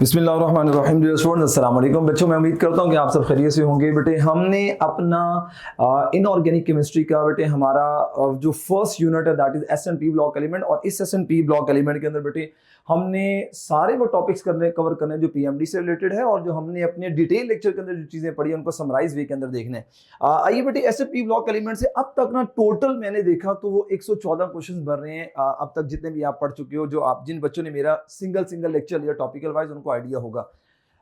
बिस्मिल्लाहिर्रहमानिर्रहीम। अस्सलाम वालेकुम बच्चों, मैं उम्मीद करता हूँ कि आप सब खैरियत से होंगे। बेटे हमने अपना इनऑर्गेनिक केमिस्ट्री का बेटे हमारा जो फर्स्ट यूनिट है that is S&P block element, और इस एसएनपी ब्लॉक एलिमेंट के अंदर बेटे हमने सारे वो टॉपिक्स कवर करने जो पीएमडी से रिलेटेड है, और जो हमने अपने डिटेल लेक्चर के अंदर जो चीजें पढ़ी उनको समराइज वे के अंदर देखने हैं। आइए बेटे, एसएनपी ब्लॉक एलिमेंट से अब तक ना टोटल मैंने देखा तो वो 114 क्वेश्चन बन रहे हैं। अब तक जितने भी आप पढ़ चुके हो, जो आप जिन बच्चों ने मेरा सिंगल लेक्चर लिया टॉपिकल वाइज, उनको आइडिया होगा।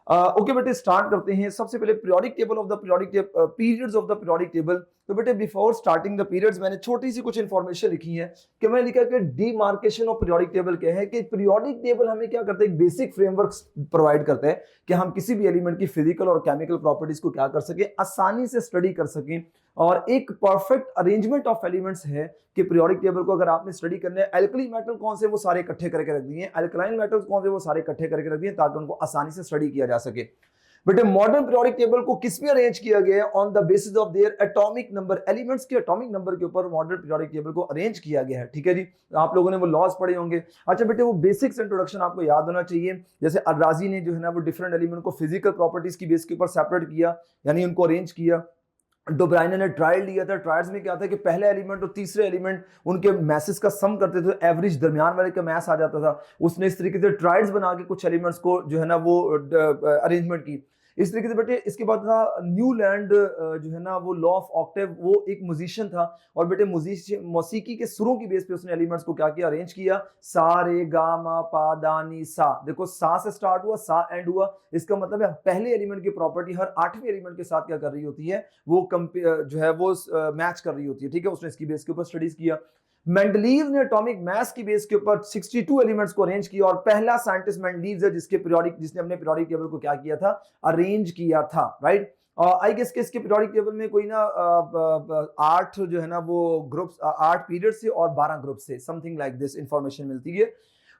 ओके बेटे, स्टार्ट करते हैं। सबसे पहले periodic table of the periodic periods of the periodic table. तो बेटे बिफोर स्टार्टिंग द पीरियड्स मैंने छोटी सी कुछ इंफॉर्मेशन लिखी है कि मैंने लिखा कि डीमार्केशन ऑफ पीरियोडिक टेबल क्या है, कि पीरियोडिक टेबल हमें क्या करता है, एक बेसिक फ्रेमवर्क प्रोवाइड करता है कि हम किसी भी एलिमेंट की फिजिकल और केमिकल प्रॉपर्टीज को क्या कर सके, आसानी से स्टडी कर सकें। और एक परफेक्ट अरेंजमेंट ऑफ एलिमेंट्स है कि पीरियोडिक टेबल को अगर आपने स्टडी करना है, एल्कली मेटल कौन से वो सारे इकट्ठे करके रख दिए, अल्कलाइन मेटल्स कौन से वो सारे इकट्ठे करके रख दिए, ताकि उनको आसानी से स्टडी किया जा सके। बेटे मॉडर्न पीरियोडिक टेबल को किस में अरेंज किया गया है, on the basis of their atomic number, elements के एटॉमिक नंबर के ऊपर मॉडर्न पीरियोडिक टेबल को अरेंज किया गया है। ठीक है जी, आप लोगों ने वो लॉज पढ़े होंगे। अच्छा बेटे, वो बेसिक्स इंट्रोडक्शन आपको याद होना चाहिए। जैसे अराजी ने जो है ना वो डिफरेंट एलिमेंट को फिजिकल प्रॉपर्टीज की बेस के ऊपर सेपरेट किया, यानी उनको अरेंज किया। डोब्राइन ने ट्रायल लिया था। ट्रायल्स में क्या था कि पहले एलिमेंट और तीसरे एलिमेंट उनके मैसेस का सम करते थे, एवरेज दरमियान वाले का मैस आ जाता था। उसने इस तरीके से ट्रायल्स बना के कुछ एलिमेंट्स को जो है ना वो अरेंजमेंट की। इस तरीके से बेटे इसके बाद था न्यूलैंड, जो है ना वो लॉ ऑफ ऑक्टेव, वो एक म्यूजिशियन था, और बेटे मौसीकी के सुरों की बेस पे उसने एलिमेंट्स को क्या किया, अरेंज किया। सा रे गा मा पा दा नी सा, देखो सा से स्टार्ट हुआ, सा एंड हुआ। इसका मतलब है पहले एलिमेंट की प्रॉपर्टी हर आठवें एलिमेंट के साथ क्या कर रही होती है, वो जो है वो मैच कर रही होती है। ठीक है, उसने इसकी बेस के ऊपर स्टडीज किया। मेंडलीव ने एटॉमिक मास की बेस के ऊपर 62 एलिमेंट्स को अरेंज किया, और पहला साइंटिस्ट मेंडलीव है जिसने अपने पीरियोडिक टेबल को क्या किया था, अरेंज किया था। राइट, आई गेस के इसके पीरियोडिक टेबल में कोई ना 8 जो है ना वो ग्रुप्स, 8 पीरियड से और 12 ग्रुप से, समथिंग लाइक दिस इंफॉर्मेशन मिलती है।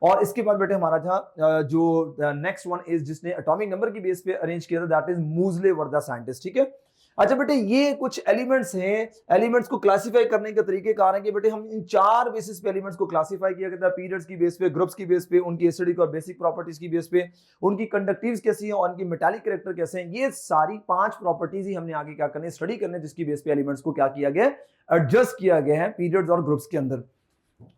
और इसके बाद बेटे हमारा था जो नेक्स्ट वन इज जिसने एटॉमिक नंबर की बेस पे अरेंज किया था, that is Moseley was the scientist. ठीक है। अच्छा बेटे, ये कुछ एलिमेंट्स हैं। एलिमेंट्स को क्लासिफाई करने के तरीके कार हैं कि बेटे हम इन 4 बेसिस पे एलिमेंट्स को क्लासिफाई किया गया था, पीरियड्स की बेस पे, ग्रुप्स की बेस पे, उनकी एसिडिक और बेसिक प्रॉपर्टीज की बेस पे, उनकी कंडक्टिव्स कैसी हैं और उनकी मेटालिक कैरेक्टर कैसे हैं। ये सारी 5 प्रॉपर्टीज ही हमने आगे क्या करने, स्टडी करने, जिसकी बेस पे एलिमेंट्स को क्या किया गया, एडजस्ट किया गया है पीरियड्स और ग्रुप्स के अंदर।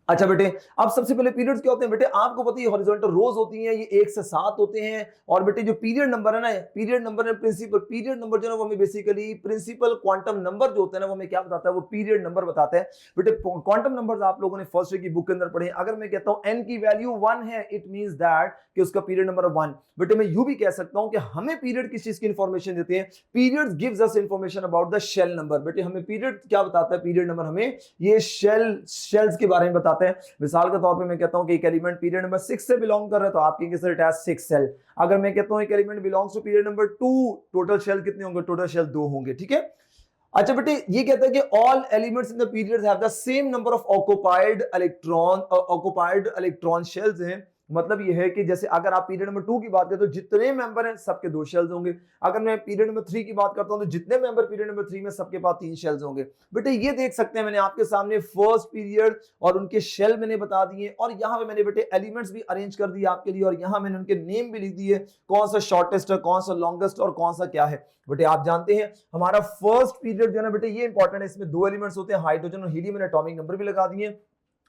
अच्छा बेटे, अब सबसे पहले पीरियड्स क्या होते हैं बेटे, आपको पता है हॉरिजॉन्टल रोज होती हैं, ये 1 से 7 होते हैं। और बेटे जो पीरियड नंबर है ना, पीरियड नंबर है प्रिंसिपल, पीरियड नंबर जो है वो हमें बेसिकली प्रिंसिपल क्वांटम नंबर जो होता है ना, वो हमें क्या बताता है, वो पीरियड नंबर बताता है। बेटे क्वांटम नंबर्स आप लोगों ने फर्स्ट ईयर की बुक के अंदर पढ़े। अगर मैं कहता हूं n की वैल्यू 1 है, इट मींस दैट कि उसका पीरियड नंबर 1। बेटे मैं यूं भी कह सकता हूं कि हमें पीरियड किस चीज की इंफॉर्मेशन देते हैं, periods gives us information about the shell number. बेटे हमें पीरियड क्या बताता है, पीरियड नंबर हमें ये शेल्स के बारे में बताता है। मिसाल के तौर पे मैं कहता हूं कि एक एलिमेंट पीरियड नंबर 6 से बिलोंग कर रहा है, तो आप कहेंगे सर इट हैज 6 सेल। अगर मैं कहता हूं एक element belongs to period number 2, total shell कितने होंगे, टोटल शेल 2 होंगे। ठीक है। अच्छा बेटे, ये कहता है कि all elements in the period have the same number of occupied electron shells हैं। मतलब ये है कि जैसे अगर आप पीरियड नंबर 2 की बात करें तो जितने मेंबर हैं सबके 2 शेल्स होंगे। अगर मैं पीरियड नंबर 3 की बात करता हूं तो जितने मेंबर पीरियड नंबर 3 में, सबके पास 3 शेल्स होंगे। बेटे ये देख सकते हैं, मैंने आपके सामने फर्स्ट पीरियड और उनके शेल मैंने बता दिए, और यहां पे मैंने बेटे एलिमेंट्स भी अरेंज कर दिए आपके लिए, और यहां मैंने उनके नेम भी लिख दिए, कौन सा शॉर्टेस्ट है, कौन सा लॉन्गेस्ट और कौन सा क्या है। बेटे आप जानते हैं हमारा फर्स्ट पीरियड जो है ना बेटे, ये इंपॉर्टेंट है, इसमें 2 एलिमेंट्स होते हैं, हाइड्रोजन और हीलियम। मैंने एटॉमिक नंबर भी लगा दिए।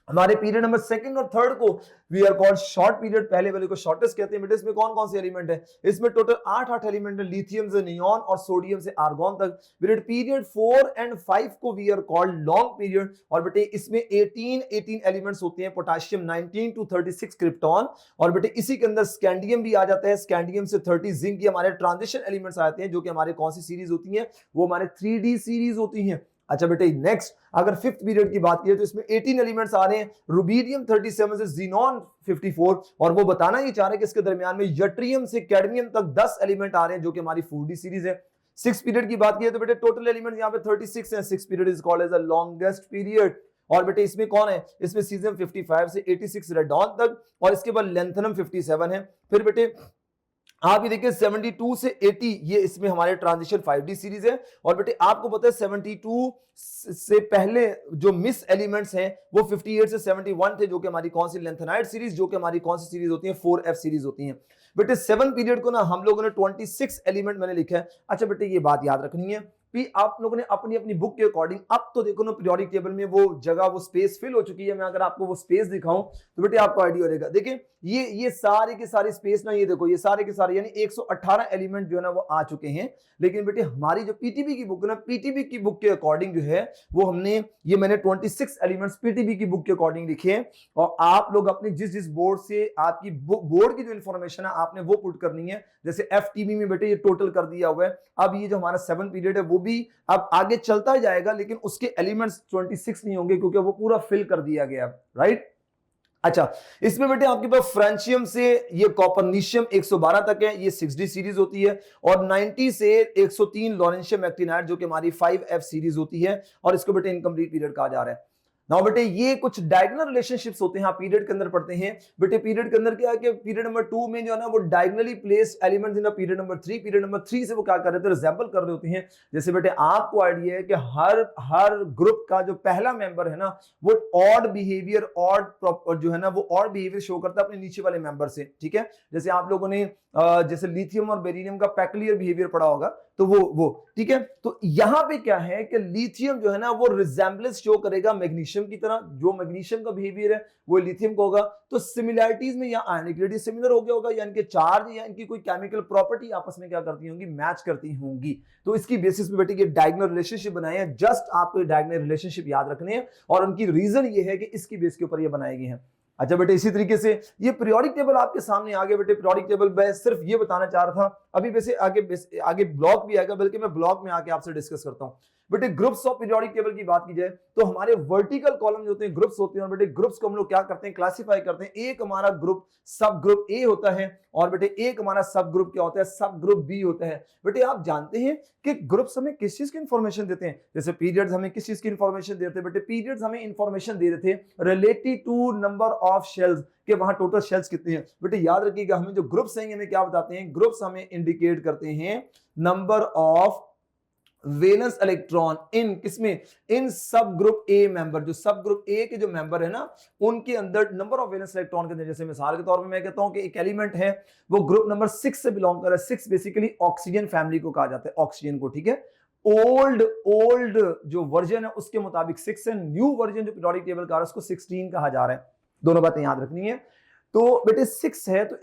हमारे पीरियड नंबर 2 और 3 को we are called short period, पहले वाले को शॉर्टेस्ट कहते हैं। बेटे इसमें कौन कौन से एलिमेंट है, इसमें टोटल 8 एलिमेंट है, लिथियम से नियॉन और सोडियम से आर्गोन तक। बेटे पीरियड 4 और 5 को we are called long period, और बेटे इसमें 18 एलिमेंट्स होते हैं, पोटेशियम 19 to 36 क्रिप्टॉन, और बेटे इसी के अंदर स्कैंडियम भी आ जाता है, स्कैंडियम से 30 जिंक। ये हमारे ट्रांजिशन एलिमेंट्स आते हैं, जो कि हमारे कौन सी सीरीज होती हैं, वो हमारे 3D सीरीज होती हैं। अच्छा बेटे नेक्स्ट, अगर 5th पीरियड की बात की तो इसमें 18 एलिमेंट्स आ रहे हैं, रुबीडियम 37 से जीनॉन 54, और वो बताना ये चाह रहे हैं कि इसके दरमियान में यट्रियम से कैडमियम तक 10 एलिमेंट आ रहे हैं, जो कि हमारी 4D सीरीज है। 6th पीरियड की बात की तो बेटे टोटल एलिमेंट्स यहाँ पे 36 हैं। 6th period is called as the longest period, और बेटे इसमें कौन है, इसमें सीजियम 55 से 86 रेडॉन तक, और इसके बाद लेंथनम 57 है। फिर बेटे आप ये देखिए 72 से 80 ये इसमें हमारे ट्रांजिशन 5D सीरीज है। और बेटे आपको पता है 72 से पहले जो मिस एलिमेंट्स हैं वो 58 से 71 थे, जो कि हमारी कौन सी लेंथेनाइड सीरीज, जो कि हमारी कौन सी सीरीज होती है 4F सीरीज होती है। बेटे 7 पीरियड को ना हम लोगों ने 26 एलिमेंट मैंने लिखा है। अच्छा बेटे ये बात याद रखनी है कि आप लोगों ने अपनी अपनी बुक के अकॉर्डिंग, अब तो देखो ना पीरियोडिक टेबल में वो जगह वो स्पेस फिल हो चुकी है। मैं अगर आपको वो स्पेस दिखाऊं तो बेटे आपको आइडिया रहेगा। देखिए ये सारे के सारे स्पेस ना, ये देखो ये सारे के सारे यानी 118 एलिमेंट जो है ना वो आ चुके हैं। लेकिन बेटे हमारी जो पीटीबी की बुक है ना, पीटीबी की बुक के अकॉर्डिंग जो है वो हमने ये मैंने 26 एलिमेंट्स पीटीबी की बुक के अकॉर्डिंग लिखे हैं। और आप लोग अपने जिस जिस बोर्ड से आपकी बोर्ड की जो इंफॉर्मेशन है आपने वो पुट करनी है। जैसे एफटीबी में बेटे ये टोटल कर दिया हुआ है। अब ये जो हमारा 7 पीरियड है वो भी अब आगे चलता जाएगा, लेकिन उसके एलिमेंट्स 26 नहीं होंगे क्योंकि वो पूरा फिल कर दिया गया, राइट। अच्छा इसमें बेटे आपके पास फ्रेंशियम से ये कॉपरनीशियम 112 तक है, ये 6D सीरीज होती है। और 90 से 103 लॉरेंशियम एक्टिनाइड जो कि हमारी 5F सीरीज होती है, और इसको बेटे इनकम्प्लीट पीरियड कहा जा रहा है। नाउ बेटे ये कुछ डायगोनल रिलेशनशिप्स होते हैं, आप पीरियड के अंदर पढ़ते हैं। बेटे पीरियड के अंदर क्या है कि पीरियड नंबर 2 में जो है ना वो diagonally placed elements in period number 3, period number 3 से वो क्या कर रहे थे, रिजेंबल कर रहे होते हैं। जैसे बेटे आपको आइडिया है कि हर ग्रुप का जो पहला मेंबर है ना वो ऑड बिहेवियर, ऑड जो है ना वो ऑड बिहेवियर शो करता है अपने नीचे वाले मेंबर से, ठीक है। जैसे आप लोगों ने जैसे लिथियम और बेरिलियम का पेक्युलियर बिहेवियर पढ़ा होगा, तो वो ठीक है। तो यहां पे क्या है कि लिथियम जो है ना वो रिजेंबलेंस शो करेगा मैग्नीशियम की तरह, जो मैग्नीशियम का बिहेवियर है वो लिथियम का होगा। तो सिमिलैरिटीज में या आयनिक सिमिलर हो गया होगा, या इनके चार्ज या इनकी कोई केमिकल प्रॉपर्टी आपस में क्या करती होंगी, मैच करती होंगी। तो इसकी बेसिस पे बेटे ये डायगोनल रिलेशनशिप बनाए हैं। जस्ट आपको डायगोनल रिलेशनशिप याद रखने हैं, और उनकी रीजन ये है कि इसकी बेस के ऊपर ये बनाए गए हैं। अच्छा बेटे इसी तरीके से ये पीरियोडिक टेबल आपके सामने आ गया। बेटे पीरियोडिक टेबल मैं सिर्फ ये बताना चाह रहा था, अभी वैसे आगे ब्लॉक भी आएगा, बल्कि मैं ब्लॉक में आके आपसे डिस्कस करता हूं। बेटे ग्रुप्स ऑफ पीरियोडिक टेबल की बात की जाए तो हमारे वर्टिकल कॉलम जो होते हैं ग्रुप्स होते हैं। और बेटे ग्रुप्स को हम लोग क्या करते हैं, क्लासिफाई करते हैं। एक हमारा ग्रुप सब ग्रुप ए होता है, और बेटे एक हमारा सब ग्रुप क्या होता है, सब ग्रुप बी होता है। बेटे आप जानते हैं कि ग्रुप्स हमें किस चीज की इंफॉर्मेशन देते हैं। जैसे पीरियड्स हमें किस चीज की इंफॉर्मेशन देते हैं, बेटे पीरियड्स हमें इंफॉर्मेशन दे रहे थे related to number of shells, कि वहां टोटल शेल्स कितने हैं। बेटे याद रखिएगा हमें जो ग्रुप्स हैं हमें क्या बताते हैं, ग्रुप्स हमें इंडिकेट करते हैं number of valence electron in किसमें, इन सब ग्रुप ए मेंबर। जो सब ग्रुप ए के जो मेंबर है ना उनके अंदर नंबर ऑफ वेलेंस इलेक्ट्रॉन के अंदर, जैसे मिसाल के तौर पे मैं कहता हूं कि एक एलिमेंट है वो ग्रुप नंबर 6 से बिलोंग कर रहा है। 6 बेसिकली ऑक्सीजन फैमिली को कहा जाता है, ऑक्सीजन को, ठीक है। ओल्ड जो वर्जन है उसके मुताबिक 6 है, न्यू वर्जन जो पीरियोडिक टेबल का है उसको 16 कहा जा रहा है। दोनों बातें याद रखनी है। तो बेटे 6 है तो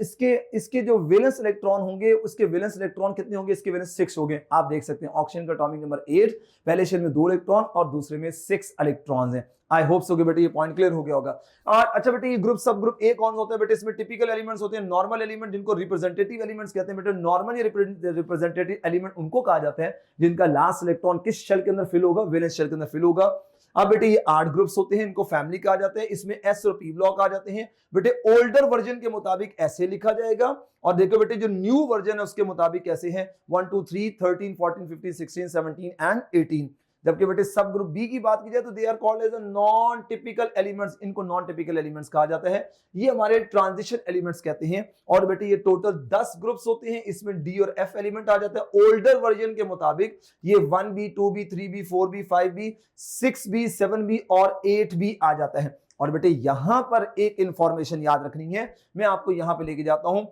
इसके जो वैलेंस इलेक्ट्रॉन होंगे उसके वैलेंस इलेक्ट्रॉन कितने होंगे, इसके वैलेंस 6 होंगे। आप देख सकते हैं ऑक्सीजन का एटॉमिक नंबर 8, पहले शेल में 2 इलेक्ट्रॉन और दूसरे में 6 इलेक्ट्रॉन्स हैं। आई होप सो कि बेटे ये पॉइंट क्लियर हो गया होगा। और अच्छा बेटे ये ग्रुप सब ग्रुप ए कौन सा होता है, बेटे इसमें टिपिकल एलिमेंट्स होते हैं, नॉर्मल एलिमेंट जिनको रिप्रेजेंटेटिव एलिमेंट्स कहते हैं। बेटे नॉर्मल या रिप्रेजेंटेटिव एलिमेंट उनको कहा जाता है जिनका लास्ट इलेक्ट्रॉन किस शेल के अंदर फिल होगा, वैलेंस शेल के अंदर फिल होगा। अब बेटे ये 8 ग्रुप्स होते हैं, इनको फैमिली कहा जाता है। इसमें एस और पी ब्लॉक आ जाते हैं। बेटे ओल्डर वर्जन के मुताबिक ऐसे लिखा जाएगा, और देखो बेटे जो न्यू वर्जन है उसके मुताबिक कैसे है 1 2 3 13 14 15 16 17 एंड 18। जबकि बेटे सब ग्रुप बी की बात की जाए तो they are called as non typical elements, इनको नॉन टिपिकल एलिमेंट्स कहा जाता है। ये हमारे ट्रांजिशन एलिमेंट्स कहते हैं। और बेटे ये टोटल 10 ग्रुप्स होते हैं, इसमें डी और एफ एलिमेंट आ जाता है। ओल्डर वर्जन के मुताबिक ये 1b 2b 3b 4b 5b 6b 7b और 8b आ जाता है। और बेटे यहां पर एक इंफॉर्मेशन याद रखनी है, मैं आपको यहां पे लेके जाता हूं।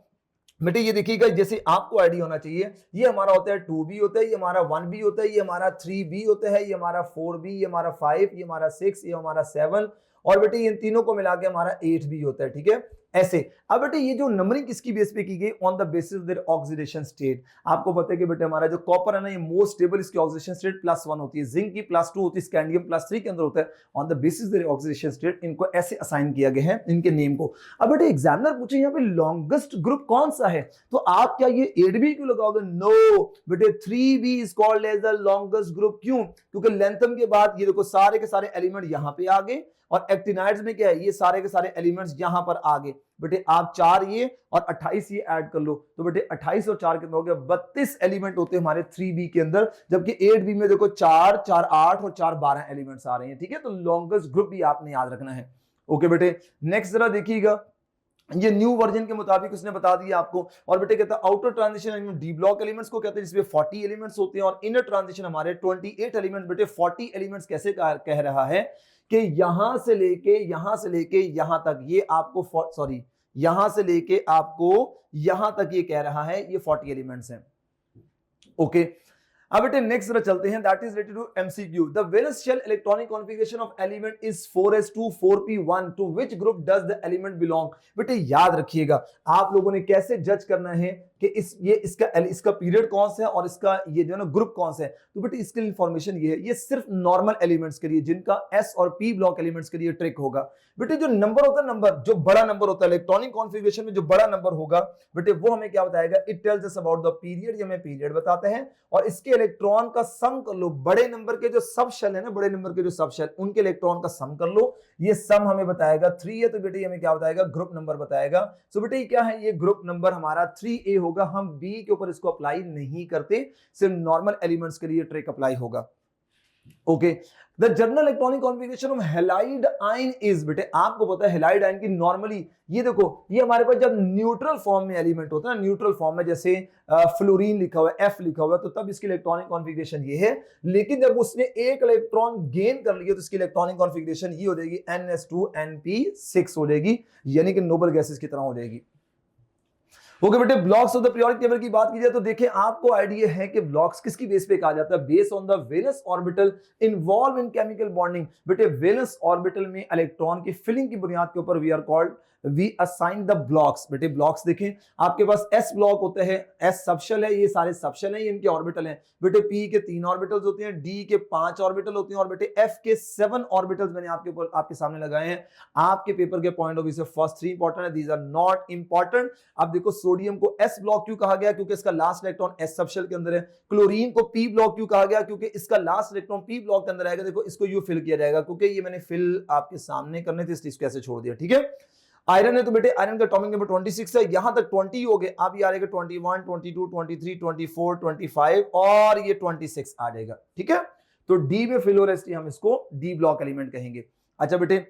बेटे ये देखिएगा जैसे आपको आइडिया होना चाहिए, ये हमारा होता है 2b होता है, ये हमारा 1b होता है, ये हमारा 3b होता है, ये हमारा 4b, ये हमारा 5, ये हमारा 6, ये हमारा 7, और बेटे इन तीनों को मिला के हमारा 8b होता है, ठीक है। ऐसे अब बेटे ये जो नंबरिंग किसकी बेस पे की गई, on the basis of their oxidation state. आपको पता है कि बेटे हमारा जो कॉपर है ना ये मोस्ट स्टेबल, इसकी ऑक्सीडेशन स्टेट +1 होती है, जिंक की +2 होती है, स्कैंडियम +3 के अंदर होता है। On the basis of their oxidation state इनको ऐसे असाइन किया गया है इनके नेम को। अब बेटे एग्जामिनर पूछे यहाँ पे लॉन्गेस्ट ग्रुप कौन सा है, तो आप क्या ये 8b क्यों लगाओगे, नो बेटे 3b is called as the longest group. क्यों, क्योंकि लेंथम के बाद ये देखो सारे के सारे एलिमेंट यहां पे आ गए, और एक्टिनाइड्स में क्या है ये सारे के सारे एलिमेंट्स यहां पर आ गए। बेटे आप 4 ये और 28 ये ऐड कर लो, तो बेटे 28 और 4 कितना हो गया, 32 एलिमेंट होते हैं हमारे 3b के अंदर। जबकि 8b में देखो 4 4 8 और 4 12 एलिमेंट्स आ रहे हैं, ठीक है। तो लॉन्गेस्ट ग्रुप भी आपने याद रखना है। ओके बेटे नेक्स्ट जरा देखिएगा, ये न्यू वर्जन के मुताबिक उसने बता दिया आपको। और बेटे कहता है outer transition element D block elements को कहते हैं जिसमें 40 एलिमेंट्स होते हैं, और इनर ट्रांजिशन हमारे 28 एलिमेंट्स। बेटे 40 एलिमेंट्स कैसे कह रहा है कि यहां से लेके यहां तक ये आपको सॉरी यहां से लेके आपको यहां तक ये कह रहा है ये 40 एलिमेंट्स हैं। ओके, अब बेटे नेक्स्ट तरह चलते हैं, that is related to MCQ. The valence shell electronic configuration of element is 4s2 4p1 to which group does the element belong. बेटे याद रखिएगा आप लोगों ने कैसे जज करना है कि इसका पीरियड कौन सा है और इसका ये जो है ना ग्रुप कौन सा है। तो बेटे इसके लिए इंफॉर्मेशन ये है, ये सिर्फ नॉर्मल एलिमेंट्स के लिए, जिनका एस और पी ब्लॉक एलिमेंट्स के लिए ट्रिक होगा। बेटे जो नंबर होता है, नंबर जो बड़ा नंबर होता है इलेक्ट्रॉनिक कॉन्फ़िगरेशन में, जो बड़ा नंबर होगा बेटे वो हमें क्या बताएगा, it tells us about the period, ये हमें पीरियड बताते हैं। और इसके इलेक्ट्रॉन का सम कर लो, बड़े नंबर के जो सब शेल है ना, बड़े नंबर के जो सब शेल, उनके इलेक्ट्रॉन का सम कर लो, ये सम हमें बताएगा 3 है। तो बेटे हमें क्या बताएगा, ग्रुप नंबर बताएगा। सो बेटे क्या है, ये ग्रुप नंबर हमारा 3a होगा। हम बी के ऊपर इसको अप्लाई नहीं करते, सिर्फ नॉर्मल एलिमेंट्स के लिए ट्रिक अप्लाई होगा। Okay, the general electronic configuration of halide ion is, बेटे आपको पता है हैलाइड आयन की नॉर्मली ये देखो, ये हमारे पास जब न्यूट्रल फॉर्म में एलिमेंट होता है ना, न्यूट्रल फॉर्म में जैसे फ्लोरीन लिखा हुआ है, F लिखा हुआ है, तो तब इसकी इलेक्ट्रॉनिक कॉन्फ़िगरेशन ये है। लेकिन जब उसने एक इलेक्ट्रॉन गेन कर लिया तो इसकी इलेक्ट्रॉनिक कॉन्फ़िगरेशन ये हो जाएगी NS2Np6 हो जाएगी, यानी कि नोबल गैसेस की तरह हो जाएगी। ओके बेटे, blocks of the periodic table की बात की जाए तो देखिए आपको आइडिया है कि ब्लॉक्स किसकी बेस पे कहा जाता है, base on the valence orbital involve in chemical bonding. बेटे वैलेंस ऑर्बिटल में इलेक्ट्रॉन की फिलिंग की बुनियाद के ऊपर वी असाइन द ब्लॉक्स। बेटे ब्लॉक्स देखें, आपके पास एस ब्लॉक होते हैं, एस सबशेल है, ये सारे सबशेल हैं, ये इनके ऑर्बिटल हैं। बेटे पी के 3 ऑर्बिटल्स होते हैं, डी के 5 ऑर्बिटल होते हैं, और बेटे एफ के 7 ऑर्बिटल्स मैंने आपके सामने लगाए हैं। आपके पेपर के पॉइंट ऑफ व्यू से फर्स्ट 3 इंपॉर्टेंट है, दीज आर नॉट इंपॉर्टेंट। अब देखो सोडियम को एस ब्लॉक क्यों कहा गया, क्योंकि इसका लास्ट इलेक्ट्रॉन एस सबशेल के अंदर है। क्लोरीन को पी ब्लॉक क्यों कहा गया, क्योंकि इसका लास्ट इलेक्ट्रॉन पी ब्लॉक के अंदर आएगा। देखो इसको यू फिल किया जाएगा, क्योंकि ये मैंने फिल आपके सामने करने थे, इसलिए इसको ऐसे छोड़ दिया। ठीक है, आयरन है तो बेटे आयरन का एटॉमिक नंबर 26 है, यहां तक 20 हो गए। अब ये आ जाएगा 21, 22, 23, 24, 25 और ये 26 आ जाएगा। ठीक है, तो डी में फिल हो रहा है, इसलिए हम इसको डी ब्लॉक एलिमेंट कहेंगे। अच्छा बेटे,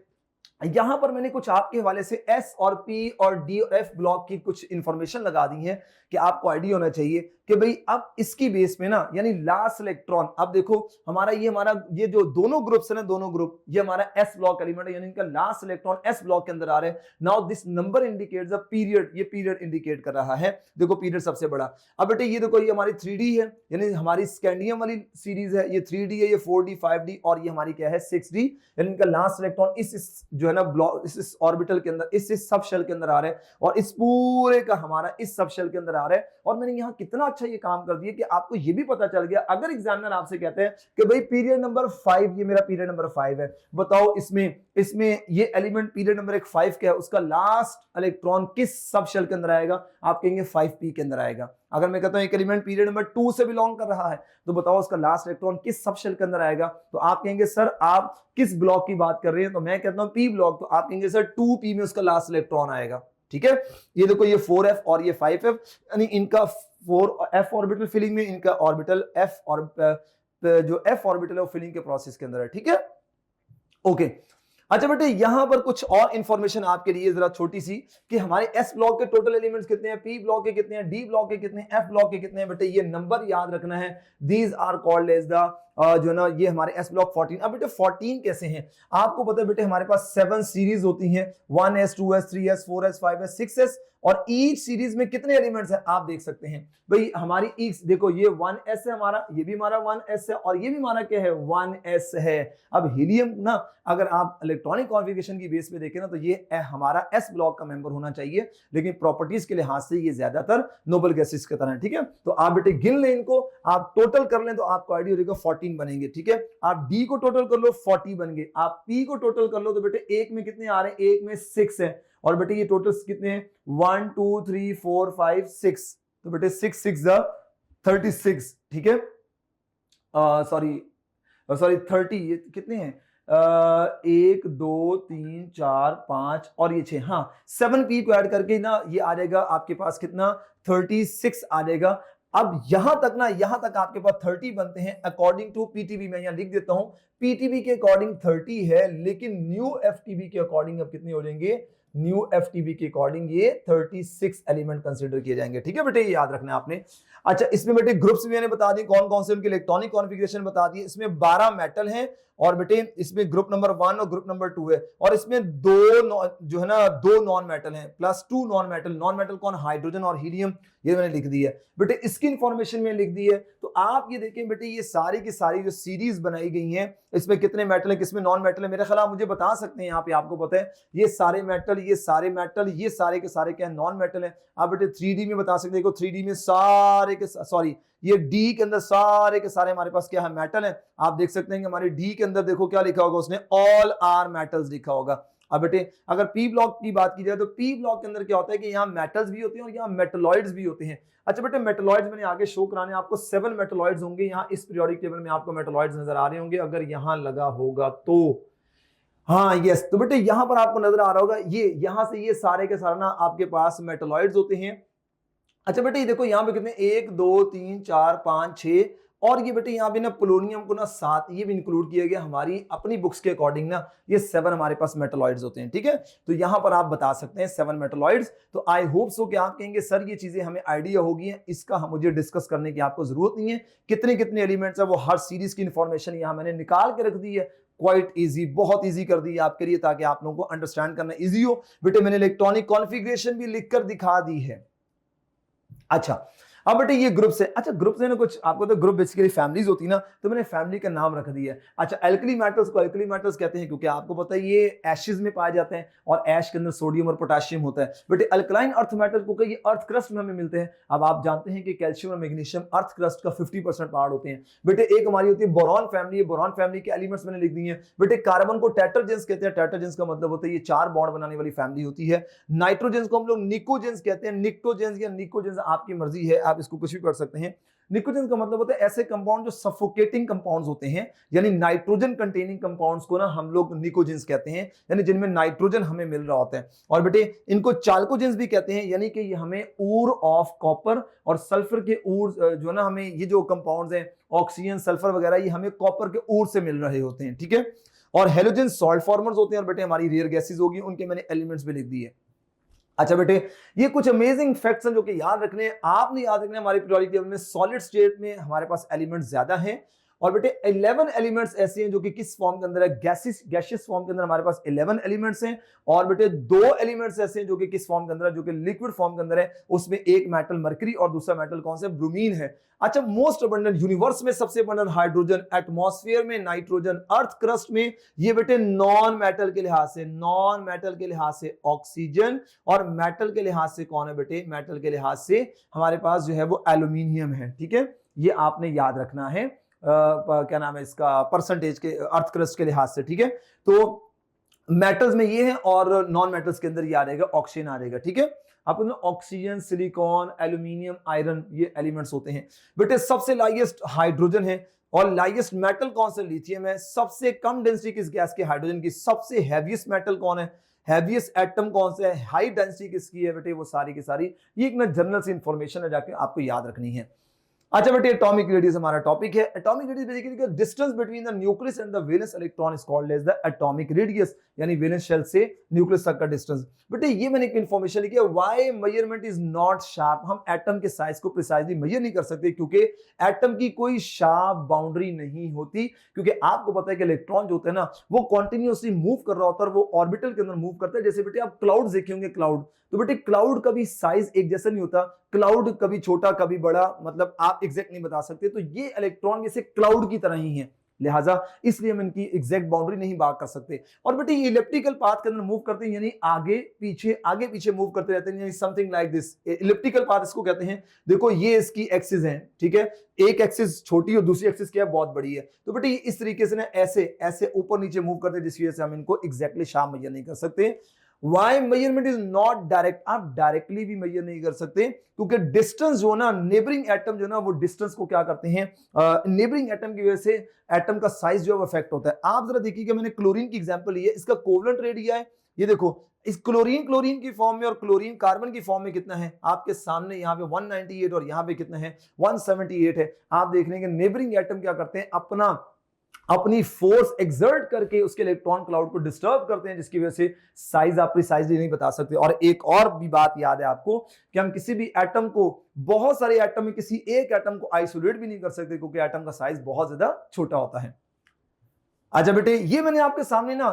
यहां पर मैंने कुछ आपके हवाले से एस और पी और डी और एफ ब्लॉक की कुछ इंफॉर्मेशन लगा दी है कि आपको आइडिया होना चाहिए कि भाई अब इसकी बेस में ना, यानी लास्ट इलेक्ट्रॉन, अब देखो हमारा ये जो दोनों ग्रुप्स है ना, दोनों ग्रुप, ये हमारा एस ब्लॉक एलिमेंट है, यानी इनका लास्ट इलेक्ट्रॉन एस ब्लॉक के अंदर आ रहे हैं। Now this number indicates the period, ये पीरियड इंडिकेट कर रहा है। देखो पीरियड सबसे बड़ा। अब बेटे ये देखो, ये हमारी 3D है, यानी हमारी स्कैंडियम वाली सीरीज है, ये 3D है, ये 4D 5D और ये हमारी क्या है 6D, यानी इनका लास्ट इलेक्ट्रॉन इस जो है ना ब्लॉक इस ऑर्बिटल के अंदर, इस सब शेल के अंदर आ रहा है, और इस पूरे का हमारा इस सब शेल के अंदर आ रहा है। और मैंने यहां कितना अच्छा ये काम कर दिया कि आपको ये भी पता चल गया, अगर एग्जामिनर आपसे कहते हैं कि भाई पीरियड नंबर 5, ये मेरा पीरियड नंबर 5 है, बताओ इसमें ये एलिमेंट पीरियड नंबर 5 क्या है, उसका लास्ट इलेक्ट्रॉन किस सब शेल के अंदर आएगा, आप कहेंगे 5p के अंदर आएगा। अगर मैं कहता हूं एक एलिमेंट पीरियड नंबर 2 से बिलोंग कर रहा है, तो बताओ उसका लास्ट इलेक्ट्रॉन किस सब शेल के अंदर आएगा, तो आप कहेंगे सर आप किस ब्लॉक की बात कर रहे हैं, तो मैं कहता हूं p ब्लॉक, तो आप कहेंगे सर 2p में उसका लास्ट इलेक्ट्रॉन आएगा। ठीक है, ये देखो ये 4f और ये 5f, यानी इनका 4f ऑर्बिटल फिलिंग में, इनका ऑर्बिटल f और जो f ऑर्बिटल है वो फिलिंग के प्रोसेस के अंदर है। ठीक है, ओके। अच्छा बेटे, यहां पर कुछ और इंफॉर्मेशन आपके लिए जरा छोटी सी, कि हमारे एस ब्लॉक के टोटल एलिमेंट्स कितने हैं, पी ब्लॉक के कितने हैं, डी ब्लॉक के कितने हैं, एफ ब्लॉक के कितने हैं। बेटे ये नंबर याद रखना है, these are called as the जो ना ये हमारे एस ब्लॉक 14। अब बेटे 14 कैसे हैं, आपको पता है बेटे हमारे पास 7 सीरीज होती हैं, 1s 2s 3s 4s 5s 6s, और ईच सीरीज में कितने एलिमेंट्स हैं आप देख सकते हैं। भाई हमारी ईच देखो, ये 1s है हमारा, ये भी हमारा 1s है, और ये भी हमारा क्या है 1s है। अब हीलियम ना, अगर आप इलेक्ट्रॉनिक कॉन्फ़िगरेशन की बेस पे देखें ना, तो ये हमारा एस ब्लॉक का मेंबर होना चाहिए, लेकिन प्रॉपर्टीज के लिहाज से ये ज्यादातर नोबल गैसेस की तरह है। ठीक है, तो आप बेटे गिन लें इनको, आप टोटल कर लें तो आपको आइडिया हो जाएगा 14 बनेंगे। ठीक है, आप डी को टोटल कर लो 40 बन गए, आप पी को टोटल कर लो तो बेटे एक में कितने आ रहे हैं, एक में 6 है, और बेटे ये टोटल्स कितने हैं 1 2 3 4 5 6, तो बेटे 6 6 36। ठीक है, सॉरी 30, ये कितने हैं 1 2 3 4 5 और ये 6, हाँ 7p को ऐड करके ना ये आ जाएगा आपके पास कितना 36 आ जाएगा। अब यहां तक आपके पास 30 बनते हैं अकॉर्डिंग टू पीटीबी। मैं यहां लिख देता हूं, पीटीबी के अकॉर्डिंग 30 है, लेकिन न्यू एफटीबी के अकॉर्डिंग अब कितने हो जाएंगे न्यू एफटीबी के अकॉर्डिंग ये 36 एलिमेंट कंसीडर किए जाएंगे। ठीक है बेटे, ये याद रखना है आपने। अच्छा, इसमें बेटे ग्रुप्स भी मैंने बता दिए कौन कौन से, उनके इलेक्ट्रॉनिक कॉन्फ़िगरेशन बता दिए। इसमें 12 मेटल हैं और बेटे इसमें ग्रुप नंबर 1 और ग्रुप नंबर 2 है, और इसमें जो है ना दो नॉन मेटल हैं plus 2 non metal. Non metal कौन? हाइड्रोजन और हीलियम, ये मैंने लिख दी है बेटे। इसकी इंफॉर्मेशन में लिख दी है। तो आप ये देखें बेटे, ये सारी की सारी जो सीरीज बनाई गई हैं, इसमें कितने मेटल है, किसमें नॉन मेटल है, मेरे ख्याल आप मुझे बता सकते हैं यहाँ पे, आपको पता है ये सारे मेटल, ये सारे मेटल, ये सारे के सारे क्या नॉन मेटल है। आप बेटे 3D में बता सकते हैं, देखो 3D में सारे के सॉरी ये डी के अंदर सारे के सारे हमारे पास क्या है? मेटल है। आप देख सकते हैं कि हमारे डी के अंदर देखो क्या लिखा होगा, उसने ऑल आर मेटल्स लिखा होगा। अब बेटे अगर पी ब्लॉक की बात की जाए तो पी ब्लॉक के अंदर क्या होता है कि यहाँ मेटल्स भी होते हैं और यहाँ मेटलॉइड्स भी होते हैं। अच्छा बेटे, मेटलॉइड्स मैंने आगे शो कराने, आपको 7 मेटलॉइड्स होंगे यहाँ इस पीरियोडिक टेबल में, आपको मेटलॉइड्स नजर आ रहे होंगे अगर यहाँ लगा होगा तो। हाँ यस, तो बेटे यहां पर आपको नजर आ रहा होगा, ये यहां से ये सारे के सारे ना आपके पास मेटलॉइड्स होते हैं। अच्छा बेटे ये देखो यहाँ पे कितने, 1 2 3 4 5 6, और ये बेटे यहाँ पे ना पोलोनियम को ना 7 ये भी इंक्लूड किया गया हमारी अपनी बुक्स के अकॉर्डिंग ना, ये 7 हमारे पास मेटलॉइड्स होते हैं। ठीक है, तो यहाँ पर आप बता सकते हैं 7 मेटलॉइड्स। तो आई होप सो कि आप कहेंगे सर ये चीजें हमें आइडिया होगी है, इसका मुझे डिस्कस करने की आपको जरूरत नहीं है। कितने कितने एलिमेंट्स है वो हर सीरीज की इंफॉर्मेशन यहाँ मैंने निकाल के रख दी है। क्वाइट इजी, बहुत इजी कर दी है आपके लिए, ताकि आप लोगों को अंडरस्टैंड करना इजी हो। बेटे मैंने इलेक्ट्रॉनिक कॉन्फ़िगरेशन भी लिखकर दिखा दी है। अच्छा अब बेटे ये ग्रुप्स है। अच्छा ग्रुप्स है ना, कुछ आपको तो ग्रुप बेसिकली फैमिलीज होती है ना, तो मैंने फैमिली का नाम रख दिया है। अच्छा एल्कली मेटल्स को एल्कली मेटल्स कहते हैं क्योंकि आपको पता है ये एशेज में पाए जाते हैं और ऐश के अंदर सोडियम और पोटेशियम होता है। बेटे अल्कलाइन अर्थ मेटल को ये अर्थ क्रस्ट में हमें मिलते हैं। अब आप जानते हैं कि कैल्शियम और मैग्नीशियम अर्थ क्रस्ट का 50% पार्ट होते हैं। बेटे एक हमारी होती है बोरॉन फैमिली, बोरॉन फैमिली के एलिमेंट्स मैंने लिख दिए हैं। बेटे कार्बन को टेट्राजेंस कहते हैं, टेट्राजेंस का मतलब होता है ये 4 बॉन्ड बनाने वाली फैमिली होती है। नाइट्रोजेंस को हम लोग निकोजेंस कहते हैं, निक्टोजेंस या निकोजेंस आपकी मर्जी है, आप इसको कुछ भी पढ़ सकते हैं। निकोजेंस का मतलब होता है ऐसे कंपाउंड जो सफोकेटिंग कंपाउंड्स होते हैं, यानी नाइट्रोजन कंटेनिंग कंपाउंड्स को ना हम लोग निकोजेंस कहते हैं, यानी जिनमें नाइट्रोजन हमें मिल रहा होता है। और बेटे इनको चाल्कोजेंस भी कहते हैं, यानी कि ये हमें ऊर ऑफ कॉपर और सल्फर के ऊर जो ना हमें ये जो कंपाउंड्स हैं ऑक्सीजन सल्फर वगैरह ये हमें कॉपर के ऊर से मिल रहे होते हैं। ठीक है, और हेलोजन सॉल्ट फॉर्मर्स होते हैं। और बेटे हमारी रेयर गैसेज होगी, उनके मैंने एलिमेंट्स भी लिख दिए। अच्छा बेटे ये कुछ अमेजिंग फैक्ट्स हैं जो कि याद रखने हैं, आपने याद रखने। हमारी पीरियोडिक टेबल में सॉलिड स्टेट में हमारे पास एलिमेंट्स ज्यादा हैं, और बेटे 11 एलिमेंट्स ऐसे हैं जो कि किस फॉर्म के अंदर है? गैसियस फॉर्म के अंदर हमारे पास 11 एलिमेंट्स हैं। और बेटे 2 एलिमेंट्स ऐसे हैं जो कि किस फॉर्म के अंदर है? जो कि लिक्विड फॉर्म के अंदर है। उसमें एक मेटल मरकरी और दूसरा मेटल कौन सा? ब्रोमीन है। अच्छा मोस्ट अबंडेंट यूनिवर्स में सबसे अबंडेंट हाइड्रोजन, एटमॉस्फेयर में नाइट्रोजन, अर्थ क्रस्ट में ये बेटे नॉन मेटल के लिहाज से, नॉन मेटल के लिहाज से ऑक्सीजन, और मेटल के लिहाज से कौन है बेटे? मेटल के लिहाज से हमारे पास जो है वो एल्यूमिनियम है। ठीक है, ये आपने याद रखना है। क्या नाम है इसका? परसेंटेज के अर्थ क्रस्ट के लिहाज से। ठीक है, तो मेटल्स में ये है और नॉन मेटल्स के अंदर ये आ जाएगा ऑक्सीजन आ जाएगा। ठीक है, आपको ऑक्सीजन, सिलिकॉन, एल्यूमिनियम, आयरन ये एलिमेंट्स होते हैं। बेटे सबसे लाइएस्ट हाइड्रोजन है और लाइएस्ट मेटल कौन सा? लिथियम है। सबसे कम डेंसिटी किस गैस की? हाइड्रोजन की। सबसे हैवीएस्ट मेटल कौन है? हैवीएस्ट एटम कौन सा है? हाई डेंसिटी किसकी है बेटे? वो सारी की सारी ये एक ना जनरल सी इंफॉर्मेशन है, जाके आपको याद रखनी है। अच्छा बेटे एटॉमिक रेडियस हमारा टॉपिक है। Atomic radius basically distance between the nucleus and the valence electron is called as the atomic radius, यानी वैलेंस शेल से न्यूक्लियस तक का डिस्टेंस। बेटे ये मैंने एक इंफॉर्मेशन लिखी है, why measurement is not sharp. हम एटम के साइज को प्रिसाइजली मेजर नहीं कर सकते क्योंकि एटम की कोई शार्प बाउंड्री नहीं होती, क्योंकि आपको पता है कि इलेक्ट्रॉन जो होता है ना वो कॉन्टिन्यूसली मूव कर रहा होता है और वो ऑर्बिटल के अंदर मूव करता है। जैसे बेटे आप क्लाउड देखे होंगे, क्लाउड, तो बेटे क्लाउड का भी साइज एक जैसा नहीं होता, क्लाउड कभी छोटा कभी बड़ा, मतलब आप एग्जैक्ट नहीं बता सकते। तो ये इलेक्ट्रॉन जैसे क्लाउड की तरह ही है, लिहाजा इसलिए हम इनकी एग्जैक्ट बाउंड्री नहीं बात कर सकते। और बेटे ये इलिप्टिकल पाथ के अंदर मूव करते हैं, यानी आगे पीछे मूव करते रहते हैं, यानी something like this. Elliptical path इसको कहते हैं। देखो ये इसकी एक्सिस है, ठीक है, एक एक्सिस छोटी और दूसरी एक्सिस क्या है? बहुत बड़ी है। तो बेटे इस तरीके से ना ऐसे ऊपर नीचे मूव करते हैं, जिसकी वजह से हम इनको एग्जैक्टली शार्प मेजर नहीं कर सकते। Why measurement is not direct, आप डायरेक्टली भी मेजर नहीं कर सकते क्योंकि डिस्टेंस जो ना नेबरिंग एटम जो ना वो डिस्टेंस को क्या करते हैं? नेबरिंग एटम की वजह से एटम का साइज जो है वो अफेक्ट होता है। आप जरा देखिए कि मैंने क्लोरीन की एग्जांपल ली है, इसका कोवलेंट रेडिया है, ये देखो इस क्लोरीन की फॉर्म में और क्लोरीन कार्बन की फॉर्म में कितना है आपके सामने? यहाँ पे 198 और यहाँ पे कितना है? 178 है। आप देख रहे हैं कि नेबरिंग एटम क्या करते हैं? अपना अपनी फोर्स एक्सर्ट करके उसके इलेक्ट्रॉन क्लाउड को डिस्टर्ब करते हैं, जिसकी वजह से साइज आप प्रिसाइजली नहीं बता सकते। और एक और भी बात याद है आपको कि हम किसी भी एटम को, बहुत सारे एटम में किसी एक एटम को आइसोलेट भी नहीं कर सकते, क्योंकि एटम का साइज बहुत ज्यादा छोटा होता है। अच्छा बेटे, ये मैंने आपके सामने ना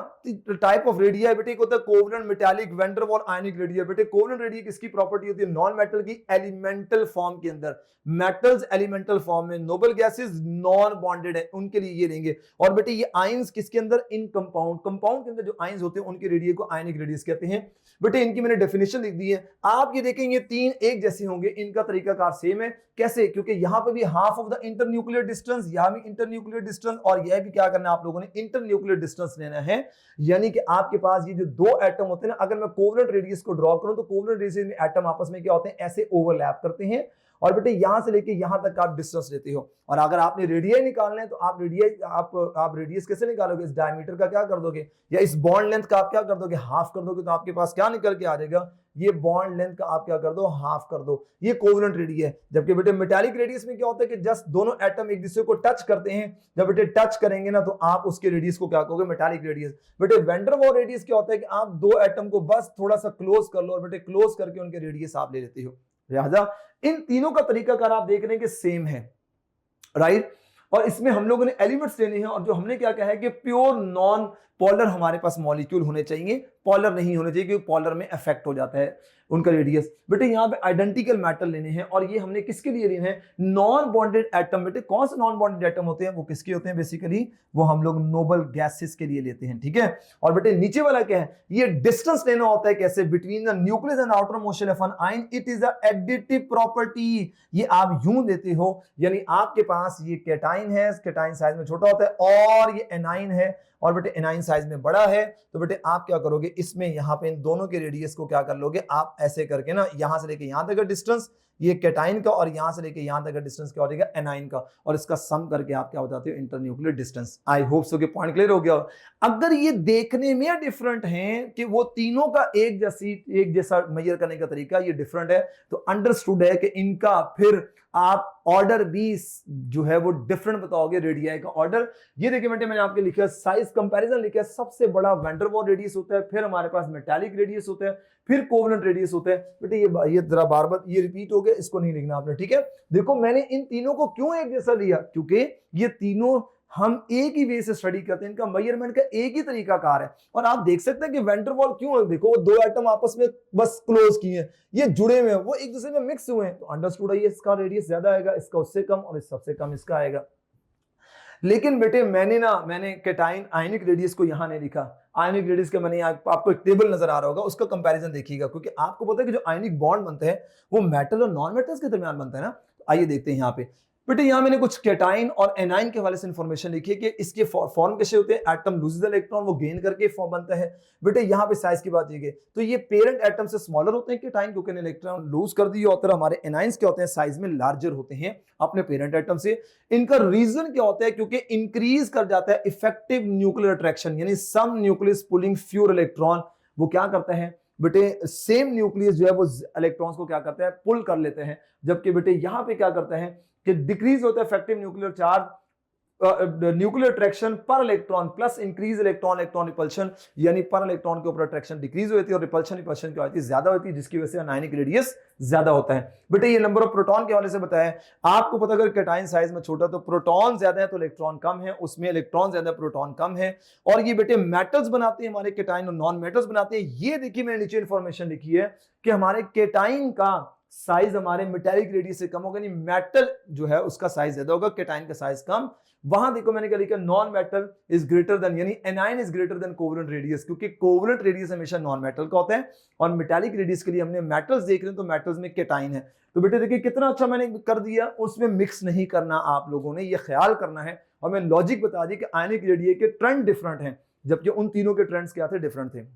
टाइप ऑफ रेडिया है बेटे, एक होता है कोवलेंट, मेटालिक, वैन डर वाल, आयनिक रेडिया। बेटे कोवलेंट रेडिया किसकी प्रॉपर्टी होती है? नॉन मेटल की एलिमेंटल फॉर्म के अंदर, मेटल्स एलिमेंटल फॉर्म में, नोबल गैसेस नॉन बॉन्डेड है, उनके लिए ये लेंगे। और बेटे ये आयंस किसके अंदर? इन कंपाउंड, कंपाउंड के अंदर जो आयंस होते हैं उनके रेडिया को आयनिक रेडियस कहते हैं। बेटे इनकी मैंने डेफिनेशन लिख दी है, आप ये देखेंगे तीन एक जैसे होंगे, इनका तरीकाकार सेम है। कैसे? क्योंकि यहां पे भी half of the internuclear distance, यहां भी इंटरन्यूक्लियर डिस्टेंस, और यह भी क्या करना है आप लोगों ने? इंटरन्यूक्लियर डिस्टेंस लेना है। यानी कि आपके पास ये जो दो एटम होते हैं ना, अगर मैं कोवलेंट रेडियस को ड्रॉ करूं तो कोवलेंट रेडियस में एटम आपस में क्या होते हैं? ऐसे ओवरलैप करते हैं। और बेटे यहां से लेके यहां तक आप डिस्टेंस लेते हो। और अगर आपने रेडियस निकालना है तो आप रेडियस कैसे निकालोगे? इस डायमीटर का क्या कर दोगे, या इस बॉन्ड लेंथ का आप क्या कर दोगे? हाफ कर दोगे। तो आपके पास क्या निकल के आ जाएगा? ये बॉन्ड लेंथ का आप क्या कर दो? हाफ कर दो। ये कोवलेंट रेडियस है। जबकि बेटे मेटालिक रेडियस में क्या होता है कि जस्ट दोनों एटम एक दूसरे को टच करते हैं, जब बेटे टच करेंगे ना तो आप उसके रेडियस को क्या कहोगे? Metallic radius. बेटे वैन डर वाल रेडियस क्या होता है कि आप दो एटम को बस थोड़ा सा क्लोज कर लो, और बेटे क्लोज करके उनके रेडियस आप ले लेते हो। लिहाजा इन तीनों का तरीकाकार आप देख रहे हैं कि सेम है, राइट। और इसमें हम लोगों ने एलिमेंट्स लेने हैं, और जो हमने क्या कहा है कि प्योर नॉन पोलर हमारे पास मॉलिक्यूल होने चाहिए, पॉलर नहीं होने चाहिए, क्योंकि पॉलर में इफेक्ट हो जाता है उनका रेडियस। बेटे यहां पे आइडेंटिकल मेटल लेने हैं, और ये हमने किसके लिए लेने हैं? Non bonded atom. बेटे कौन से नॉन बॉन्डेड एटम होते हैं? वो किसके होते हैं? बेसिकली वो हम लोग नोबल गैसेस के लिए लेते हैं, ठीक है। और बेटे नीचे वाला क्या है? ये डिस्टेंस लेना होता है। कैसे? Between the nucleus and outer motion of an ion, it is a additive property. ये आप यूं देते हो, यानी आपके पास ये कैटाइन है, कैटाइन साइज में छोटा होता है, और ये एनाइन है, और बेटे एनाइन साइज में बड़ा है। तो बेटे आप क्या करोगे? इसमें यहां पे इन दोनों के रेडियस को क्या कर लोगे? आप ऐसे करके ना, यहां से लेके यहां तक का डिस्टेंस ये कैटाइन का, और यहां से लेके यहां तक का डिस्टेंस क्या हो जाएगा? एनाइन का, और इसका सम करके आप क्या बताते हो? Internuclear distance. I hope so कि पॉइंट क्लियर हो गया। अगर ये देखने में डिफरेंट हैं कि वो तीनों का एक जैसा मेजर करने का तरीका ये डिफरेंट है, तो अंडरस्टूड है कि इनका फिर आप ऑर्डर भी जो है वो डिफरेंट बताओगे, रेडियाई का ऑर्डर। ये देखिए बेटे मैंने आपके लिखा है, साइज कंपैरिजन लिखा है। सबसे बड़ा वैन डर वाल रेडियस होता है, फिर हमारे पास मेटालिक रेडियस होता है, फिर कोवलेंट रेडियस होता है। बेटे ये जरा बार बार ये रिपीट हो गया, इसको नहीं लिखना आपने, ठीक है। देखो मैंने इन तीनों को क्यों एक जैसा लिया? क्योंकि ये तीनों हम एक ही वे से स्टडी करते हैं, इनका मेजरमेंट का एक ही तरीका कार है। और आप देख सकते हैं कि वैन डर वाल क्यों है, देखो दो एटम आपस में बस क्लोज किए हैं, ये जुड़े हुए हैं, वो एक दूसरे में मिक्स हुए हैं, तो अंडरस्टूड है ये इसका रेडियस ज्यादा आएगा, इसका उससे कम, और इस सबसे कम इसका आएगा। लेकिन बेटे मैंने कैटाइन आयनिक रेडियस को यहां नहीं लिखा। आयनिक रेडियस का मैंने आपको एक टेबल नजर आ रहा होगा, उसका कंपैरिजन देखिएगा, क्योंकि आपको पता है कि जो आयनिक बॉन्ड बनते हैं वो मेटल और नॉन मेटल्स के दरमियान बनता है ना। तो आइए देखते हैं यहाँ पे। बेटे यहां मैंने कुछ कैटाइन और एनाइन के हवाले से इंफॉर्मेशन लिखी है कि इसके फॉर्म कैसे होते हैं। एटम लूजेस इलेक्ट्रॉन, वो गेन करके फॉर्म बनता है। बेटे यहां पे साइज की बात की गई तो ये पेरेंट एटम से स्मॉलर होते हैं कैटाइन, क्योंकि इलेक्ट्रॉन लूज कर दिए, और हमारे एनाइंस क्या होते हैं? साइज में लार्जर होते हैं अपने पेरेंट एटम से। इनका रीजन क्या होता है? क्योंकि इंक्रीज कर जाता है इफेक्टिव न्यूक्लियर अट्रैक्शन, यानी सम न्यूक्लियस पुलिंग फ्यूर इलेक्ट्रॉन। वो क्या करता है बेटे? सेम न्यूक्लियस जो है वो इलेक्ट्रॉन्स को क्या करता है? पुल कर लेते हैं। जबकि बेटे यहां पे क्या करता है कि डिक्रीज होता है effective nuclear charge, nuclear attraction per electron plus increase electron repulsion, यानी पर इलेक्ट्रॉन के ऊपर अट्रैक्शन डिक्रीज होती है और रिपल्शन क्या होती है? ज्यादा होती है, जिसकी वजह से आयनिक रेडियस ज्यादा होता है। बेटे ये नंबर ऑफ प्रोटॉन के हवाले से बताया है आपको। पता अगर कैटाइन साइज में छोटा तो प्रोटॉन ज्यादा है तो इलेक्ट्रॉन कम है, उसमें इलेक्ट्रॉन ज्यादा प्रोटॉन कम है। और ये बेटे मेटल्स बनाते हैं हमारे कैटाइन, और नॉन मेटल्स बनाते हैं। ये देखिए मैंने नीचे इंफॉर्मेशन लिखी है कि हमारे कैटाइन का साइज हमारे मेटालिक रेडियस से कम होगा, यानी मेटल जो है उसका साइज ज्यादा होगा, कैटाइन का साइज कम। वहां देखो मैंने क्या लिखा? Non metal is greater than, यानी anion is greater than covalent radius, क्योंकि कोवलेंट रेडियस हमेशा नॉन मेटल का होता है, और मेटालिक रेडियस के लिए हमने मेटल्स देख रहे हैं तो मेटल्स में कैटाइन है। तो बेटे देखिए कितना अच्छा मैंने कर दिया, उसमें मिक्स नहीं करना आप लोगों ने, ये ख्याल करना है। और मैं लॉजिक बता दी कि आयनिक रेडियस के ट्रेंड डिफरेंट हैं, जबकि उन तीनों के ट्रेंड्स क्या थे? डिफरेंट थे।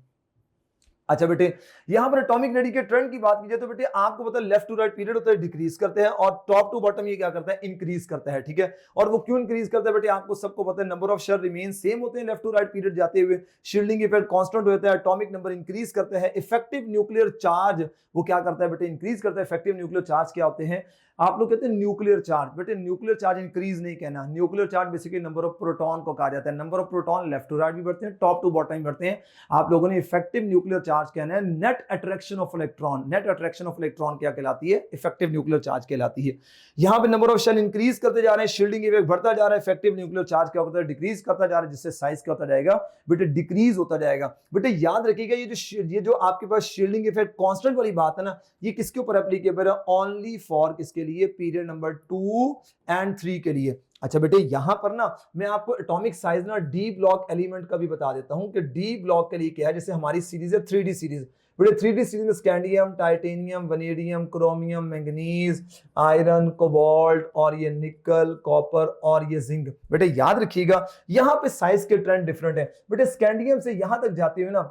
अच्छा बेटे, यहां पर एटॉमिक रेडी के ट्रेंड की बात की जाए तो बेटे आपको पता है लेफ्ट टू राइट पीरियड होता है डिक्रीज करते हैं और टॉप टू बॉटम ये क्या करता है इंक्रीज करता है, ठीक है। और वो क्यों इंक्रीज करता है बेटे आपको सबको पता है, number of shell remain same होते हैं लेफ्ट टू राइट पीरियड जाते हुए, शील्डिंग इफेक्ट कांस्टेंट होता है, एटॉमिक नंबर इंक्रीज करता है, इफेक्टिव न्यूक्लियर चार्ज वो क्या करता है बेटे इंक्रीज करता है। इफेक्टिव न्यूक्लियर चार्ज क्या होते हैं, आप लोग कहते हैं न्यूक्लियर चार्ज, बेटे न्यूक्लियर चार्ज इंक्रीज नहीं कहना, nuclear charge basically number of proton को कहा जाता है। Number of proton left to right भी बढ़ते हैं, टॉप टू बॉटम भी बढ़ते हैं। आप लोगों ने इफेक्टिव न्यूक्लियर चार्ज कहना है। Net attraction of electron, net attraction of electron क्या कहलाती है, इफेक्टिव न्यूक्लियर चार्ज कहलाती है। यहां पे नंबर ऑफ शेल इंक्रीज करते जा रहे हैं, शील्डिंग इफेक्ट बढ़ता जा रहा है, इफेक्टिव न्यूक्लियर चार्ज क्या होता है डिक्रीज करता जा रहा है, जिससे साइज क्या होता जाएगा बेटे डिक्रीज होता जाएगा। बेटे याद रखिएगा ये जो आपके पास शील्डिंग इफेक्ट कांस्टेंट वाली बात है ना, ये किसके ऊपर एप्लीकेबल है, ओनली फॉर किसके लिए, पीरियड नंबर 2 एंड 3 के लिए। अच्छा बेटे यहां पर ना मैं आपको एटॉमिक साइज ना डी ब्लॉक एलिमेंट का भी बता देता हूं कि डी ब्लॉक के लिए क्या है। जैसे हमारी सीरीज है 3D सीरीज, बेटे 3D सीरीज में scandium, titanium, vanadium, chromium, manganese, iron, cobalt और ये निकल, कॉपर और ये जिंक। बेटे याद रखिएगा यहां पे साइज के ट्रेंड डिफरेंट है। बेटे स्कैंडियम से यहां तक जाते हुए ना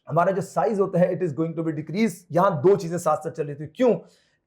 हमारा जो साइज होता है it is going to be decrease. यहां दो चीजें साथ साथ चल रही थी, क्यों,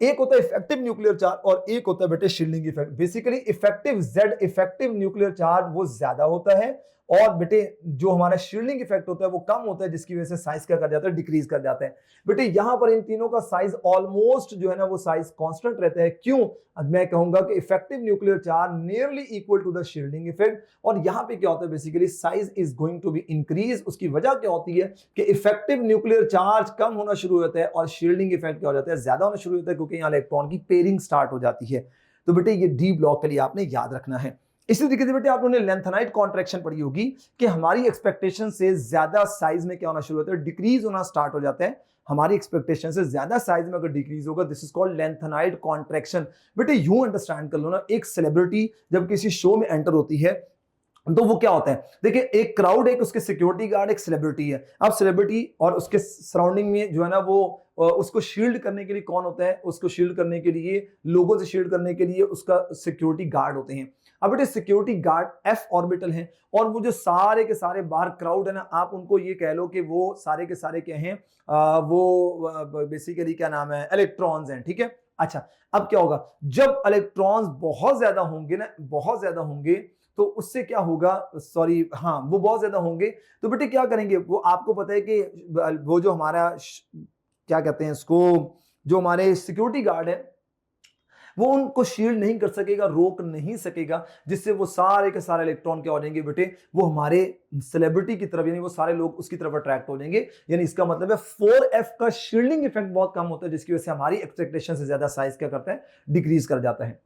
एक होता है इफेक्टिव न्यूक्लियर चार्ज और एक होता है बेटे shielding effect. Basically effective Z effective nuclear charge वो ज्यादा होता है और बेटे जो हमारा शील्डिंग इफेक्ट होता है वो कम होता है, जिसकी वजह से साइज क्या कर जाता है डिक्रीज कर जाता है। बेटे यहां पर इन तीनों का साइज ऑलमोस्ट जो है ना वो साइज कांस्टेंट रहता है। क्यों, मैं कहूंगा कि effective nuclear charge nearly equal to the shielding effect. और यहां पे क्या होता है basically size is going to be increase. उसकी वजह क्या होती है कि इफेक्टिव न्यूक्लियर चार्ज कम होना शुरू होता है और शील्डिंग इफेक्ट क्या हो जाता है ज्यादा होना शुरू होता है, क्योंकि यहां इलेक्ट्रॉन की पेयरिंग स्टार्ट हो जाती है। तो बेटे ये डी ब्लॉक के लिए आपने याद रखना है। इसी तरीके से बेटे आप लोगों ने लेंथेनाइट कॉन्ट्रैक्शन पढ़ी होगी कि हमारी एक्सपेक्टेशन से ज्यादा साइज में क्या होना शुरू होता है, डिक्रीज होना स्टार्ट हो जाता है। हमारी एक्सपेक्टेशन से ज्यादा साइज में अगर डिक्रीज होगा this is called lanthanide contraction. बेटे यूं अंडरस्टैंड कर लो ना, एक सेलिब्रिटी जब किसी शो में एंटर होती है तो वो क्या होता है, देखिए एक क्राउड, एक उसके सिक्योरिटी गार्ड, एक सेलिब्रिटी है। अब सेलिब्रिटी और उसके सराउंडिंग में जो है ना वो उसको शील्ड करने के लिए कौन होता है, उसको शील्ड करने के लिए, लोगों से शील्ड करने के लिए उसका सिक्योरिटी गार्ड होते हैं। अब बेटे सिक्योरिटी गार्ड एफ ऑर्बिटल हैं और वो जो सारे के सारे बाहर क्राउड है ना, आप उनको ये कह लो कि वो सारे के सारे क्या हैं, वो बेसिकली क्या नाम है, इलेक्ट्रॉन्स हैं, ठीक है। अच्छा अब क्या होगा, जब इलेक्ट्रॉन्स बहुत ज्यादा होंगे ना, बहुत ज्यादा होंगे तो उससे क्या होगा, सॉरी हाँ वो बहुत ज्यादा होंगे तो बेटे क्या करेंगे, वो आपको पता है कि वो जो हमारा क्या कहते हैं इसको, जो हमारे सिक्योरिटी गार्ड है वो उनको शील्ड नहीं कर सकेगा, रोक नहीं सकेगा, जिससे वो सारे के सारे इलेक्ट्रॉन क्या हो जाएंगे बेटे, वो हमारे सेलिब्रिटी की तरफ, यानी वो सारे लोग उसकी तरफ अट्रैक्ट हो जाएंगे। यानी इसका मतलब है 4F का शील्डिंग इफेक्ट बहुत कम होता है, जिसकी वजह से हमारी एक्सपेक्टेशन से ज्यादा साइज क्या करता है, डिक्रीज कर जाता है।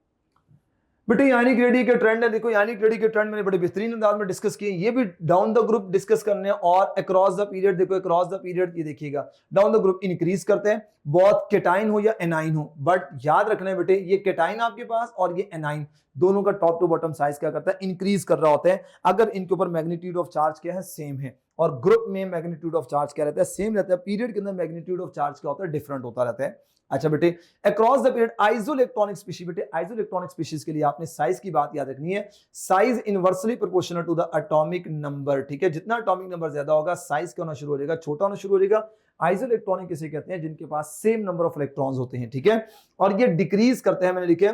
बेटे यानिक रेडी के ट्रेंड है, देखो यानिक रेडी के ट्रेंड मैंने बड़े बेहतरीन अंदाज में डिस्कस किए, ये भी डाउन द ग्रुप डिस्कस करने हैं और अक्रॉस द पीरियड। देखो अक्रॉस द पीरियड ये देखिएगा डाउन द ग्रुप इंक्रीज करते हैं, बहुत केटाइन हो या एनाइन हो, बट याद रखना है बेटे ये केटाइन आपके पास और ये एनाइन दोनों का टॉप टू बॉटम साइज क्या करता है, इंक्रीज कर रहा होता है, अगर इनके ऊपर मैग्नीट्यूड ऑफ चार्ज क्या है, सेम है। और ग्रुप में मैग्नीट्यूड ऑफ चार्ज क्या रहता है, सेम रहता है। पीरियड के अंदर मैग्नीट्यूड ऑफ चार्ज क्या होता है, डिफरेंट होता रहता है। अच्छा बेटे across the period isoelectronic species, बेटे आइसोइलेक्ट्रॉनिक स्पीशीज के लिए आपने साइज की बात याद रखनी है, size inversely proportional to the atomic number, ठीक है। जितना एटॉमिक नंबर ज्यादा होगा साइज क्या होना शुरू हो जाएगा, छोटा होना शुरू हो जाएगा। आइसोइलेक्ट्रॉनिक किसे कहते हैं, जिनके पास सेम नंबर ऑफ इलेक्ट्रॉन्स होते हैं, ठीक है। और ये डिक्रीज करते हैं, मैंने लिखे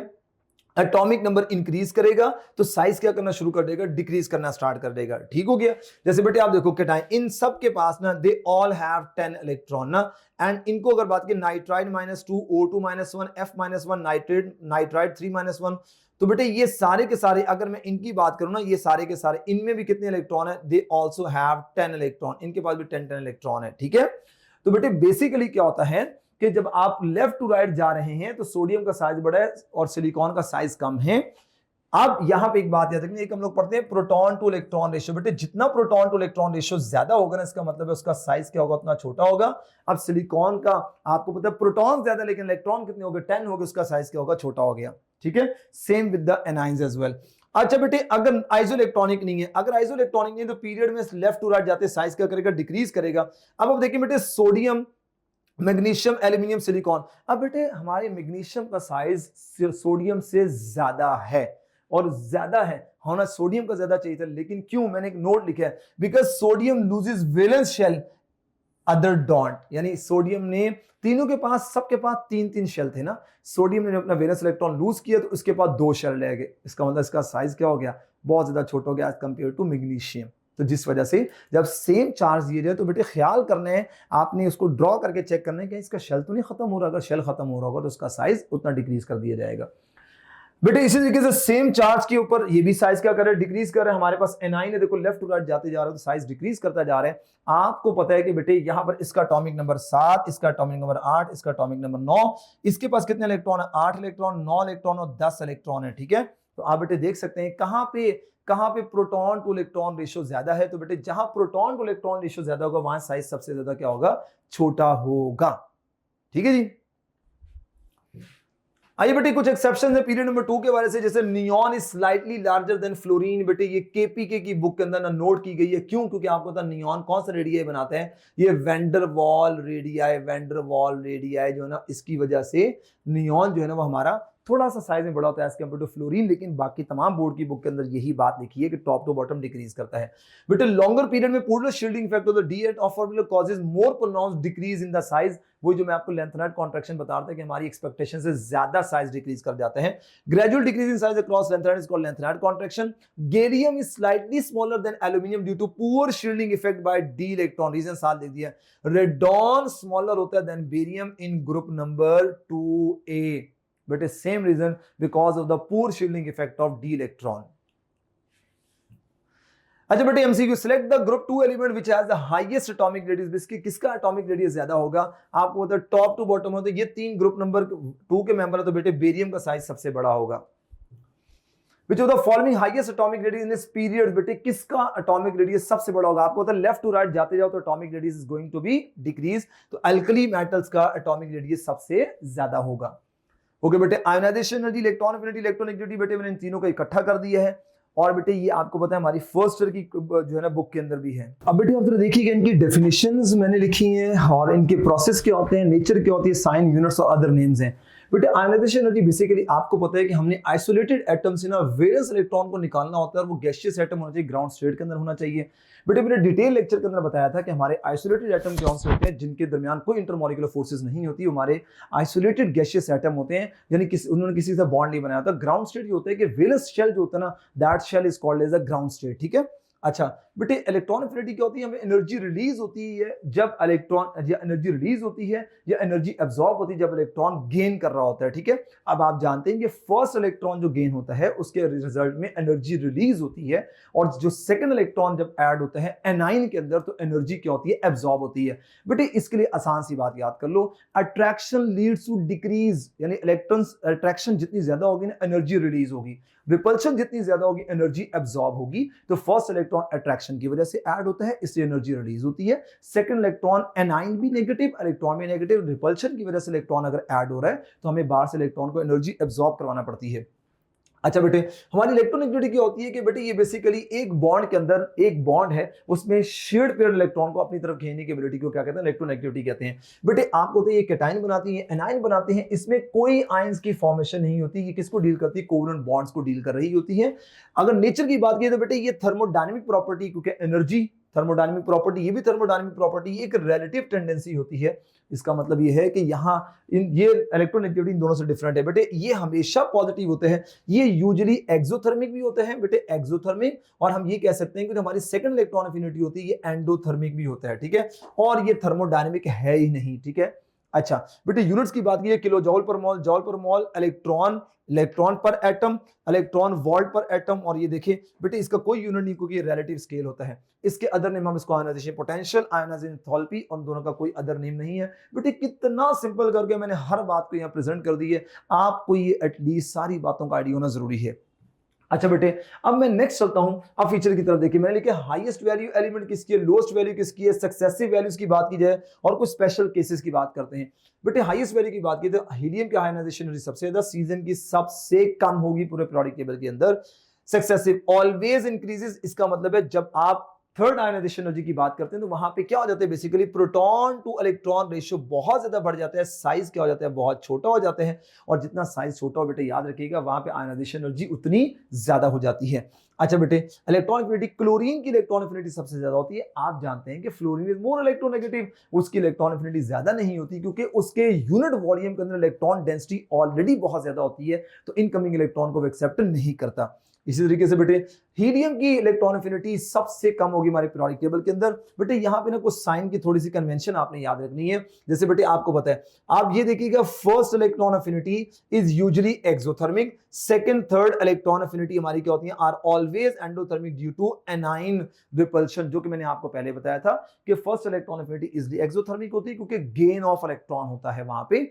एटॉमिक नंबर इंक्रीज करेगा तो साइज क्या करना शुरू कर देगा, डिक्रीज करना स्टार्ट कर देगा, ठीक हो गया। जैसे बेटे आप देखो केटाइन, इन सब के पास ना दे ऑल हैव 10 इलेक्ट्रॉन ना, एंड इनको अगर बात की नाइट्राइड -2, O2 -1, F -1, नाइट्राइड 3 -1, तो बेटे ये सारे के सारे अगर मैं इनकी बात करूं ना, ये सारे के सारे इनमें भी कितने इलेक्ट्रॉन है, दे ऑल्सो हैव 10 इलेक्ट्रॉन, इनके पास भी 10 इलेक्ट्रॉन है, ठीक है। तो बेटे बेसिकली क्या होता है कि जब आप लेफ्ट टू राइट जा रहे हैं तो सोडियम का साइज बड़ा है और सिलिकॉन का साइज कम है। अब यहां पे एक बात याद रखनी, एक हम लोग पढ़ते हैं प्रोटॉन टू इलेक्ट्रॉन रेशियो। बेटे जितना प्रोटॉन टू इलेक्ट्रॉन रेशियो ज्यादा होगा ना, इसका मतलब है उसका साइज क्या होगा, उतना छोटा होगा। अब सिलिकॉन का आपको पता है प्रोटॉन ज्यादा लेकिन इलेक्ट्रॉन कितने हो गए, 10 हो गए, उसका साइज क्या होगा, छोटा हो गया, ठीक है। Same with the anions as well. अच्छा बेटे अगर आइसोइलेक्ट्रॉनिक नहीं है, अगर आइसोइलेक्ट्रॉनिक नहीं है तो पीरियड में लेफ्ट टू राइट जाते साइज क्या करेगा, डिक्रीज करेगा। अब देखिए बेटे सोडियम, मैग्नीशियम, एल्यूमिनियम, सिलिकॉन, अब बेटे हमारे मैग्नीशियम का साइज सोडियम से ज्यादा है और ज्यादा है, होना सोडियम का ज्यादा चाहिए था, लेकिन क्यों, मैंने एक नोट लिखा है, because sodium loses valence shell other don't, यानी सोडियम ने, तीनों के पास, सबके पास 3-3 शेल थे ना, सोडियम ने अपना वैलेंस इलेक्ट्रॉन लूज किया तो उसके पास 2 शेल रह गए। इसका मतलब इसका साइज क्या हो गया, बहुत ज्यादा छोटा हो गया एज कंपेयर टू मैग्नीशियम। तो जिस वजह से जब सेम चार्ज दिए जाए तो बेटे ख्याल करना है, आपने उसको ड्रॉ करके चेक करना है कि इसका शेल तो नहीं खत्म हो रहा। अगर शेल खत्म हो रहा होगा तो उसका साइज उतना डिक्रीज कर दिया जाएगा। बेटे इसी तरीके से सेम चार्ज के ऊपर ये भी साइज क्या कर रहा है, डिक्रीज कर रहा है। हमारे पास एनाइन है, देखो लेफ्ट टू राइट जाते जा रहा है तो साइज डिक्रीज करता जा रहा है। आपको पता है कि बेटे यहां पर इसका एटॉमिक नंबर 7, इसका एटॉमिक नंबर 8, इसका एटॉमिक नंबर 9, इसके पास कितने इलेक्ट्रॉन है, 8 इलेक्ट्रॉन, 9 इलेक्ट्रॉन और 10 इलेक्ट्रॉन है। ठीक है, तो आप बेटे देख सकते हैं कहां पे प्रोटॉन टू इलेक्ट्रॉन रेशियो ज्यादा है। तो बेटे जहां प्रोटॉन टू इलेक्ट्रॉन रेशियो ज्यादा होगा वहां साइज सबसे ज्यादा क्या होगा, छोटा होगा। ठीक है जी। आइए बेटे कुछ एक्सेप्शन है पीरियड नंबर 2 के बारे से, जैसे neon is slightly larger than fluorine. बेटे ये केपीके की बुक के अंदर ना नोट की गई है, क्यों, क्योंकि आपको पता नियॉन कौन सा रेडियाई बनाते हैं, ये वैंडरवाल रेडियाई जो है ना, इसकी वजह से नियॉन जो है ना वो हमारा थोड़ा सा साइज में बड़ा होता है एज कम्पेयर टू फ्लोरीन। लेकिन बाकी तमाम बोर्ड की बुक के अंदर यही बात लिखी है कि टॉप टू बॉटम डिक्रीज करता है। बेटे लॉन्गर पीरियड में polar shielding effect of the D8 of formula causes more pronounced decrease in the size. वो जो मैं आपको लेंथेनाइड कॉन्ट्रैक्शन बता रहा था कि हमारी एक्सपेक्टेशन से ज्यादा साइज डिक्रीज कर जाते हैं। Gradual decrease in size across lanthanide is called lanthanide contraction. Gallium is slightly smaller than aluminium due to poor shielding effect by d electron, reason साथ लिख दिया। रेडॉन स्मॉलर होता है than barium in group number 2A, but a same reason because of the poor shielding effect of d electron. अच्छा बेटे MCQ, select the group 2 element which has the highest atomic radius. इसकी किसका atomic radius ज्यादा होगा, आपको पता है top to bottom है तो ये 3 ग्रुप नंबर 2 के मेंबर है तो बेटे बेरियम का साइज सबसे बड़ा होगा। Which of the following highest atomic radius in this period, बेटे किसका एटॉमिक रेडियस सबसे बड़ा होगा, आपको पता है लेफ्ट टू राइट जाते जाओ तो atomic radius is going to be decrease, तो अल्कली मेटल्स का एटॉमिक रेडियस सबसे ज्यादा होगा। ओके बेटे ionization energy, electron affinity, electronegativity, बेटे मैंने इन तीनों को इकट्ठा कर दिया है। और बेटे ये आपको पता है हमारी फर्स्ट ईयर की जो है ना बुक के अंदर भी है। अब बेटे आप जरा देखिएगा इनकी डेफिनेशंस मैंने लिखी हैं और इनके प्रोसेस क्या होते हैं, नेचर क्या होती है, साइन, यूनिट्स और अदर नेम्स हैं। बेटे आयोनाइजेशन एनर्जी बेसिकली आपको पता है कि हमने आइसोलेटेड एटम से ना वेरियस इलेक्ट्रॉन को निकालना होता है और वो गैसियस एटम होना चाहिए, ग्राउंड स्टेट के अंदर होना चाहिए। बेटे मैंने डिटेल लेक्चर के अंदर बताया था कि हमारे आइसोलेटेड एटम कौन से होते हैं, जिनके दरमियान कोई इंटरमॉलिक्यूलर फोर्सेस नहीं होती, हमारे आइसोलेटेड गैसियस एटम होते हैं, यानी उन्होंने किसी से बॉन्ड नहीं बनाया होता। ग्राउंड स्टेट ये होता है कि वेलेंस शेल जो होता है ना, that shell is called as a ground state. ठीक है, अच्छा बेटे इलेक्ट्रॉन एफिनिटी क्या होती है, हमें एनर्जी रिलीज होती है जब इलेक्ट्रॉन या एनर्जी रिलीज होती है या एनर्जी एब्जॉर्ब होती है जब इलेक्ट्रॉन गेन कर रहा होता है। ठीक है, अब आप जानते हैं कि फर्स्ट इलेक्ट्रॉन जो गेन होता है उसके रिजल्ट में एनर्जी रिलीज होती है, और जो सेकंड इलेक्ट्रॉन जब ऐड होता है एनाइन के अंदर तो एनर्जी क्या होती है, एब्जॉर्ब होती है। बेटे इसके लिए आसान सी बात याद कर लो, अट्रैक्शन लीड्स टू डिक्रीज, यानी इलेक्ट्रॉन्स अट्रैक्शन जितनी ज्यादा होगी ना एनर्जी रिलीज होगी, रिपल्शन जितनी ज्यादा होगी एनर्जी एब्जॉर्ब होगी। तो फर्स्ट इलेक्ट्रॉन अट्रैक्शन की वजह से ऐड होता है, इससे एनर्जी रिलीज होती है। सेकंड इलेक्ट्रॉन एनाइन भी नेगेटिव, इलेक्ट्रॉन भी नेगेटिव, रिपल्शन की वजह से इलेक्ट्रॉन अगर ऐड हो रहा है तो हमें बाहर से इलेक्ट्रॉन को एनर्जी एब्जॉर्ब करवाना पड़ती है। अच्छा बेटे हमारी इलेक्ट्रोनेगेटिविटी क्या होती है कि बेटे ये बेसिकली एक बॉन्ड के अंदर एक बॉन्ड है, उसमें शेयर्ड पेयर इलेक्ट्रॉन को अपनी तरफ खींचने की एबिलिटी को क्या कहते हैं, इलेक्ट्रोनेगेटिविटी कहते हैं। बेटे आपको तो ये कैटायन बनाती है, एनायन बनाते हैं, इसमें कोई आयंस की फॉर्मेशन नहीं होती। ये किसको डील करती है, कोवलेंट बॉन्ड्स को डील कर रही होती है। अगर नेचर की बात की तो बेटे ये थर्मोडायनेमिक प्रॉपर्टी, क्योंकि एनर्जी थर्मोडायनेमिक प्रॉपर्टी, ये भी थर्मोडायनेमिक प्रॉपर्टी, एक रिलेटिव टेंडेंसी होती है। इसका मतलब ये है कि यहाँ ये इलेक्ट्रोनेगेटिविटी इन दोनों से डिफरेंट है। बेटे ये हमेशा पॉजिटिव होते हैं, ये यूजुअली एक्सोथर्मिक भी होते हैं बेटे, एक्सोथर्मिक, और हम ये कह सकते हैं कि जो हमारी सेकंड इलेक्ट्रॉन एफिनिटी होती है ये एंडोथर्मिक भी होता है। ठीक है, और ये थर्मोडायनेमिक है ही नहीं। ठीक है, अच्छा बेटे यूनिट्स की बात की किलो जॉल पर मोल, जॉल पर मोल, इलेक्ट्रॉन पर एटम, इलेक्ट्रॉन वोल्ट पर एटम, और ये देखिए बेटे इसका कोई यूनिट नहीं क्योंकि रिलेटिव स्केल होता है। इसके अदर नेम हम इसको आयोनाइजेशन पोटेंशियल, आयोनाइजेशन एंथैल्पी, और दोनों का कोई अदर नेम नहीं है। बेटे कितना सिंपल करके मैंने हर बात को यहाँ प्रेजेंट कर दी है, आपको ये एटलीस्ट सारी बातों का आइडिया होना जरूरी है। अच्छा बेटे अब मैं नेक्स्ट चलता हूं, अब फीचर की तरफ देखिए, मैंने लिखा हाईएस्ट वैल्यू एलिमेंट किसकी है, लोएस्ट वैल्यू किसकी है, सक्सेसिव वैल्यूज की बात की जाए और कुछ स्पेशल केसेस की बात करते हैं। बेटे हाईएस्ट वैल्यू की बात की तो हीलियम की आयोनाइजेशन सबसे ज्यादा, सीजन की सबसे कम होगी पूरे पीरियोडिक टेबल के अंदर। सक्सेसिव ऑलवेज इंक्रीजेस, इसका मतलब है जब आप थर्ड आयनाइजेशन एनर्जी की बात करते हैं तो वहां पे क्या हो जाता है, basically proton two electron ratio बहुत ज्यादा बढ़ जाता है, साइज क्या हो जाता है, बहुत छोटा हो जाते हैं, और जितना साइज छोटा हो बेटे याद रखिएगा वहां पे आयनाइजेशन एनर्जी उतनी ज्यादा हो जाती है। अच्छा बेटे, इलेक्ट्रॉन एफिनिटी, क्लोरीन की इलेक्ट्रॉन एफिनिटी सबसे ज्यादा होती है। आप जानते हैं कि फ्लोरीन इज मोर इलेक्ट्रोनेगेटिव, उसकी इलेक्ट्रॉन एफिनिटी ज्यादा नहीं होती क्योंकि उसके यूनिट वॉल्यूम के अंदर इलेक्ट्रॉन डेंसिटी ऑलरेडी बहुत ज्यादा होती है, तो इनकमिंग इलेक्ट्रॉन को एक्सेप्ट नहीं करता। इसी तरीके से बेटे हीलियम की इलेक्ट्रॉन एफिनिटी सबसे कम होगी हमारे पीरियोडिक टेबल के अंदर। बेटे यहां पे ना कुछ साइन की थोड़ी सी कन्वेंशन आपने याद रखनी है। जैसे बेटे आपको पता है, आप ये देखिएगा first electron affinity is usually exothermic, second third electron affinity हमारी क्या होती है, are always endothermic due to anion repulsion, जो कि मैंने आपको पहले बताया था कि first electron affinity easily exothermic होती है क्योंकि गेन ऑफ इलेक्ट्रॉन होता है वहां पे,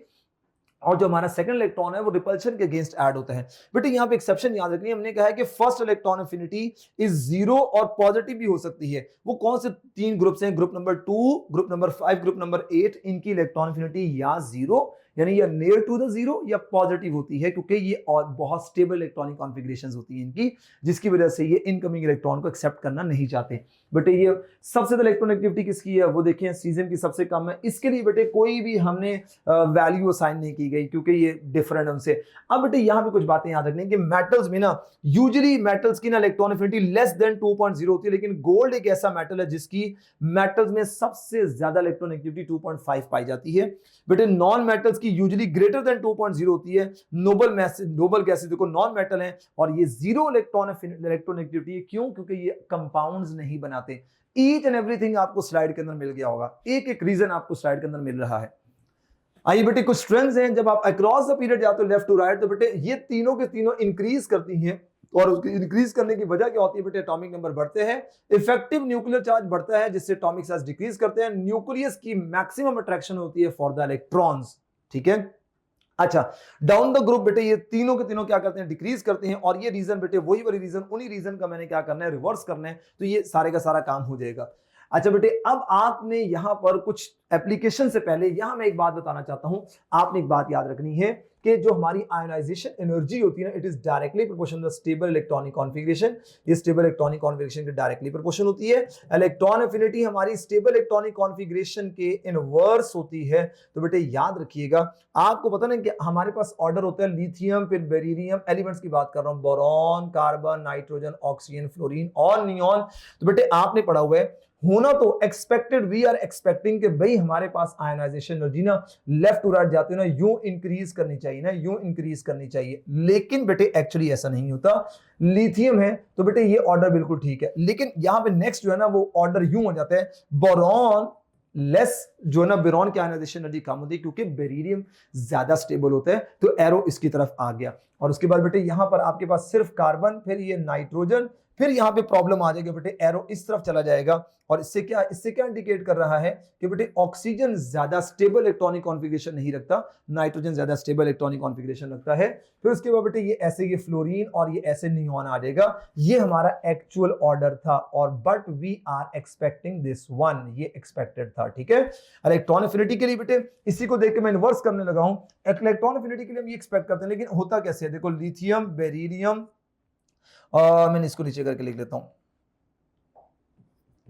और जो हमारा सेकंड इलेक्ट्रॉन है वो रिपल्शन के अगेंस्ट ऐड होता है। बेटे यहां पे एक्सेप्शन याद रखनी है, हमने कहा है कि first electron affinity is zero और पॉजिटिव भी हो सकती है। वो कौन से तीन ग्रुप्स हैं, group number 2, group number 5, group number 8, इनकी इलेक्ट्रॉन एफिनिटी या जीरो यानी या नियर टू द जीरो या पॉजिटिव होती है, क्योंकि ये और बहुत स्टेबल इलेक्ट्रॉनिक कॉन्फ़िगरेशंस होती हैं इनकी, जिसकी वजह से ये इनकमिंग इलेक्ट्रॉन को एक्सेप्ट करना नहीं चाहते। बेटे ये सबसे ज्यादा इलेक्ट्रोनेगेटिविटी किसकी है, वो देखिए सीजियम की सबसे कम है। इसके लिए बेटे कोई भी हमने वैल्यू असाइन नहीं की गई क्योंकि ये डिफरेंट उनसे। अब बेटे यहां पे कुछ बातें याद रखनी है कि मेटल्स में ना यूजुअली मेटल्स की ना इलेक्ट्रॉन एफिनिटी लेस देन 2.0 होती है, लेकिन गोल्ड एक ऐसा मेटल है जिसकी मेटल्स में सबसे ज्यादा इलेक्ट्रोनेगेटिविटी 2.5 पाई जाती है। बेटे नॉन मेटल्स की यूजुअली ग्रेटर देन 2.0 होती है। नोबल गैसेस देखो नॉन मेटल है और ये जीरो इलेक्ट्रोनेगेटिविटी है। क्यों? क्योंकि ये कंपाउंड्स नहीं बनाते। ईच एंड एवरीथिंग आपको स्लाइड के अंदर मिल गया होगा, एक एक रीजन आपको स्लाइड के अंदर मिल रहा है। आइए बेटे कुछ स्ट्रेंथ्स हैं, जब आप अक्रॉस द पीरियड जाते हो लेफ्ट टू राइट, तो बेटे ये तीनों के तीनों इंक्रीज करती हैं, और उसकी इंक्रीज करने की वजह क्या होती है बेटे, एटॉमिक नंबर बढ़ते हैं, इफेक्टिव न्यूक्लियर चार्ज बढ़ता है जिससे एटॉमिक साइज डिक्रीज करते हैं, न्यूक्लियस की मैक्सिमम अट्रैक्शन होती है फॉर द इलेक्ट्रॉन्स। ठीक है, अच्छा डाउन द ग्रुप बेटे ये तीनों के तीनों क्या करते हैं, डिक्रीज करते हैं, और ये रीजन बेटे वही वाली रीजन, उन्हीं रीजन का मैंने क्या करना है, रिवर्स करना है, तो ये सारे का सारा काम हो जाएगा। अच्छा बेटे अब आपने यहां पर कुछ एप्लीकेशन से पहले यहां मैं एक बात बताना चाहता हूं, आपने एक बात याद रखनी है कि जो हमारी आयोनाइजेशन एनर्जी होती है ना, it is directly proportional to stable electronic configuration. ये स्टेबल इलेक्ट्रॉनिक कॉन्फ़िगरेशन के डायरेक्टली प्रोपोर्शनल होती है। इलेक्ट्रॉन एफिनिटी हमारी स्टेबल इलेक्ट्रॉनिक कॉन्फ़िगरेशन के इनवर्स होती है। तो बेटे याद रखिएगा, आपको पता ना कि हमारे पास ऑर्डर होता है लिथियम फिर बेरिलियम, एलिमेंट्स की बात कर रहा हूं, boron, carbon, nitrogen, oxygen, fluorine और नियॉन। तो बेटे आपने पढ़ा हुआ है होना तो एक्सपेक्टेड, वी आर एक्सपेक्टिंग कि भाई हमारे पास आयनाइजेशन एनर्जी ना लेफ्ट टू राइट जाते ना यूं इंक्रीज करनी चाहिए ना, यूं इंक्रीज करनी चाहिए, लेकिन बेटे एक्चुअली ऐसा नहीं होता। लिथियम है तो बेटे ये ऑर्डर बिल्कुल ठीक है, लेकिन यहां पे नेक्स्ट जो है ना वो ऑर्डर यूं हो जाता है, बोरॉन लेस जो है ना, बोरॉन की आयनाइजेशन एनर्जी कम होती है क्योंकि बेरिलियम ज्यादा स्टेबल होता है, तो एरो इसकी तरफ आ गया। और उसके बाद बेटे यहां पर आपके पास सिर्फ कार्बन, फिर ये नाइट्रोजन, फिर यहां पे प्रॉब्लम आ जाएगी बेटे, एरो इस तरफ चला जाएगा, और इससे क्या इंडिकेट कर रहा है कि बेटे ऑक्सीजन ज्यादा स्टेबल इलेक्ट्रॉनिक कॉन्फ़िगरेशन नहीं रखता, नाइट्रोजन ज्यादा स्टेबल इलेक्ट्रॉनिक कॉन्फ़िगरेशन रखता है। फिर उसके बाद बेटे ये ऐसे ये फ्लोरीन और ये ऐसे नियॉन आ जाएगा। ये हमारा एक्चुअल ऑर्डर था, और but we are expecting this one, ये एक्सपेक्टेड था। ठीक है, इलेक्ट्रॉन एफिनिटी के लिए बेटे इसी को देख के मैं इन्वर्स करने लगा हूं, इलेक्ट्रॉन एफिनिटी के लिए हम ये एक्सपेक्ट करते हैं, लेकिन होता कैसे है देखो, लिथियम, बेरिलियम, मैंने इसको नीचे करके लिख लेता हूं,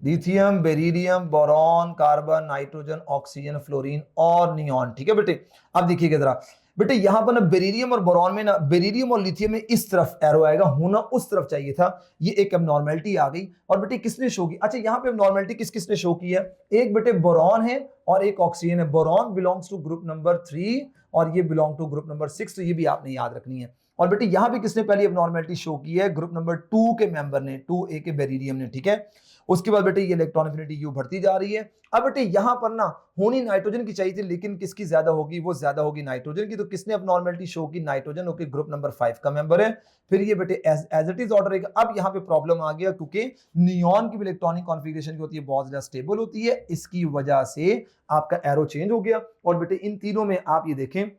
lithium, beryllium, boron, carbon, nitrogen, oxygen, fluorine और नियॉन। ठीक है बेटे, अब देखिएगा जरा बेटे यहां पर ना बेरिलियम और बोरॉन में ना, बेरिलियम और लिथियम में इस तरफ एरो आएगा, होना उस तरफ चाहिए था, ये एक एबनॉर्मलिटी आ गई। और बेटे किसने शो की, अच्छा यहां पे एबनॉर्मलिटी किस किसने शो की है, एक बेटे बोरॉन है और एक ऑक्सीजन है। Boron belongs to group number 3 और ये बिलोंग टू ग्रुप नंबर 6, तो ये भी आपने याद रखनी है। और बेटे यहां पे किसने पहली एबनॉर्मलिटी शो की है, ग्रुप नंबर 2 के मेंबर ने, 2A के बेरिलियम ने। ठीक है, उसके बाद बेटे ये इलेक्ट्रॉन एफिनिटी यू बढ़ती जा रही है। अब बेटे यहां पर ना होनी नाइट्रोजन की चाहिए थी, लेकिन किसकी ज्यादा होगी, वो ज्यादा होगी नाइट्रोजन की, तो किसने एबनॉर्मलिटी शो की, नाइट्रोजन, ओके ग्रुप नंबर 5 का मेंबर है। फिर ये बेटे एज इट इज ऑर्डर रहेगा। अब यहां पे प्रॉब्लम आ गया क्योंकि नियॉन की भी इलेक्ट्रॉनिक कॉन्फ़िगरेशन की होती है, बहुत ज्यादा स्टेबल होती है, इसकी वजह से आपका एरो चेंज हो गया। और बेटे इन तीनों में आप ये देखें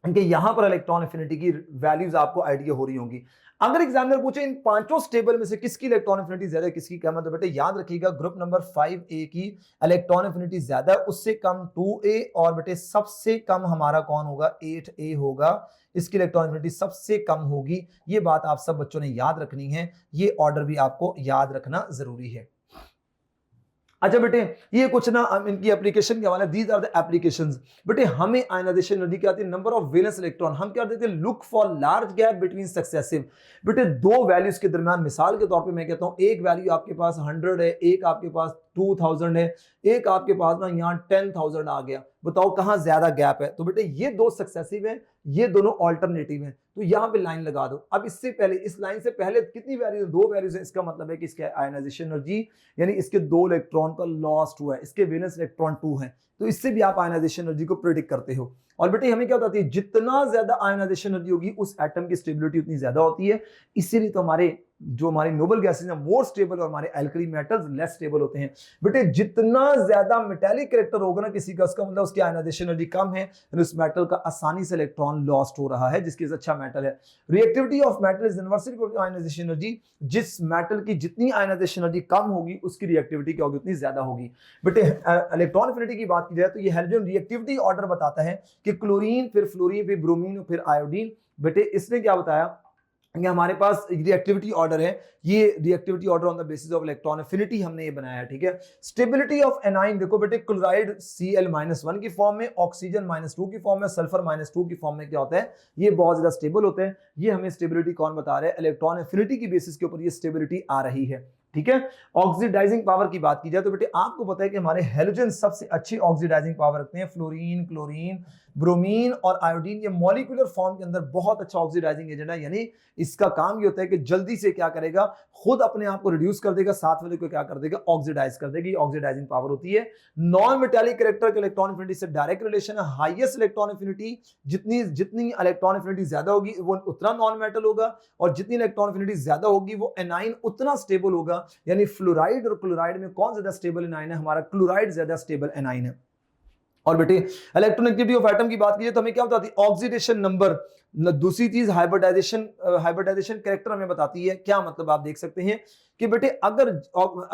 कि यहां पर इलेक्ट्रॉन एफिनिटी की वैल्यूज आपको आइडिया हो रही होंगी। अगर एग्जामिनर पूछे इन पांचों स्टेबल में से किसकी इलेक्ट्रॉन एफिनिटी ज्यादा है, किसकी कम है, तो बेटे याद रखिएगा ग्रुप नंबर 5A की इलेक्ट्रॉन एफिनिटी ज्यादा है, उससे कम 2A, और बेटे सबसे कम हमारा कौन होगा, 8A होगा, इसकी इलेक्ट्रॉन एफिनिटी सबसे कम होगी। ये बात आप सब बच्चों ने याद रखनी है, ये ऑर्डर भी आपको याद रखना जरूरी है। अच्छा बेटे, ये कुछ ना इनकी एप्लीकेशन के हवाले, दीज आर द एप्लीकेशंस। बेटे हमें आयनाइजेशन एनर्जी क्या आती है, नंबर ऑफ वैलेंस इलेक्ट्रॉन। हम क्या देते हैं, look for large gap between successive. बेटे दो वैल्यूज के दरमियान, मिसाल के तौर पे मैं कहता हूं एक वैल्यू आपके पास 100 है, एक आपके पास 2000 है, एक आपके पास ना यहाँ 10,000 आ गया, बताओ कहां ज्यादा गैप है। तो बेटे ये दो सक्सेसिव है, ये दोनों ऑल्टरनेटिव हैं, तो यहां पे लाइन लगा दो। अब इससे पहले, इस लाइन से पहले कितनी वैल्यूज, दो वैल्यूज है, इसका मतलब है कि इसके आयनाइजेशन एनर्जी यानी इसके दो इलेक्ट्रॉन का लॉस्ट हुआ है, इसके वैलेंस इलेक्ट्रॉन 2 है, तो इससे भी आप आयनाइजेशन एनर्जी को प्रेडिक्ट करते हो। और बेटे हमें क्या बताती है, जितना ज्यादा आयनाइजेशन एनर्जी होगी उस एटम की स्टेबिलिटी उतनी ज्यादा होती है। इसीलिए तो हमारे जो हमारी नोबल गैसेज हैं मोर स्टेबल और हमारे एल्कली मेटल्स लेस स्टेबल होते हैं। बेटे जितना ज्यादा मेटालिक कैरेक्टर होगा ना किसी का, उसका मतलब उसकी आयनाइजेशन एनर्जी कम है, उस मेटल का आसानी से इलेक्ट्रॉन लॉस्ट हो रहा है, जिसकी अच्छा मेटल है। Reactivity of metal is inversely proportional ionization energy. जिस मेटल की जितनी आयनाइजेशन एनर्जी कम होगी उसकी रिएक्टिविटी क्या होगी, उतनी ज्यादा होगी। बेटे इलेक्ट्रॉन एफिनिटी की बात की जाए तो ये हेलोजन रिएक्टिविटी ऑर्डर बताता है कि क्लोरीन, फिर फ्लोरीन, फिर ब्रोमीन, फिर आयोडीन। बेटे इसने क्या बताया, हमारे पास रिएक्टिविटी ऑर्डर है, ये reactivity order on the basis of electron affinity हमने ये बनाया है, ठीक है। स्टेबिलिटी ऑफ एनाइन, देखो बेटे क्लोराइड Cl-1 की फॉर्म में, ऑक्सीजन -2 की फॉर्म में, सल्फर -2 की फॉर्म में क्या होता है, ये बहुत ज्यादा स्टेबल होते हैं। ये हमें स्टेबिलिटी कौन बता रहे हैं, इलेक्ट्रॉन एफिनिटी की बेसिस के ऊपर ये स्टेबिलिटी आ रही है, ठीक है। ऑक्सीडाइजिंग पावर की बात की जाए तो बेटे आपको पता है कि हमारे हेलोजन सबसे अच्छी ऑक्सीडाइजिंग पावर रखते हैं। फ्लोरीन, क्लोरीन, ब्रोमीन और आयोडीन ये मॉलिक्यूलर फॉर्म के अंदर बहुत अच्छा ऑक्सीडाइजिंग एजेंट है, यानी इसका काम ये होता है कि जल्दी से क्या करेगा, खुद अपने आप को रिड्यूस कर देगा, साथ वाले को क्या कर देगा, ऑक्सीडाइज कर देगी। ऑक्सीडाइजिंग पावर होती है। नॉन मेटालिक कैरेक्टर के इलेक्ट्रॉन एफिनिटी से डायरेक्ट रिलेशन है। हाईएस्ट इलेक्ट्रॉन एफिनिटी, जितनी इलेक्ट्रॉन एफिनिटी ज्यादा होगी वो उतना नॉन मेटल होगा, और जितनी इलेक्ट्रॉन एफिनिटी ज्यादा होगी वो एनाइन उतना स्टेबल होगा। यानी फ्लोराइड और क्लोराइड में कौन ज्यादा स्टेबल एनाइन है, हमारा क्लोराइड ज्यादा स्टेबल एनाइन है। और बेटे इलेक्ट्रोनेगेटिविटी ऑफ एटम की बात कीजिए तो हमें क्या बताती है, ऑक्सीडेशन नंबर। दूसरी चीज हाइब्रिडाइजेशन कैरेक्टर हमें बताती है। क्या मतलब, आप देख सकते हैं कि बेटे अगर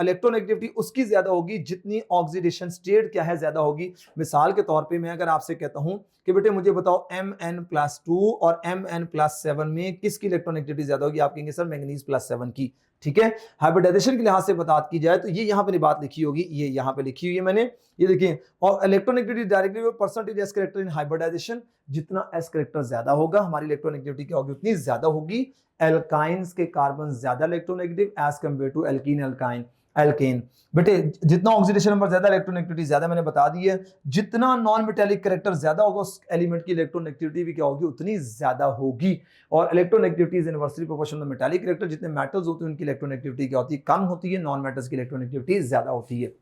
इलेक्ट्रोनेगेटिविटी उसकी ज्यादा होगी जितनी ऑक्सीडेशन स्टेट क्या है ज्यादा होगी। मिसाल के तौर पे मैं अगर आपसे कहता हूं कि बेटे मुझे बताओ Mn+2 और Mn+7 में किसकी इलेक्ट्रोनेगेटिविटी ज्यादा होगी, आप कहेंगे सर मैंगनीज+7 की, ठीक है। हाइब्रिडाइजेशन के लिहाज से बात की जाए तो ये यहां पे बात लिखी होगी, ये यहां पे लिखी हुई है मैंने, ये देखिए। और electronegativity directly percentage s character in hybridization, जितना एस कैरेक्टर ज्यादा होगा हमारी इलेक्ट्रोनेगेटिविटी क्या होगी, उतनी ज्यादा होगी। एल्काइंस के कार्बन ज्यादा electronegative as compare to alkene alkane. बेटे जितना ऑक्सीडेशन नंबर ज्यादा इलेक्ट्रोनेगेटिविटी ज्यादा, मैंने बता दी है। जितना नॉन मेटालिक कैरेक्टर ज्यादा होगा उस एलिमेंट की इलेक्ट्रोनेगेटिविटी भी क्या होगी, उतनी ज्यादा होगी। और electronegativity is inversely proportional to metallic character. जितने मेटल्स होते हैं उनकी इलेक्ट्रोनेगेटिविटी क्या होती है, कम होती है। नॉन मेटल्स की इलेक्ट्रोनेगेटिविटी ज्यादा होती है।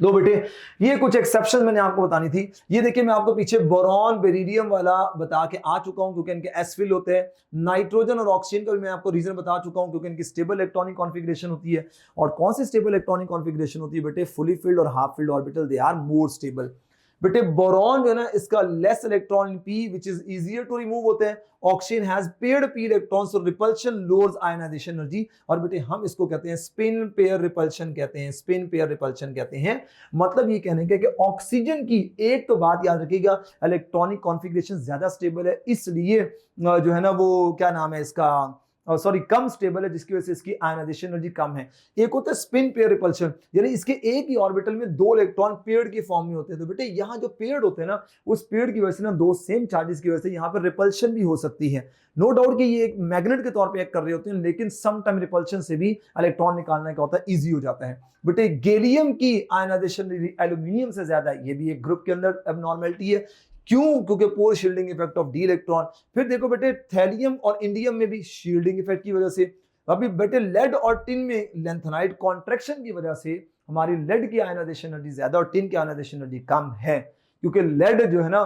लो बेटे ये कुछ एक्सेप्शन मैंने आपको बतानी थी। ये देखिए मैं आपको पीछे बोरॉन बेरिलियम वाला बता के आ चुका हूं क्योंकि इनके एस फिल होते हैं। नाइट्रोजन और ऑक्सीजन का भी मैं आपको रीजन बता चुका हूं क्योंकि इनकी स्टेबल इलेक्ट्रॉनिक कॉन्फ़िगरेशन होती है। और कौन सी स्टेबल इलेक्ट्रॉनिक कॉन्फ़िगरेशन होती है बेटे, फुली फिल्ड और half filled orbital, they are more stable. बेटे बोरॉन जो है ना इसका less electron p which is easier to remove होते हैं। Oxygen has paired p electrons, so repulsion lowers ionization energy. और बेटे हम इसको कहते हैं स्पिन पेयर रिपल्शन कहते हैं, स्पिन पेयर रिपल्शन कहते हैं। मतलब ये कहने का कि ऑक्सीजन की एक तो बात याद रखिएगा, इलेक्ट्रॉनिक कॉन्फ़िगरेशन ज्यादा स्टेबल है, इसलिए जो है ना वो क्या नाम है इसका, सॉरी कम स्टेबल है, जिसकी वजह से इसकी आयनाइजेशन एनर्जी कम है। एक होता है स्पिन पेयर रिपल्शन, यानी इसके एक ही ऑर्बिटल में दो इलेक्ट्रॉन पेयर्ड की फॉर्म में होते हैं। तो बेटे यहाँ जो पेयर्ड होते हैं ना, उस पेयर्ड की वजह से ना दो सेम चार्जेस की वजह से यहाँ पर रिपल्शन भी हो सकती है। नो डाउट कि ये एक मैग्नेट के तौर पे एक्ट कर रहे होते हैं, लेकिन सम टाइम रिपल्शन से भी इलेक्ट्रॉन निकालना क्या होता है, इजी हो जाता है। बेटे गैलियम की आयनाइजेशन एल्यूमिनियम से ज्यादा है, ये भी एक ग्रुप के अंदर एबनॉर्मलिटी है। क्यों? क्योंकि poor shielding effect of d electron. फिर देखो बेटे थैलियम और इंडियम में भी शील्डिंग इफेक्ट की वजह से। अभी बेटे लेड और टिन में लेंथेनाइड कॉन्ट्रैक्शन की वजह से हमारी लेड की आयनाइजेशन एनर्जी ज्यादा और टिन की आयनाइजेशन एनर्जी कम है। क्योंकि लेड जो है ना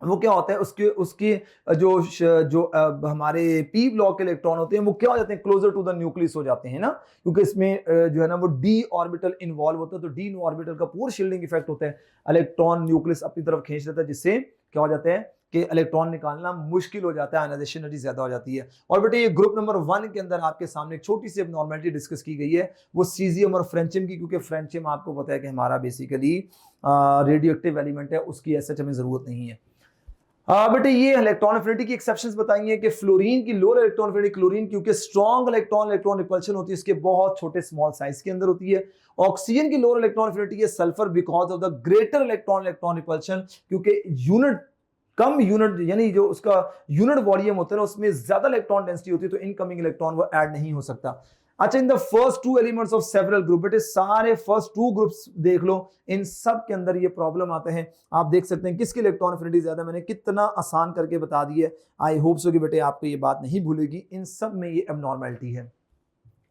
वो क्या होता है, उसके जो हमारे पी ब्लॉक के इलेक्ट्रॉन होते हैं वो क्या हो जाते हैं, क्लोजर टू द न्यूक्लियस हो जाते हैं ना, क्योंकि इसमें जो है ना वो डी ऑर्बिटल इन्वॉल्व होता है। तो डी ऑर्बिटल का पूरा शील्डिंग इफेक्ट होता है, इलेक्ट्रॉन न्यूक्लियस अपनी तरफ खींच लेता है, जिससे क्या हो जाता है कि इलेक्ट्रॉन निकालना मुश्किल हो जाता है, आयनाइजेशन एनर्जी ज्यादा हो जाती है। और बेटे ये ग्रुप नंबर 1 के अंदर आपके सामने एक छोटी सी एबनॉर्मलिटी डिस्कस की गई है, वो सीजियम और फ्रेंचियम की, क्योंकि फ्रेंचियम आपको पता है कि हमारा बेसिकली रेडियोएक्टिव एलिमेंट है, उसकी एज सच हमें जरूरत नहीं है। बेटे ये इलेक्ट्रॉन एफिनिटी की एक्सेप्शंस बताई हैं कि फ्लोरीन की लोअर इलेक्ट्रॉन एफिनिटी, क्लोरीन क्योंकि स्ट्रॉन्ग इलेक्ट्रॉन इलेक्ट्रॉन रिपल्शन होती है, इसके बहुत छोटे स्मॉल साइज के अंदर होती है। ऑक्सीजन की लोअर इलेक्ट्रॉन एफिनिटी है sulphur because of the greater electron electron repulsion, क्योंकि यूनिट कम यूनिट यानी जो उसका यूनिट वॉल्यूम होता है ना उसमें ज्यादा इलेक्ट्रॉन डेंसिटी होती है, तो इनकमिंग इलेक्ट्रॉन वो ऐड नहीं हो सकता। अच्छा, in the first two elements of several group, बेटे सारे फर्स्ट टू ग्रुप्स देख लो, इन सब के अंदर ये प्रॉब्लम आते हैं। आप देख सकते हैं किसकी इलेक्ट्रॉन एफिनिटी ज्यादा, मैंने कितना आसान करके बता दी है। आई होप सो कि बेटे आपको ये बात नहीं भूलेगी, इन सब में ये एबनॉर्मैलिटी है।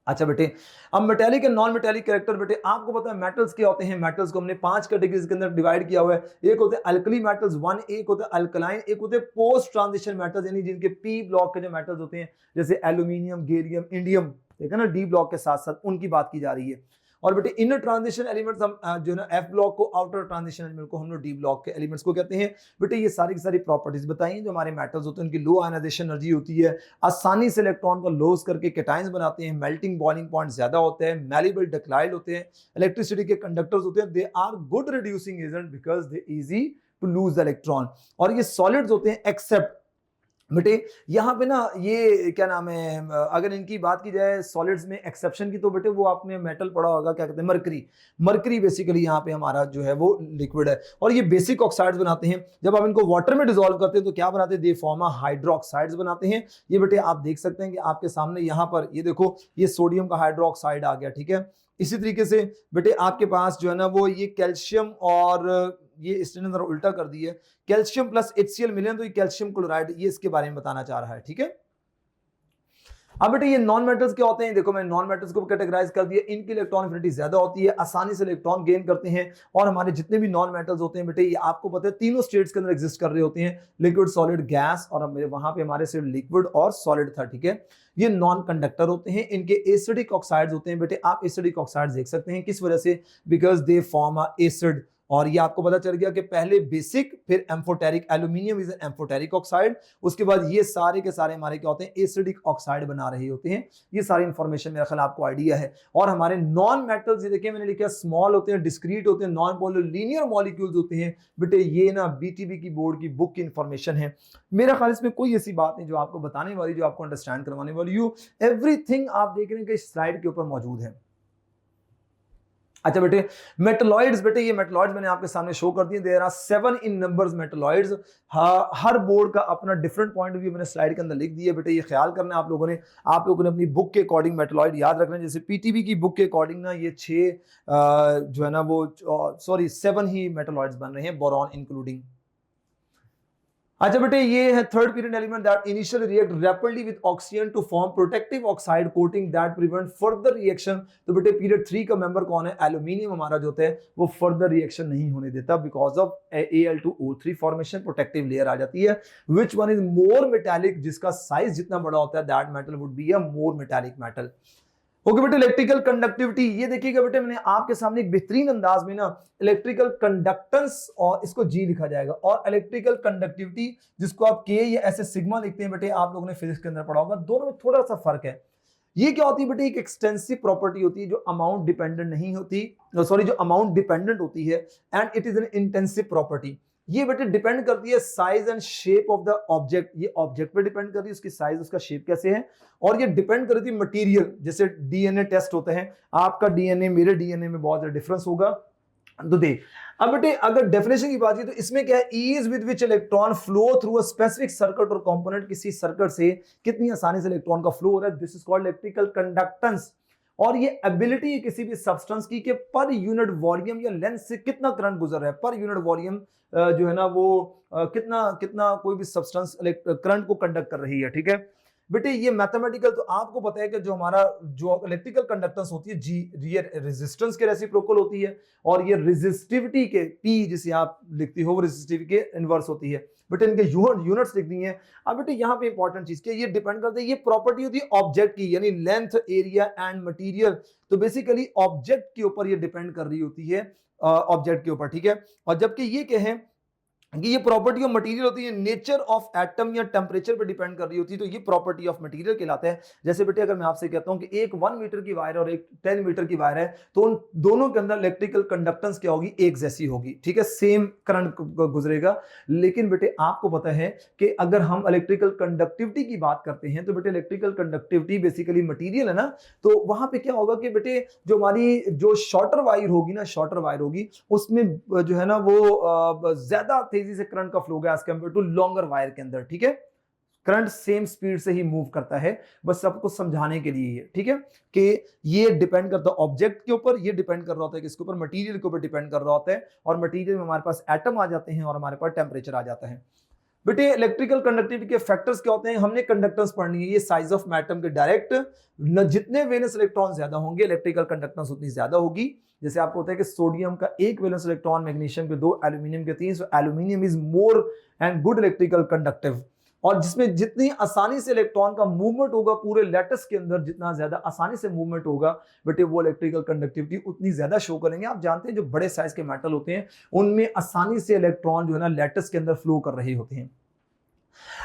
अच्छा बेटे, अब metallic and non metallic character, बेटे आपको पता है मेटल्स क्या होते हैं। मेटल्स को हमने 5 कैटेगरीज के अंदर डिवाइड किया हुआ है। एक होते हैं अल्कली मेटल्स 1, एक होते हैं अल्कलाइन, एक होते हैं पोस्ट ट्रांजिशन मेटल्स, यानी जिनके पी ब्लॉक के जो मेटल्स होते हैं जैसे एल्यूमिनियम, गेलियम, इंडियम, ठीक है ना, डी ब्लॉक के साथ साथ उनकी बात की जा रही है। और बेटे इनर ट्रांजिशन एलिमेंट्स हम जो है ना एफ ब्लॉक को, आउटर ट्रांजिशन एलिमेंट को हम लोग डी ब्लॉक के एलिमेंट्स को कहते हैं। बेटे ये सारी की सारी प्रॉपर्टीज बताइए जो हमारे मेटल्स होते हैं, उनकी लो आयनाइजेशन एनर्जी होती है, आसानी से इलेक्ट्रॉन को लॉस करके कैटायंस बनाते हैं, मेल्टिंग बॉइलिंग पॉइंट ज्यादा होते हैं, मैलेबल डक्टाइल होते हैं, इलेक्ट्रिसिटी के कंडक्टर्स होते हैं, they are good reducing agent because they easy to lose the electron. और ये सॉलिड्स होते हैं एक्सेप्ट, बेटे यहाँ पे ना ये क्या नाम है, अगर इनकी बात की जाए सॉलिड्स में एक्सेप्शन की, तो बेटे वो आपने मेटल पढ़ा होगा, क्या कहते हैं, मरकरी। मरकरी बेसिकली यहाँ पे हमारा जो है वो लिक्विड है, और ये बेसिक ऑक्साइड्स बनाते हैं। जब आप इनको वाटर में डिसॉल्व करते हैं तो क्या बनाते हैं, दे फॉर्म हाइड्रोक्साइड्स बनाते हैं। ये बेटे आप देख सकते हैं कि आपके सामने यहाँ पर ये देखो, ये सोडियम का हाइड्रोक्साइड आ गया, ठीक है। इसी तरीके से बेटे आपके पास जो है ना वो ये कैल्शियम, और ये इसने जरा उल्टा कर दी है, कैल्शियम प्लस HCl मिले तो ये कैल्शियम क्लोराइड, ये इसके बारे में बताना चाह रहा है, ठीक है। अब बेटे ये नॉन मेटल्स क्या होते हैं, देखो मैंने नॉन मेटल्स को कैटेगराइज कर दिया, इनकी इलेक्ट्रॉन एफिनिटी ज्यादा होती है, आसानी से इलेक्ट्रॉन गेन करते हैं। और हमारे जितने भी नॉन मेटल्स होते हैं बेटे, ये आपको पता है तीनों स्टेट्स के अंदर एग्जिस्ट कर रहे होते हैं, लिक्विड, सॉलिड, गैस, और वहां पे हमारे सिर्फ लिक्विड और सॉलिड था, ठीक है। ये नॉन कंडक्टर होते हैं, इनके एसिडिक ऑक्साइड्स होते हैं। बेटे आप एसिडिक ऑक्साइड्स देख सकते हैं, किस वजह से, because they form a acid. और ये आपको पता चल गया कि पहले बेसिक, फिर amphoteric, aluminium is an amphoteric oxide, उसके बाद ये सारे के सारे हमारे क्या होते हैं, एसिडिक ऑक्साइड बना रहे होते हैं। ये सारी इंफॉर्मेशन मेरा ख्याल आपको आइडिया है। और हमारे नॉन मेटल्स, ये देखिए मैंने लिखा स्मॉल होते हैं, डिस्क्रीट होते हैं, नॉन पोलर लीनियर मॉलिक्यूल्स होते हैं। बेटे ये ना BTB की बोर्ड की बुक की इंफॉर्मेशन है, मेरा ख्याल इसमें कोई ऐसी बात नहीं जो आपको बताने वाली, जो आपको अंडरस्टैंड करवाने वाली। यू एवरीथिंग आप देख रहे हैं कि स्लाइड के ऊपर मौजूद है। अच्छा बेटे, मेटलॉइड्स, बेटे ये मेटलॉइड्स मैंने आपके सामने शो कर दिए, there are 7 in numbers metalloids. हर बोर्ड का अपना डिफरेंट पॉइंट ऑफ व्यू मैंने स्लाइड के अंदर लिख दिया। बेटे ये ख्याल करना है आप लोगों ने अपनी बुक के अकॉर्डिंग मेटलॉइड याद रखना है। जैसे PTB की बुक के अकॉर्डिंग ना ये 6 जो है ना वो 7 ही मेटलॉइड्स बन रहे हैं, बोरॉन इंक्लूडिंग। अच्छा बेटे ये है third period element that initially react rapidly with oxygen to form protective oxide coating that prevent further reaction. तो बेटे पीरियड 3 का मेंबर कौन है, एल्यूमिनियम हमारा जो होता है वो फर्दर रिएक्शन नहीं होने देता because of Al2O3 formation, protective layer आ जाती है। Which one is more metallic, जिसका साइज जितना बड़ा होता है that metal would be a more metallic metal. Okay बेटे, इलेक्ट्रिकल कंडक्टिविटी, ये देखिएगा बेटे मैंने आपके सामने एक बेहतरीन अंदाज में ना इलेक्ट्रिकल कंडक्टेंस, और इसको G लिखा जाएगा, और इलेक्ट्रिकल कंडक्टिविटी जिसको आप K या ऐसे सिग्मा लिखते हैं। बेटे आप लोगों ने फिजिक्स के अंदर पढ़ा होगा, दोनों में थोड़ा सा फर्क है। ये क्या होती है बेटे, एक एक्सटेंसिव प्रॉपर्टी होती है जो अमाउंट डिपेंडेंट नहीं होती, सॉरी जो अमाउंट डिपेंडेंट होती है, and it is an intensive property. ये बेटे डिपेंड करती है size and shape of the object, ये ऑब्जेक्ट पे डिपेंड करती है, उसकी साइज, उसका शेप कैसे है। और ये डिपेंड करती है मटेरियल, जैसे DNA टेस्ट होते हैं, आपका DNA मेरे DNA में बहुत डिफरेंस होगा। तो देख अब बेटे अगर डेफिनेशन की बात की तो इसमें क्या है, ease with which electron flow through a specific circuit और कंपोनेंट, किसी सर्किट से कितनी आसानी से इलेक्ट्रॉन का फ्लो हो रहा है, this is called electrical conductance. और ये एबिलिटी है किसी भी सब्सटेंस की कि पर यूनिट वॉल्यूम या लेंथ से कितना करंट गुजर रहा है, पर यूनिट वॉल्यूम जो है ना वो कितना कितना कोई भी सब्सटेंस करंट को कंडक्ट कर रही है, ठीक है बेटे। ये मैथमेटिकल तो आपको पता है कि जो हमारा जो इलेक्ट्रिकल कंडक्टेंस होती है G, ये रेजिस्टेंस के रेसिप्रोकल होती है, और ये रेजिस्टिविटी के P जिसे आप लिखती हो वो रेजिस्टिविटी के इनवर्स होती है। बेटे इनके यूनिट्स लिख दी हैं। अब बेटे यहाँ पे इंपॉर्टेंट चीज क्या, ये डिपेंड करता है, ये प्रॉपर्टी होती है ऑब्जेक्ट की, यानी लेंथ, एरिया एंड मटेरियल। तो बेसिकली ऑब्जेक्ट के ऊपर ये डिपेंड कर रही होती है, ऑब्जेक्ट के ऊपर, ठीक है। और जबकि ये क्या है, कि ये प्रॉपर्टी ऑफ मटेरियल होती है, नेचर ऑफ एटम या टेम्परेचर पे डिपेंड कर रही होती है, तो ये प्रॉपर्टी ऑफ मटेरियल कहलाता है। जैसे बेटे अगर मैं आपसे कहता हूं कि एक 1 मीटर की वायर और एक 10 मीटर की वायर है, तो उन दोनों के अंदर इलेक्ट्रिकल कंडक्टेंस क्या होगी, एक जैसी होगी, ठीक है, सेम करंट गुजरेगा। लेकिन बेटे आपको पता है कि अगर हम इलेक्ट्रिकल कंडक्टिविटी की बात करते हैं, तो बेटे इलेक्ट्रिकल कंडक्टिविटी बेसिकली मटीरियल है ना, तो वहां पर क्या होगा कि बेटे जो हमारी जो शॉर्टर वायर होगी ना, शॉर्टर वायर होगी, उसमें जो है ना वो ज्यादा तेजी से करंट का फ्लो गया as compare to longer wire के अंदर, ठीक है। करंट सेम स्पीड से ही मूव करता है, बस सबको समझाने के लिए, ठीक है, कि ये डिपेंड करता है ऑब्जेक्ट के ऊपर, ये डिपेंड कर रहा होता है किसके ऊपर, मटेरियल के ऊपर डिपेंड कर रहा होता है। और मटेरियल में हमारे पास एटम आ जाते हैं और हमारे पास टेम्परेचर आ जाता है। बेटे इलेक्ट्रिकल कंडक्टिविटी के फैक्टर्स क्या होते हैं, हमने कंडक्टेंस पढ़नी है, ये साइज ऑफ एटम के डायरेक्ट, जितने वेलेंस इलेक्ट्रॉन ज्यादा होंगे इलेक्ट्रिकल कंडक्टेंस उतनी ज्यादा होगी। जैसे आपको होता है कि सोडियम का 1 वैलेंस इलेक्ट्रॉन, मैग्नीशियम के 2, एल्यूमिनियम के 3, so aluminium is more and good electrical conductive. और जिसमें जितनी आसानी से इलेक्ट्रॉन का मूवमेंट होगा पूरे लैटिस के अंदर, जितना ज्यादा आसानी से मूवमेंट होगा बेटे वो इलेक्ट्रिकल कंडक्टिविटी उतनी ज्यादा शो करेंगे। आप जानते हैं जो बड़े साइज के मेटल होते हैं उनमें आसानी से इलेक्ट्रॉन जो है ना लैटिस के अंदर फ्लो कर रहे होते हैं।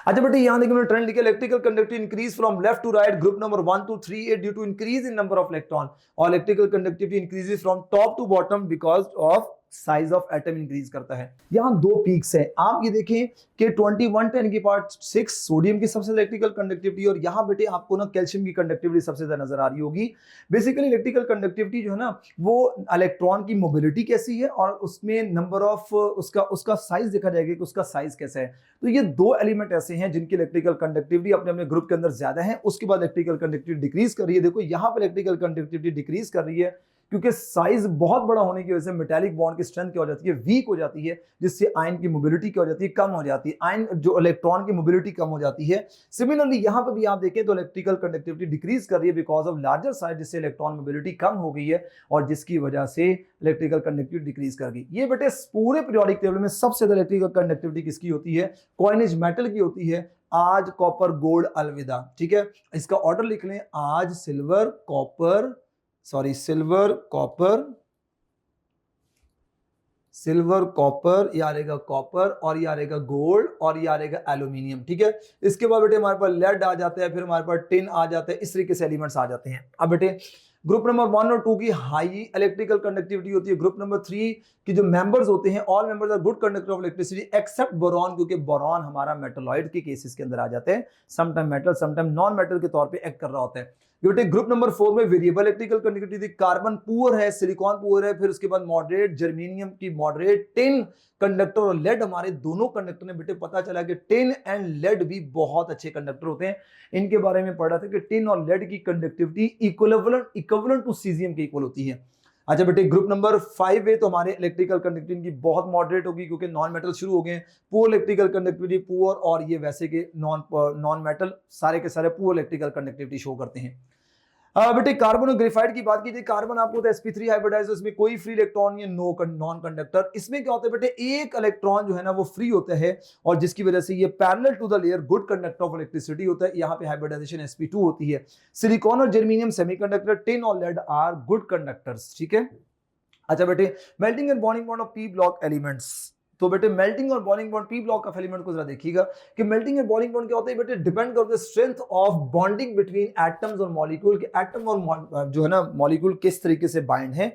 अच्छा बेटे यहां देखिए मैंने ट्रेंड लिखा, electrical conductivity increase from left to right, group number 1 to 3 due to increase in number of electron, और electrical conductivity increases from top to bottom because of size of atom increase करता है। यहां दो peaks है, आप ये देखें कि 2110 की पार्ट 6 सोडियम की सबसे इलेक्ट्रिकल कंडक्टिविटी, और यहां बेटे आपको ना कैल्शियम की कंडक्टिविटी सबसे ज्यादा नजर आ रही होगी। बेसिकली इलेक्ट्रिकल कंडक्टिविटी जो है ना वो इलेक्ट्रॉन की मोबिलिटी कैसी है और उसमें नंबर ऑफ उसका साइज देखा जाएगा कि उसका साइज कैसा है। तो ये दो एलिमेंट ऐसे हैं जिनकी इलेक्ट्रिकल कंडक्टिविटी अपने अपने ग्रुप के अंदर ज्यादा है, उसके बाद इलेक्ट्रिकल कंडक्टिविटी डिक्रीज कर रही है। देखो यहां पर इलेक्ट्रिकल कंडक्टिविटी डिक्रीज कर रही है क्योंकि साइज बहुत बड़ा होने की वजह से मेटालिक बॉन्ड की स्ट्रेंथ क्या हो जाती है, वीक हो जाती है, जिससे आयन की मोबिलिटी क्या हो जाती है, कम हो जाती है, आयन जो इलेक्ट्रॉन की मोबिलिटी कम हो जाती है। सिमिलरली यहां पर भी आप देखें तो इलेक्ट्रिकल कंडक्टिविटी डिक्रीज कर रही है बिकॉज ऑफ लार्जर साइज, जिससे इलेक्ट्रॉन मोबिलिटी कम हो गई है और जिसकी वजह से इलेक्ट्रिकल कंडक्टिविटी डिक्रीज कर गई। ये बेटे पूरे पीरियोडिक टेबल में सबसे ज्यादा इलेक्ट्रिकल कंडक्टिविटी किसकी होती है, कॉइनेज मेटल की होती है। आज कॉपर गोल्ड अलविदा, ठीक है, इसका ऑर्डर लिख लें, आज सिल्वर कॉपर सिल्वर कॉपर, ये आ रहेगा कॉपर, और ये आ रहेगा गोल्ड, और ये आ रहेगा एल्यूमिनियम, ठीक है। इसके बाद बेटे हमारे पास लेड आ जाता है, फिर हमारे पास टिन आ जाता है, इस तरीके से एलिमेंट्स आ जाते हैं। अब बेटे ग्रुप नंबर 1 और 2 की हाई इलेक्ट्रिकल कंडक्टिविटी होती है। ग्रुप नंबर 3 की जो मेंबर्स होते हैं, all members are good conductor of electricity except boron, क्योंकि बोरॉन हमारा मेटलॉइड के केसेस के अंदर आ जाते हैं, sometime metal sometime non metal के तौर पे एक्ट कर रहा होता है। बेटे ग्रुप नंबर 4 में variable electrical conductivity, carbon poor है, सिलिकॉन पुअर है, फिर उसके बाद मॉडरेट, जर्मेनियम की मॉडरेट, टिन कंडक्टर और लेड हमारे दोनों कंडक्टर ने बेटे पता चला कि टिन एंड लेड भी बहुत अच्छे कंडक्टर होते हैं। इनके बारे में पढ़ा था कि टिन और लेड की कंडक्टिविटी इक्विवेलेंट टू सीजियम के इक्वल होती है। अच्छा बेटे ग्रुप नंबर 5 है तो हमारे इलेक्ट्रिकल कंडक्टिविटी की बहुत मॉडरेट होगी क्योंकि नॉन मेटल शुरू हो गए, पुअर इलेक्ट्रिकल कंडक्टिविटी पुअर, और ये वैसे के नॉन मेटल सारे के सारे पुअर इलेक्ट्रिकल कंडक्टिविटी शो करते हैं। बेटे कार्बन और ग्रेफाइट की बात कीजिए, कार्बन आपको होता है sp3 हाइब्रिडाइज, इसमें कोई फ्री इलेक्ट्रॉन या नॉन कंडक्टर। इसमें क्या होता है बेटे, एक इलेक्ट्रॉन जो है ना वो फ्री होता है और जिसकी वजह से ये parallel to the layer good conductor of electricity होता है। यहाँ पे हाइब्रिडाइजेशन sp2 होती है। सिलिकॉन और जर्मेनियम सेमीकंडक्टर, टिन और लेड आर गुड कंडक्टर्स, ठीक है। अच्छा बेटे melting and bonding bond of P block elements, तो बेटे मेल्टिंग और boiling bond P block of element को जरा देखिएगा कि मेल्टिंग एंड बॉइलिंग बॉन्ड क्या होता है बेटे, डिपेंड करता है strength of bonding between atoms और मॉलिक्यूल, के एटम और जो है ना मॉलिक्यूल किस तरीके से बाइंड है।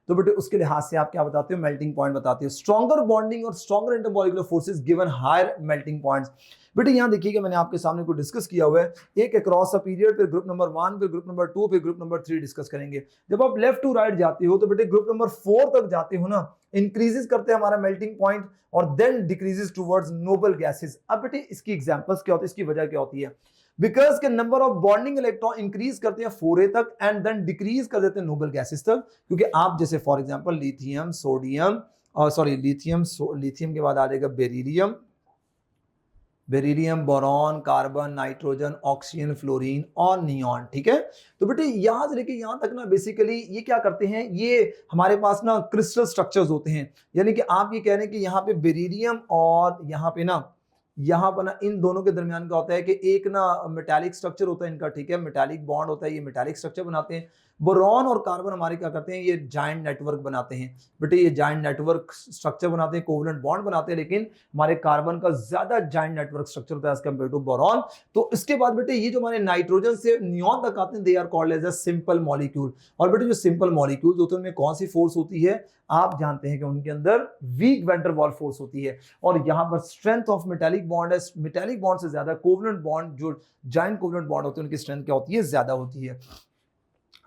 तो बेटे उसके लिहाज से आप क्या बताते हो, मेल्टिंग पॉइंट बताते हो। स्ट्रॉन्गर बॉन्डिंग और stronger intermolecular forces given higher melting points. बेटे यहां देखिएगा मैंने आपके सामने को डिस्कस किया हुआ है, एक अक्रॉस अ पीरियड, फिर ग्रुप नंबर 1, फिर ग्रुप नंबर 2, फिर ग्रुप नंबर 3 डिस्कस करेंगे। जब आप लेफ्ट टू राइट जाते हो तो बेटे ग्रुप नंबर 4 तक जाते हो ना, इंक्रीजेस करते हैं हमारा मेल्टिंग पॉइंट और then decreases towards noble gases. अब बेटे इसकी एग्जांपल्स क्या होती है, इसकी वजह क्या होती है, बिकॉज के number of bonding electron increase करते हैं 4a तक एंड देन डिक्रीज कर देते हैं नोबल गैसेस तक। क्योंकि आप जैसे फॉर एग्जांपल लिथियम सोडियम और लिथियम के बाद आ जाएगा beryllium, boron, carbon, nitrogen, oxygen, fluorine और नियॉन, ठीक है। तो बेटे यहां से लेके यहां तक ना बेसिकली ये क्या करते हैं, ये हमारे पास ना क्रिस्टल स्ट्रक्चर्स होते हैं। यानी कि आप ये कह रहे हैं कि यहाँ पे बेरिलियम और यहाँ पे ना इन दोनों के दरमियान क्या होता है कि एक ना मेटालिक स्ट्रक्चर होता है इनका, ठीक है, मेटालिक बॉन्ड होता है, ये मेटालिक स्ट्रक्चर बनाते हैं। बोरॉन और कार्बन हमारे क्या करते हैं, ये जायंट नेटवर्क बनाते हैं बेटे, ये जायंट नेटवर्क स्ट्रक्चर बनाते हैं, कोवलेंट बॉन्ड बनाते हैं, लेकिन हमारे कार्बन का ज्यादा जायंट नेटवर्क स्ट्रक्चर होता है एज कंपेयर टू बोरॉन। तो इसके बाद बेटे ये जो हमारे नाइट्रोजन से नियॉन तक आते हैं, they are called as a simple molecule. और बेटे जो सिंपल मॉलिक्यूल्स होते हैं उनमें कौन सी फोर्स होती है, आप जानते हैं कि उनके अंदर weak van der Waals force होती है, और यहां पर स्ट्रेंथ ऑफ मेटालिक बॉन्ड है, मेटालिक बॉन्ड से ज्यादा कोवलेंट बॉन्ड, जो जायंट कोवलेंट बॉन्ड होते हैं उनकी स्ट्रेंथ क्या होती है, ज्यादा होती है।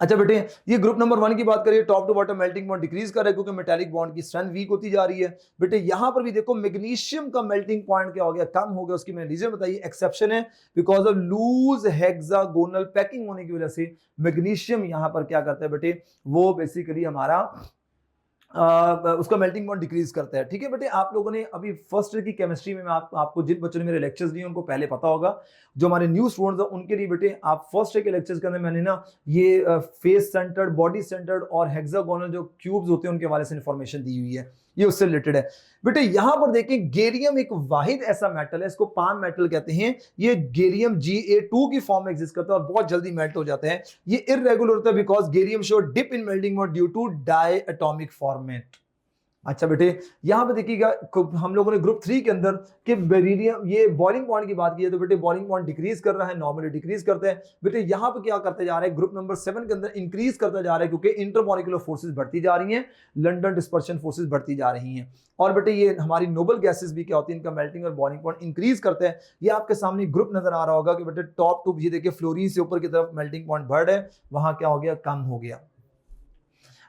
अच्छा बेटे ये ग्रुप नंबर 1 की बात करिए, top to bottom melting point decrease कर रहा है क्योंकि मेटालिक बॉन्ड की स्ट्रेंथ वीक होती जा रही है। बेटे यहां पर भी देखो मैग्नीशियम का मेल्टिंग पॉइंट क्या हो गया, कम हो गया, उसकी मैंने रीजन बताई, एक्सेप्शन है because of loose hexagonal packing होने की वजह से मैग्नीशियम यहां पर क्या करता है बेटे, वो बेसिकली हमारा उसका मेल्टिंग पॉइंट डिक्रीज करता है। ठीक है बेटे, आप लोगों ने अभी फर्स्ट ईयर की केमिस्ट्री में आपको जिन बच्चों ने मेरे लेक्चर्स दिए उनको पहले पता होगा, जो हमारे न्यू स्टूडेंट्स हैं उनके लिए बेटे आप फर्स्ट ईयर के लेक्चर्स के अंदर मैंने ना ये फेस सेंटर्ड, बॉडी सेंटर्ड और हेक्सागोनल जो क्यूब्स होते हैं उनके हवाले से इंफॉर्मेशन दी हुई है, ये उससे रिलेटेड है। बेटे यहां पर देखिए गेरियम एक वाहिद ऐसा मेटल है, इसको पाम मेटल कहते हैं, ये गेरियम Ga2 की फॉर्म में एग्जिस्ट करता है और बहुत जल्दी मेल्ट हो जाता है। ये इररेगुलर होता है because germanium show dip in melting point due to diatomic format. अच्छा बेटे यहां पे देखिएगा हम लोगों ने ग्रुप 3 के अंदर कि बेरिलियम, ये बॉइलिंग पॉइंट की बात की है तो बेटे बॉइलिंग पॉइंट डिक्रीज कर रहा है, नॉर्मली डिक्रीज करते हैं। बेटे यहां पे क्या करते जा रहा है, ग्रुप नंबर 7 के अंदर इंक्रीज करता जा रहा है क्योंकि इंटरमॉलिक्यूलर फोर्सेस बढ़ती जा रही हैं, लंडन डिस्पर्शन फोर्सेस बढ़ती जा रही हैं। और बेटे ये हमारी नोबल गैसेस भी क्या होती है, इनका मेल्टिंग और बॉइलिंग पॉइंट इंक्रीज करते हैं। ये आपके सामने ग्रुप नजर आ रहा होगा कि बेटे टॉप टू ये देखिए फ्लोरीन से ऊपर की तरफ मेल्टिंग पॉइंट बढ़ रहा है, वहां क्या हो गया, कम हो गया।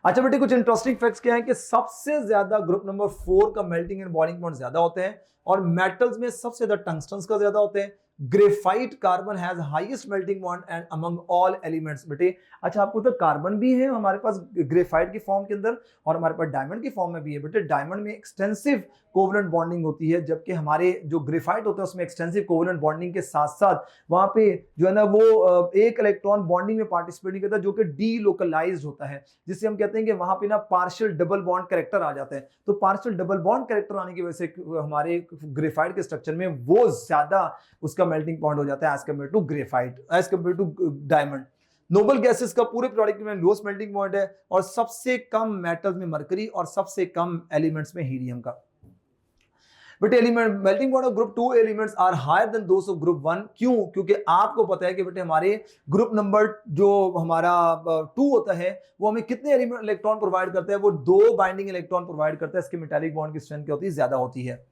अच्छा बेटे कुछ इंटरेस्टिंग फैक्ट्स क्या है कि सबसे ज्यादा ग्रुप नंबर 4 का मेल्टिंग एंड बॉइलिंग पॉइंट ज्यादा होते हैं, और मेटल्स में सबसे ज्यादा टंगस्टन का ज्यादा होते हैं। Graphite carbon has highest melting point and among all elements. बेटे अच्छा आपको तो कार्बन भी है हमारे पास ग्रेफाइट की फॉर्म के अंदर, और हमारे पास डायमंड की फॉर्म में भी है। बेटे डायमंड में एक्सटेंसिव कोवलेंट बॉन्डिंग होती है, जबकि हमारे जो ग्रेफाइट होता है उसमें एक्सटेंसिव कोवलेंट बॉन्डिंग के साथ साथ वहां पे जो है ना वो एक इलेक्ट्रॉन बॉन्डिंग में पार्टिसिपेट नहीं करता, जो कि डीलोकलाइज्ड होता है, जिससे हम कहते हैं कि वहां पे ना पार्शियल डबल बॉन्ड कैरेक्टर आ जाता है। तो पार्शियल डबल बॉन्ड कैरेक्टर आने की वजह से हमारे ग्रेफाइट के स्ट्रक्चर में वो ज्यादा उसका मेल्टिंग पॉइंट हो जाता है as compare to graphite, as compare to diamond. Noble gases का पूरे प्रोडक्ट में लोएस्ट मेल्टिंग पॉइंट है, और सबसे कम मेटल्स में मरकरी और सबसे कम एलिमेंट्स में हीलियम का। But element melting point of group 2 elements are higher than those of group 1। क्यों? क्योंकि आपको पता है कि बेटे हमारे ग्रुप नंबर जो हमारा 2 होता है वो हमें कितने एलिमेंट इलेक्ट्रॉन प्रोवाइड करता है, वो 2 बाइंडिंग इलेक्ट्रॉन प्रोवाइड करता है, इसके मेटालिक बॉन्ड की स्ट्रेंथ क्या होती है, ज्यादा होती है।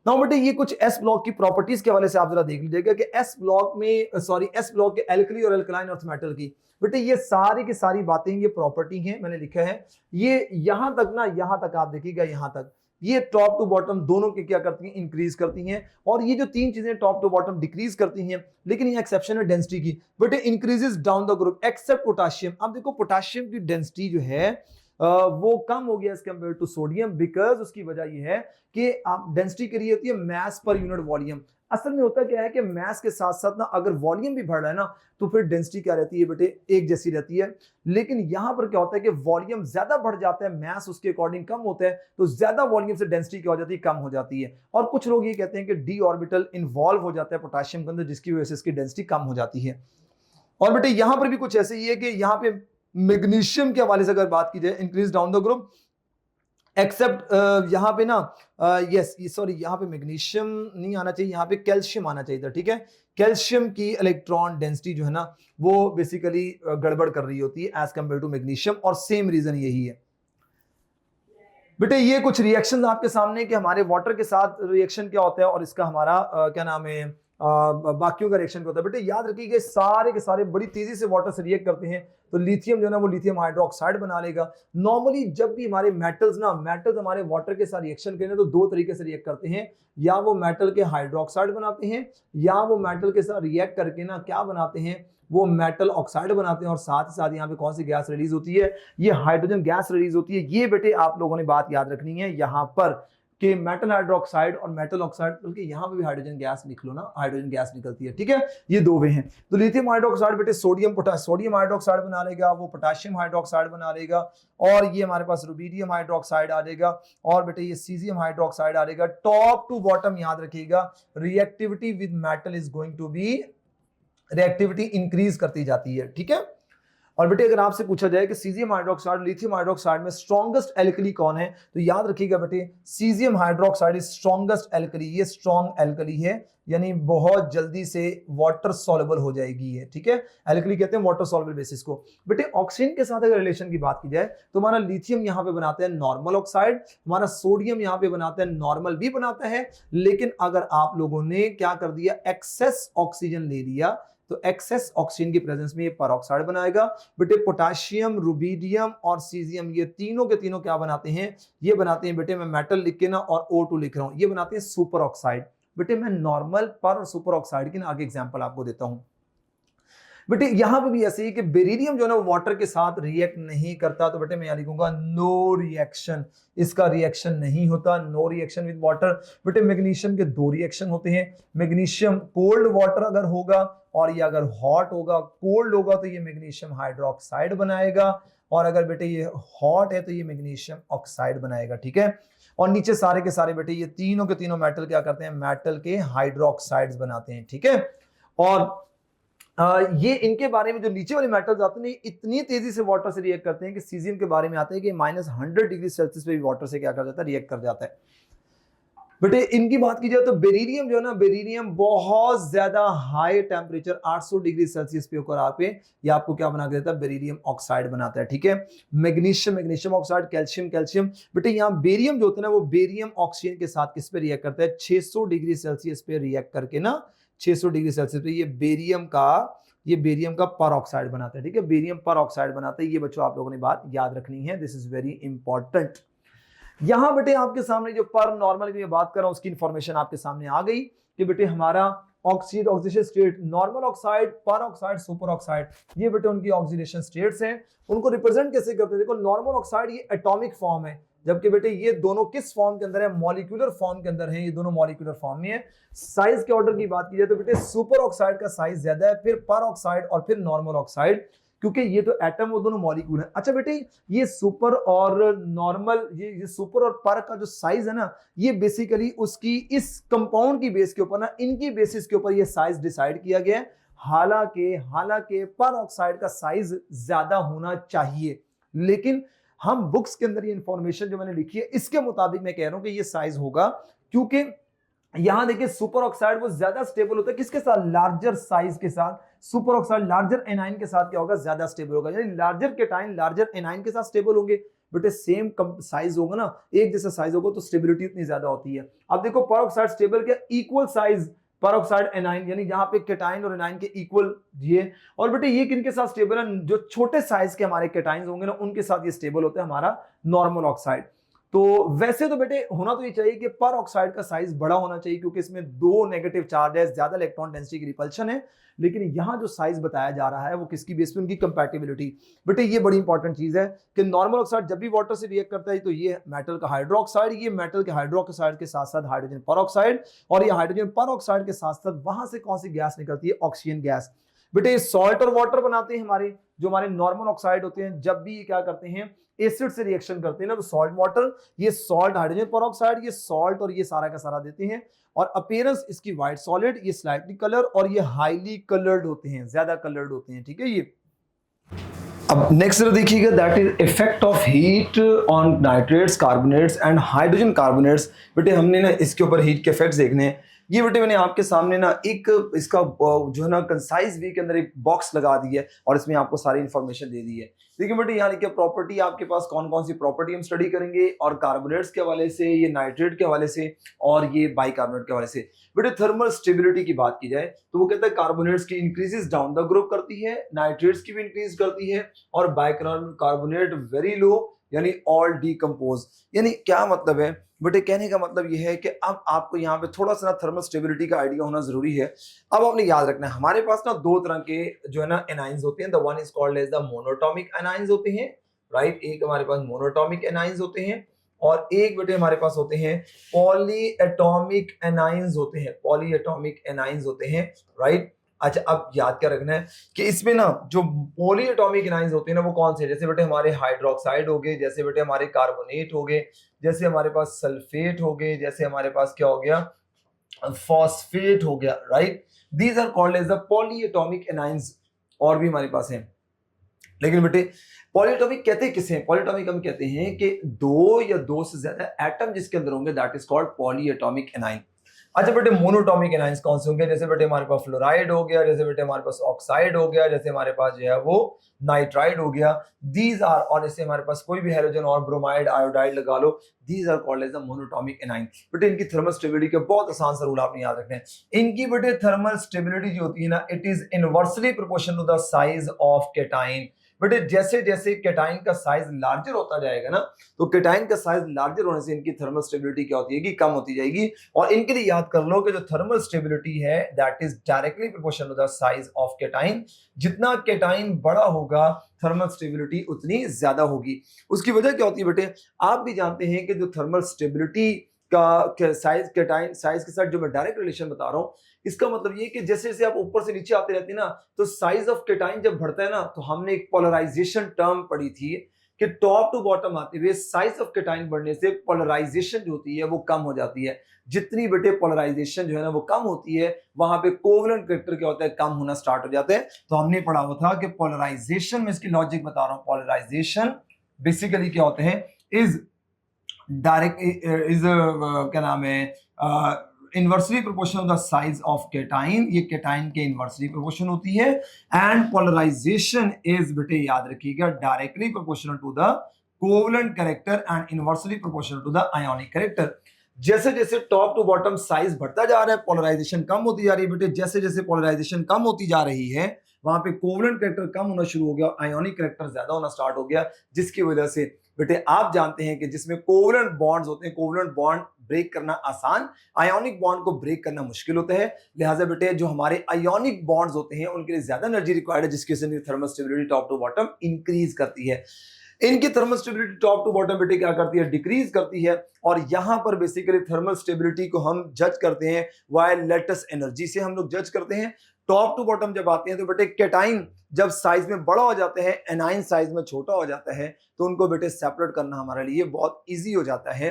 नाउ बेटे ये कुछ एस ब्लॉक की प्रॉपर्टीज के हवाले से आप जरा देख लीजिएगा कि एस ब्लॉक के एल्कली और एल्कलाइन अर्थ मेटल की बेटे ये सारी की सारी बातें ये प्रॉपर्टी हैं, मैंने लिखा है ये यहां तक ना, यहां तक आप देखिएगा, यहां तक ये टॉप टू बॉटम दोनों के क्या करती हैं, इंक्रीज करती हैं। और ये जो 3 चीजें टॉप टू बॉटम डिक्रीज करती हैं, लेकिन ये एक्सेप्शन है डेंसिटी की, but it increases down the group except potassium. अब देखो पोटाशियम की डेंसिटी जो है वो कम हो गया as compare to sodium, because उसकी वजह ये है कि आप डेंसिटी के लिए होती है मैस पर यूनिट वॉल्यूम। असल में होता क्या है कि मैस के साथ साथ ना अगर वॉल्यूम भी बढ़ रहा है ना तो फिर डेंसिटी क्या रहती है बेटे, एक जैसी रहती है। लेकिन यहां पर क्या होता है कि वॉल्यूम ज्यादा बढ़ जाता है, मैस उसके अकॉर्डिंग कम होता है, तो ज्यादा वॉल्यूम से डेंसिटी क्या हो जाती है, कम हो जाती है। और कुछ लोग ये कहते हैं कि डी ऑर्बिटल इन्वॉल्व हो जाता है पोटाशियम के अंदर, जिसकी वजह से इसकी डेंसिटी कम हो जाती है। और बेटे यहां पर भी कुछ ऐसे ही है कि यहां पे मैग्नीशियम के हवाले से अगर बात की जाए, increase down the group except यहां पे ना यहां पे मैग्नीशियम नहीं आना चाहिए, यहां पे कैल्शियम आना चाहिए था। ठीक है, कैल्शियम की इलेक्ट्रॉन डेंसिटी जो है ना वो बेसिकली गड़बड़ कर रही होती है एज कंपेयर टू मैग्नीशियम, और सेम रीजन यही है। बेटे ये कुछ रिएक्शन आपके सामने कि हमारे वाटर के साथ रिएक्शन क्या होता है और इसका हमारा क्या नाम है बाकियों का रिएक्शन क्या होता है। बेटे याद रखिए सारे के सारे बड़ी तेजी से वाटर से रिएक्ट करते हैं, तो लिथियम जो है ना वो लिथियम हाइड्रोक्साइड बना लेगा। नॉर्मली जब भी हमारे मेटल्स हमारे वाटर के साथ रिएक्शन करें तो 2 तरीके से रिएक्ट करते हैं, या वो मेटल के हाइड्रोक्साइड बनाते हैं, या वो मेटल के साथ रिएक्ट करके ना क्या बनाते हैं, वो मेटल ऑक्साइड बनाते हैं। और साथ ही साथ यहाँ पे कौन सी गैस रिलीज होती है, ये हाइड्रोजन गैस रिलीज होती है। ये बेटे आप लोगों ने बात याद रखनी है यहाँ पर कि मेटल हाइड्रोक्साइड और मेटल ऑक्साइड, बल्कि यहाँ पे भी हाइड्रोजन गैस लिख लो ना, हाइड्रोजन गैस निकलती है। ठीक है, ये 2 वे हैं। तो लिथियम हाइड्रोक्साइड बेटे सोडियम हाइड्रोक्साइड बना लेगा, वो पोटेशियम हाइड्रोक्साइड बना लेगा, और ये हमारे पास रुबीडियम हाइड्रोक्साइड आ जाएगा, और बेटे ये सीजियम हाइड्रोक्साइड आ जाएगा। टॉप टू बॉटम याद रखिएगा, reactivity with metal is going to be, reactivity increase करती जाती है। ठीक है, और बेटे अगर आपसे पूछा जाए कि सीजियम हाइड्रोक्साइड लिथियम हाइड्रोक्साइड में स्ट्रॉन्गेस्ट एल्कली कौन है, तो याद रखिएगा बेटे caesium hydroxide is strongest alkali, ये स्ट्रॉन्ग एल्कली है, यानी बहुत जल्दी से वाटर सॉल्युबल हो जाएगी ये, ठीक है। एल्कली कहते हैं वाटर सॉल्युबल बेसिस को। बेटे ऑक्सीजन के साथ अगर रिलेशन की बात की जाए तो हमारा लिथियम यहाँ पे बनाते हैं नॉर्मल ऑक्साइड, हमारा सोडियम यहाँ पे बनाते हैं नॉर्मल भी बनाता है, लेकिन अगर आप लोगों ने क्या कर दिया, एक्सेस ऑक्सीजन ले लिया तो एक्सेस ऑक्सीजन की प्रेजेंस में ये परऑक्साइड बनाएगा। बेटे पोटेशियम, रुबिडियम और सीजियम ये तीनों के तीनों क्या बनाते हैं, ये बनाते हैं बेटे, मैं मेटल लिख के ना और O2 लिख रहा हूं, ये बनाते हैं सुपर ऑक्साइड। बेटे मैं नॉर्मल पर और सुपर ऑक्साइड की ना आगे एग्जांपल आपको देता हूं। बेटे यहां पे भी ऐसे ही कि बेरिलियम जो है ना वाटर के साथ रिएक्ट नहीं करता, तो बेटे मैं यहां लिखूंगा नो रिएक्शन, इसका रिएक्शन नहीं होता, नो रिएक्शन विद वाटर। बेटे मैग्नीशियम के दो रिएक्शन होते हैं, मैग्नीशियम कोल्ड वाटर अगर होगा और ये अगर हॉट होगा, कोल्ड होगा तो ये मैग्नीशियम हाइड्रोक्साइड बनाएगा, और अगर बेटे ये हॉट है तो ये मैग्नीशियम ऑक्साइड बनाएगा, ठीक है। और नीचे सारे के सारे बेटे ये तीनों के तीनों मेटल क्या करते हैं, मेटल के हाइड्रोक्साइड्स बनाते हैं, ठीक है। और ये इनके बारे में जो नीचे वाले मेटल्स आते हैं इतनी तेजी से वाटर से रिएक्ट करते हैं कि सीजियम के बारे में आते हैं कि -100 डिग्री सेल्सियस पे भी वाटर से क्या कर जाता है, रिएक्ट कर जाता है। बेटे इनकी बात की जाए तो बेरिलियम जो है ना, बेरिलियम बहुत ज्यादा हाई टेम्परेचर 800 डिग्री सेल्सियस पे होकर आप ये आपको क्या बना के देता है, बेरिलियम ऑक्साइड बनाता है, ठीक है। Magnesium, magnesium oxide, calcium, calcium. बेटे यहाँ बेरियम जो होता है ना वो बेरियम ऑक्सीजन के साथ किस पे रिएक्ट करता है, 600 डिग्री सेल्सियस पे रिएक्ट करके ना, 600 डिग्री सेल्सियस पे ये बेरियम का परऑक्साइड बनाता है, ठीक है। बेरियम परऑक्साइड बनाता है, ये बच्चों आप लोगों ने बात याद रखनी है, दिस इज वेरी इंपॉर्टेंट। यहां बेटे आपके सामने जो पर नॉर्मल की बात कर रहा हूं उसकी इंफॉर्मेशन आपके सामने आ गई कि बेटे हमारा ऑक्सीडेशन स्टेट, नॉर्मल ऑक्साइड, पर ऑक्साइड, सुपर ऑक्साइड, ये बेटे उनकी ऑक्सीडेशन स्टेट्स हैं। उनको रिप्रेजेंट कैसे करते हैं, देखो नॉर्मल ऑक्साइड ये एटॉमिक फॉर्म है, जबकि बेटे ये दोनों किस फॉर्म के अंदर है, मॉलिक्यूलर फॉर्म के अंदर है, ये दोनों मॉलिक्यूलर फॉर्म में है। साइज के ऑर्डर की बात की जाए तो बेटे सुपर ऑक्साइड का साइज ज्यादा है, फिर पर ऑक्साइड और फिर नॉर्मल ऑक्साइड, क्योंकि ये तो एटम वो दोनों मॉलिक्यूल है। अच्छा बेटे ये सुपर और नॉर्मल, ये सुपर और पर का जो साइज है ना, ये बेसिकली उसकी इस कंपाउंड की बेस के ऊपर ना, इनकी बेसिस के ऊपर ये साइज डिसाइड किया गया है। हालांकि पर ऑक्साइड का साइज ज्यादा होना चाहिए, लेकिन हम बुक्स के अंदर ये इंफॉर्मेशन जो मैंने लिखी है इसके मुताबिक मैं कह रहा हूं कि ये साइज होगा, क्योंकि यहां देखिए सुपर ऑक्साइड वो ज्यादा स्टेबल होता है किसके साथ, लार्जर साइज के साथ। सुपर ऑक्साइड लार्जर एनाइन के साथ क्या होगा, ज्यादा स्टेबल होगा, यानी लार्जर केटाइन लार्जर एनाइन के साथ स्टेबल होंगे। बेटे सेम साइज होगा ना, एक जैसा साइज होगा तो स्टेबिलिटी उतनी ज्यादा होती है। अब देखो पर ऑक्साइड स्टेबल क्या, इक्वल साइज पर ऑक्साइड एनाइन, यानी जहां पे केटाइन और एनाइन के इक्वल ये। और बेटे ये किनके साथ स्टेबल है, जो छोटे साइज के हमारे केटाइंस होंगे ना उनके साथ ये स्टेबल होता है हमारा नॉर्मल ऑक्साइड। तो वैसे तो बेटे होना तो ये चाहिए कि पर ऑक्साइड का साइज बड़ा होना चाहिए, क्योंकि इसमें दो नेगेटिव चार्ज है, ज्यादा इलेक्ट्रॉन डेंसिटी की रिपल्शन है, लेकिन यहां जो साइज बताया जा रहा है वो किसकी बेस पे, उनकी कंपैटिबिलिटी। बेटे ये बड़ी इंपॉर्टेंट चीज है कि नॉर्मल ऑक्साइड जब भी वाटर से रिएक्ट करता है तो ये मेटल का हाइड्रोक्साइड, ये मेटल के हाइड्रोक्साइड के साथ साथ हाइड्रोजन परऑक्साइड, और ये हाइड्रोजन परऑक्साइड के साथ साथ वहां से कौन सी गैस निकलती है, ऑक्सीजन गैस। बेटे ये सॉल्ट और वाटर बनाते हैं हमारे, जो हमारे नॉर्मल ऑक्साइड होते हैं, जब भी ये क्या करते हैं एसिड से रिएक्शन करते हैं ना, तो सॉल्ट वाटर, ये सॉल्ट हाइड्रोजन परऑक्साइड, ये सॉल्ट और ये सारा का सारा देते हैं। और अपीयरेंस इसकी व्हाइट सॉलिड, ये स्लाइटली कलर, और ये हाईली कलर्ड होते हैं, ज्यादा कलर्ड होते हैं, ठीक है। ये अब नेक्स्ट देखिएगा, that is effect of heat on nitrates, carbonates and hydrogen carbonates. बेटे हमने ना इसके ऊपर हीट के इफेक्ट्स देखने हैं। ये बेटे मैंने आपके सामने ना एक इसका जो है ना कंसाइज वे के अंदर एक बॉक्स लगा दी है और इसमें आपको सारी इंफॉर्मेशन दे दी है। देखिए बेटे यहाँ लिखिए प्रॉपर्टी, आपके पास कौन कौन सी प्रॉपर्टी हम स्टडी करेंगे, और कार्बोनेट्स के हवाले से, ये नाइट्रेट के हवाले से, और ये बाइकार्बोनेट के हवाले से। बेटे थर्मल स्टेबिलिटी की बात की जाए तो वो कहता है कार्बोनेट्स की इंक्रीजेस डाउन द ग्रुप करती है, नाइट्रेट्स की भी इंक्रीज करती है, और बाइकार्बोनेट वेरी लो, यानी ऑल डीकंपोज। यानी क्या मतलब है बेटे, कहने का मतलब यह है कि अब आपको यहाँ पे थोड़ा सा ना थर्मल स्टेबिलिटी का आइडिया होना जरूरी है। अब आपने याद रखना है हमारे पास ना दो तरह के जो है ना एनाइंस होते हैं, the one is called as the monoatomic anions होते हैं, राइट। एक हमारे पास मोनोटॉमिक एनाइंस होते हैं, और एक बेटे हमारे पास होते हैं पॉलीएटॉमिक एनाइंस होते हैं, पॉलीएटॉमिक एनाइंस होते हैं, राइट। अच्छा अब याद क्या रखना है कि इसमें ना जो पॉलीएटॉमिक एनाइंस होते हैं ना वो कौन से, जैसे बेटे हमारे हाइड्रोक्साइड हो गए, जैसे बेटे हमारे कार्बोनेट हो गए, जैसे हमारे पास सल्फेट हो गए, जैसे हमारे पास क्या हो गया, फॉस्फेट हो गया, right. These are called as the polyatomic anions. और भी हमारे पास है लेकिन बेटे पॉलीएटॉमिक कहते किसे हैं? पॉलीएटॉमिक हम कहते हैं कि दो या दो से ज्यादा एटम जिसके अंदर होंगे, that is called polyatomic A9. अच्छा बेटे मोनोटॉमिक एनाइंस कौन से होंगे? जैसे बेटे हमारे पास फ्लोराइड हो गया, जैसे बेटे हमारे पास ऑक्साइड हो गया, जैसे हमारे पास जो है वो नाइट्राइड हो गया, दीज आर, और जैसे हमारे पास कोई भी हैलोजन और ब्रोमाइड आयोडाइड लगा लो, these are called as the monatomic anion. बेटे इनकी थर्मल स्टेबिलिटी के बहुत आसान सा रूल आपने याद रखना है। इनकी बेटे थर्मल स्टेबिलिटी जो होती है ना, it is inversely proportional to the size of cation. बेटे जैसे जैसे केटाइन का साइज लार्जर होता जाएगा ना, तो केटाइन का साइज लार्जर होने से इनकी थर्मल स्टेबिलिटी क्या होती है कि कम होती जाएगी। और इनके लिए याद कर लो कि जो थर्मल स्टेबिलिटी है that is directly proportional to the size of cation. जितना केटाइन बड़ा होगा थर्मल स्टेबिलिटी उतनी ज्यादा होगी। उसकी वजह क्या होती है बेटे? आप भी जानते हैं कि जो थर्मल स्टेबिलिटी का साइज केटाइन साइज के साथ जो मैं डायरेक्ट रिलेशन बता रहा हूं, इसका मतलब ये कि जैसे जैसे आप ऊपर से नीचे आते रहते हैं ना, तो साइज ऑफ केटाइन जब बढ़ता है ना, तो हमने एक पोलराइजेशन टर्म पढ़ी थी कि टॉप टू बॉटम आते हुए साइज ऑफ केटाइन बढ़ने से पोलराइजेशन जो होती है वो कम हो जाती है। जितनी बेटे पोलराइजेशन जो है ना वो कम होती है, वहां पे कोवलेंट कैरेक्टर क्या होता है, कम होना स्टार्ट हो जाते हैं। तो हमने पढ़ा हुआ था कि पोलराइजेशन में, इसकी लॉजिक बता रहा हूं, पोलराइजेशन बेसिकली क्या होते हैं, इज डायरेक्ट इज क्या नाम है, inversely proportional the size of cation. ये केटाइन के इनवर्सली प्रोपोर्शन होती है। एंड पोलराइजेशन इज बेटे याद रखिएगा directly proportional to the covalent character and inversely proportional to the ionic character. जैसे जैसे टॉप टू बॉटम साइज बढ़ता जा रहा है, पोलराइजेशन कम होती जा रही है बेटे। जैसे जैसे पोलराइजेशन कम होती जा रही है, वहां पे कोवलेंट कैरेक्टर कम होना शुरू हो गया, आयोनिक कैरेक्टर ज्यादा होना स्टार्ट हो गया, जिसकी वजह से बेटे आप जानते हैं कि जिसमें कोवलेंट बॉन्ड्स होते हैं, कोवलेंट बॉन्ड ब्रेक करना आसान, आयोनिक बॉन्ड को ब्रेक करना मुश्किल होता है। लिहाजा बेटे जो हमारे आयोनिक बॉन्ड्स होते हैं उनके लिए ज्यादा एनर्जी रिक्वायर्ड है, जिसकी वजह से thermal stability top to bottom increase करती है। इनकी thermal stability top to bottom बेटे क्या करती है, डिक्रीज करती है। और यहां पर बेसिकली थर्मल स्टेबिलिटी को हम जज करते हैं वाई लेटेस्ट एनर्जी से हम लोग जज करते हैं। टॉप टू बॉटम जब आते हैं तो बेटे केटाइन जब साइज में बड़ा हो जाते हैं, एनाइन साइज में छोटा हो जाता है, तो उनको बेटे सेपरेट करना हमारे लिए बहुत इजी हो जाता है।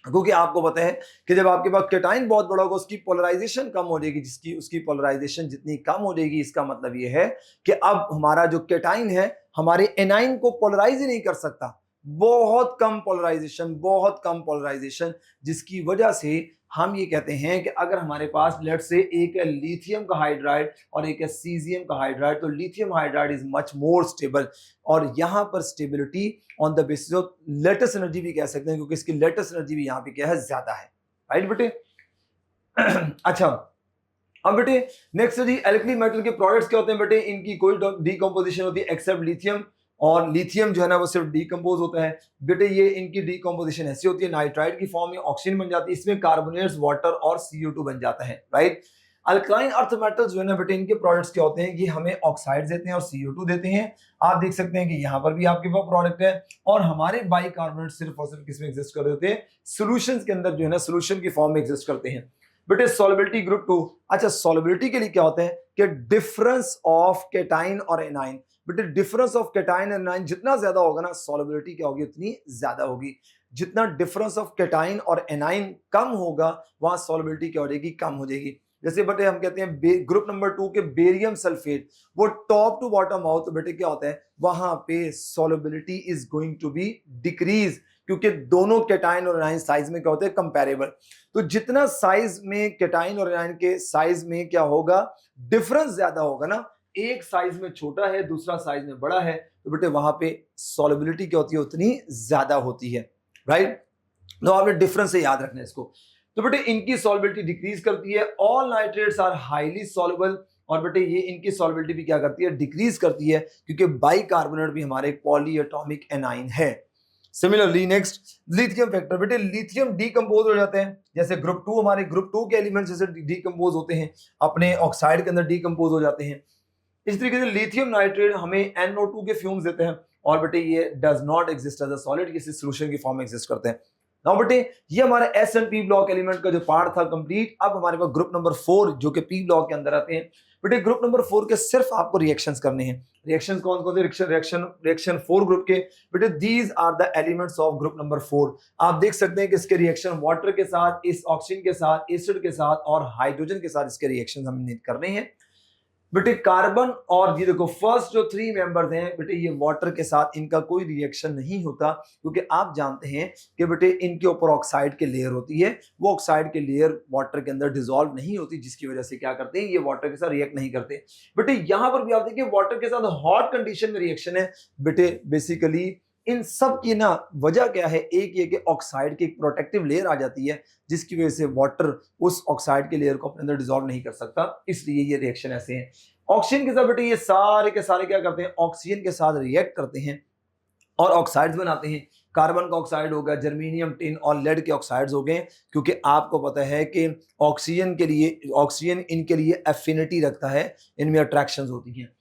क्योंकि आपको पता है कि जब आपके पास केटाइन बहुत बड़ा होगा, उसकी पोलराइजेशन कम हो जाएगी, जिसकी उसकी पोलराइजेशन जितनी कम हो जाएगी, इसका मतलब ये है कि अब हमारा जो केटाइन है हमारे एनाइन को पोलराइज ही नहीं कर सकता। बहुत कम पोलराइजेशन, बहुत कम पोलराइजेशन, जिसकी वजह से हम ये कहते हैं कि अगर हमारे पास लेट से एक है लिथियम का हाइड्राइड और एक है सीजियम का हाइड्राइड, तो lithium hydride is much more stable. और यहां पर stability on the basis of latest energy भी कह सकते हैं, क्योंकि इसकी लेटेस्ट एनर्जी भी यहां पे क्या है, ज्यादा है। राइट बेटे? अच्छा अब बेटे नेक्स्ट जी, एल्कली मेटल के प्रोडक्ट्स क्या होते हैं बेटे? इनकी कोई डीकंपोजिशन होती है एक्सेप्ट लिथियम, और लिथियम जो है ना वो सिर्फ डीकंपोज होता है बेटे। ये इनकी डीकंपोजिशन ऐसी होती है, नाइट्राइड की फॉर्म में ऑक्सीजन बन जाती है, इसमें कार्बोनेट्स, वाटर और CO2 बन जाता है। राइट? अल्कलाइन अर्थ मेटल्स जो है ना बेटे, इनके प्रोडक्ट्स क्या होते हैं, ये हमें ऑक्साइड देते हैं और CO2 देते हैं। आप देख सकते हैं कि यहाँ पर भी आपके पास प्रोडक्ट है। और हमारे बाइकार्बोनेट सिर्फ और सिर्फ किसमें एग्जिस्ट कर रहे होते हैं, सॉल्यूशंस के अंदर जो है ना, सॉल्यूशन की फॉर्म में एग्जिस्ट करते हैं बेटे। Solubility group 2। अच्छा सॉल्युबिलिटी के लिए क्या होता है कि डिफरेंस ऑफ केटाइन और एनाइन। बेटे difference of cation and A9 जितना ज्यादा होगा ना, सॉल्युबिलिटी क्या होगी, उतनी ज्यादा होगी। जितना डिफरेंस ऑफ केटाइन और एनाइन कम होगा, वहां सॉल्युबिलिटी क्या हो जाएगी, कम हो जाएगी। जैसे बेटे हम कहते हैं ग्रुप नंबर 2 के बेरियम सल्फेट, वो टॉप टू बॉटम आओ तो बेटे क्या होता है, वहां पे solubility is going to be decrease, क्योंकि दोनों केटाइन और एनाइन साइज में क्या होते हैं, कंपैरेबल। तो जितना साइज में केटाइन और एनाइन के साइज में क्या होगा, डिफरेंस ज्यादा होगा ना, एक साइज में छोटा है दूसरा साइज में बड़ा है, तो बेटे वहां पे सॉल्युबिलिटी क्या होती है, उतनी ज्यादा होती है। राइट? तो आपने डिफरेंस से याद रखना है इसको। तो बेटे इनकी सॉल्युबिलिटी डिक्रीज करती है। All nitrates are highly soluble, और बेटे ये इनकी सॉल्युबिलिटी भी क्या करती है, डिक्रीज करती है, क्योंकि बाइकार्बोनेट भी हमारे पॉलीएटॉमिक एनाइन है। Similarly next lithium factor. बेटे लिथियम डीकंपोज हो जाते हैं, जैसे ग्रुप 2 हमारे ग्रुप 2 के एलिमेंट्स जैसे डीकंपोज होते हैं, अपने ऑक्साइड के अंदर डीकंपोज हो जाते हैं। इस तरीके से लिथियम नाइट्रेट हमें NO2 के फ्यूम्स देते हैं, और बेटे ये does not exist as a solid, किसी सॉल्यूशन की फॉर्म में एग्जिस्ट करते हैं। नाउ बेटे ये हमारा S&P ब्लॉक एलिमेंट का जो पार्ट था कंप्लीट। अब हमारे पास ग्रुप नंबर 4 जो कि P ब्लॉक के अंदर आते हैं। बेटे ग्रुप नंबर 4 के सिर्फ आपको रिएक्शंस करने हैं। रिएक्शंस कौन कौन से? रिएक्शन 4 ग्रुप के बेटे, these are the elements of group number 4। आप देख सकते हैं कि इसके रिएक्शन वाटर के साथ, इस ऑक्सीजन के साथ, एसिड के साथ और हाइड्रोजन के साथ इसके रिएक्शन हमें करने हैं। बेटे कार्बन और ये देखो फर्स्ट जो 3 मेंबर्स हैं बेटे ये वाटर के साथ इनका कोई रिएक्शन नहीं होता, क्योंकि आप जानते हैं कि बेटे इनके ऊपर ऑक्साइड की लेयर होती है, वो ऑक्साइड की लेयर वाटर के अंदर डिसॉल्व नहीं होती, जिसकी वजह से क्या करते हैं ये वाटर के साथ रिएक्ट नहीं करते। बेटे यहां पर भी आप देखिए वाटर के साथ हॉट कंडीशन में रिएक्शन है। बेटे बेसिकली इन सब की ना वजह क्या है, एक ये कि ऑक्साइड की एक प्रोटेक्टिव लेयर आ जाती है, जिसकी वजह से वाटर उस ऑक्साइड के लेयर को अपने अंदर डिसॉल्व नहीं कर सकता, इसलिए ये रिएक्शन ऐसे हैं। ऑक्सीजन के साथ बेटे ये सारे के सारे क्या करते हैं, ऑक्सीजन के साथ रिएक्ट करते हैं और ऑक्साइड्स बनाते हैं। कार्बन का ऑक्साइड हो गया, जर्मीनियम, टिन और लेड के ऑक्साइड्स हो गए, क्योंकि आपको पता है कि ऑक्सीजन इनके लिए एफिनिटी रखता है, इनमें अट्रैक्शंस होती हैं।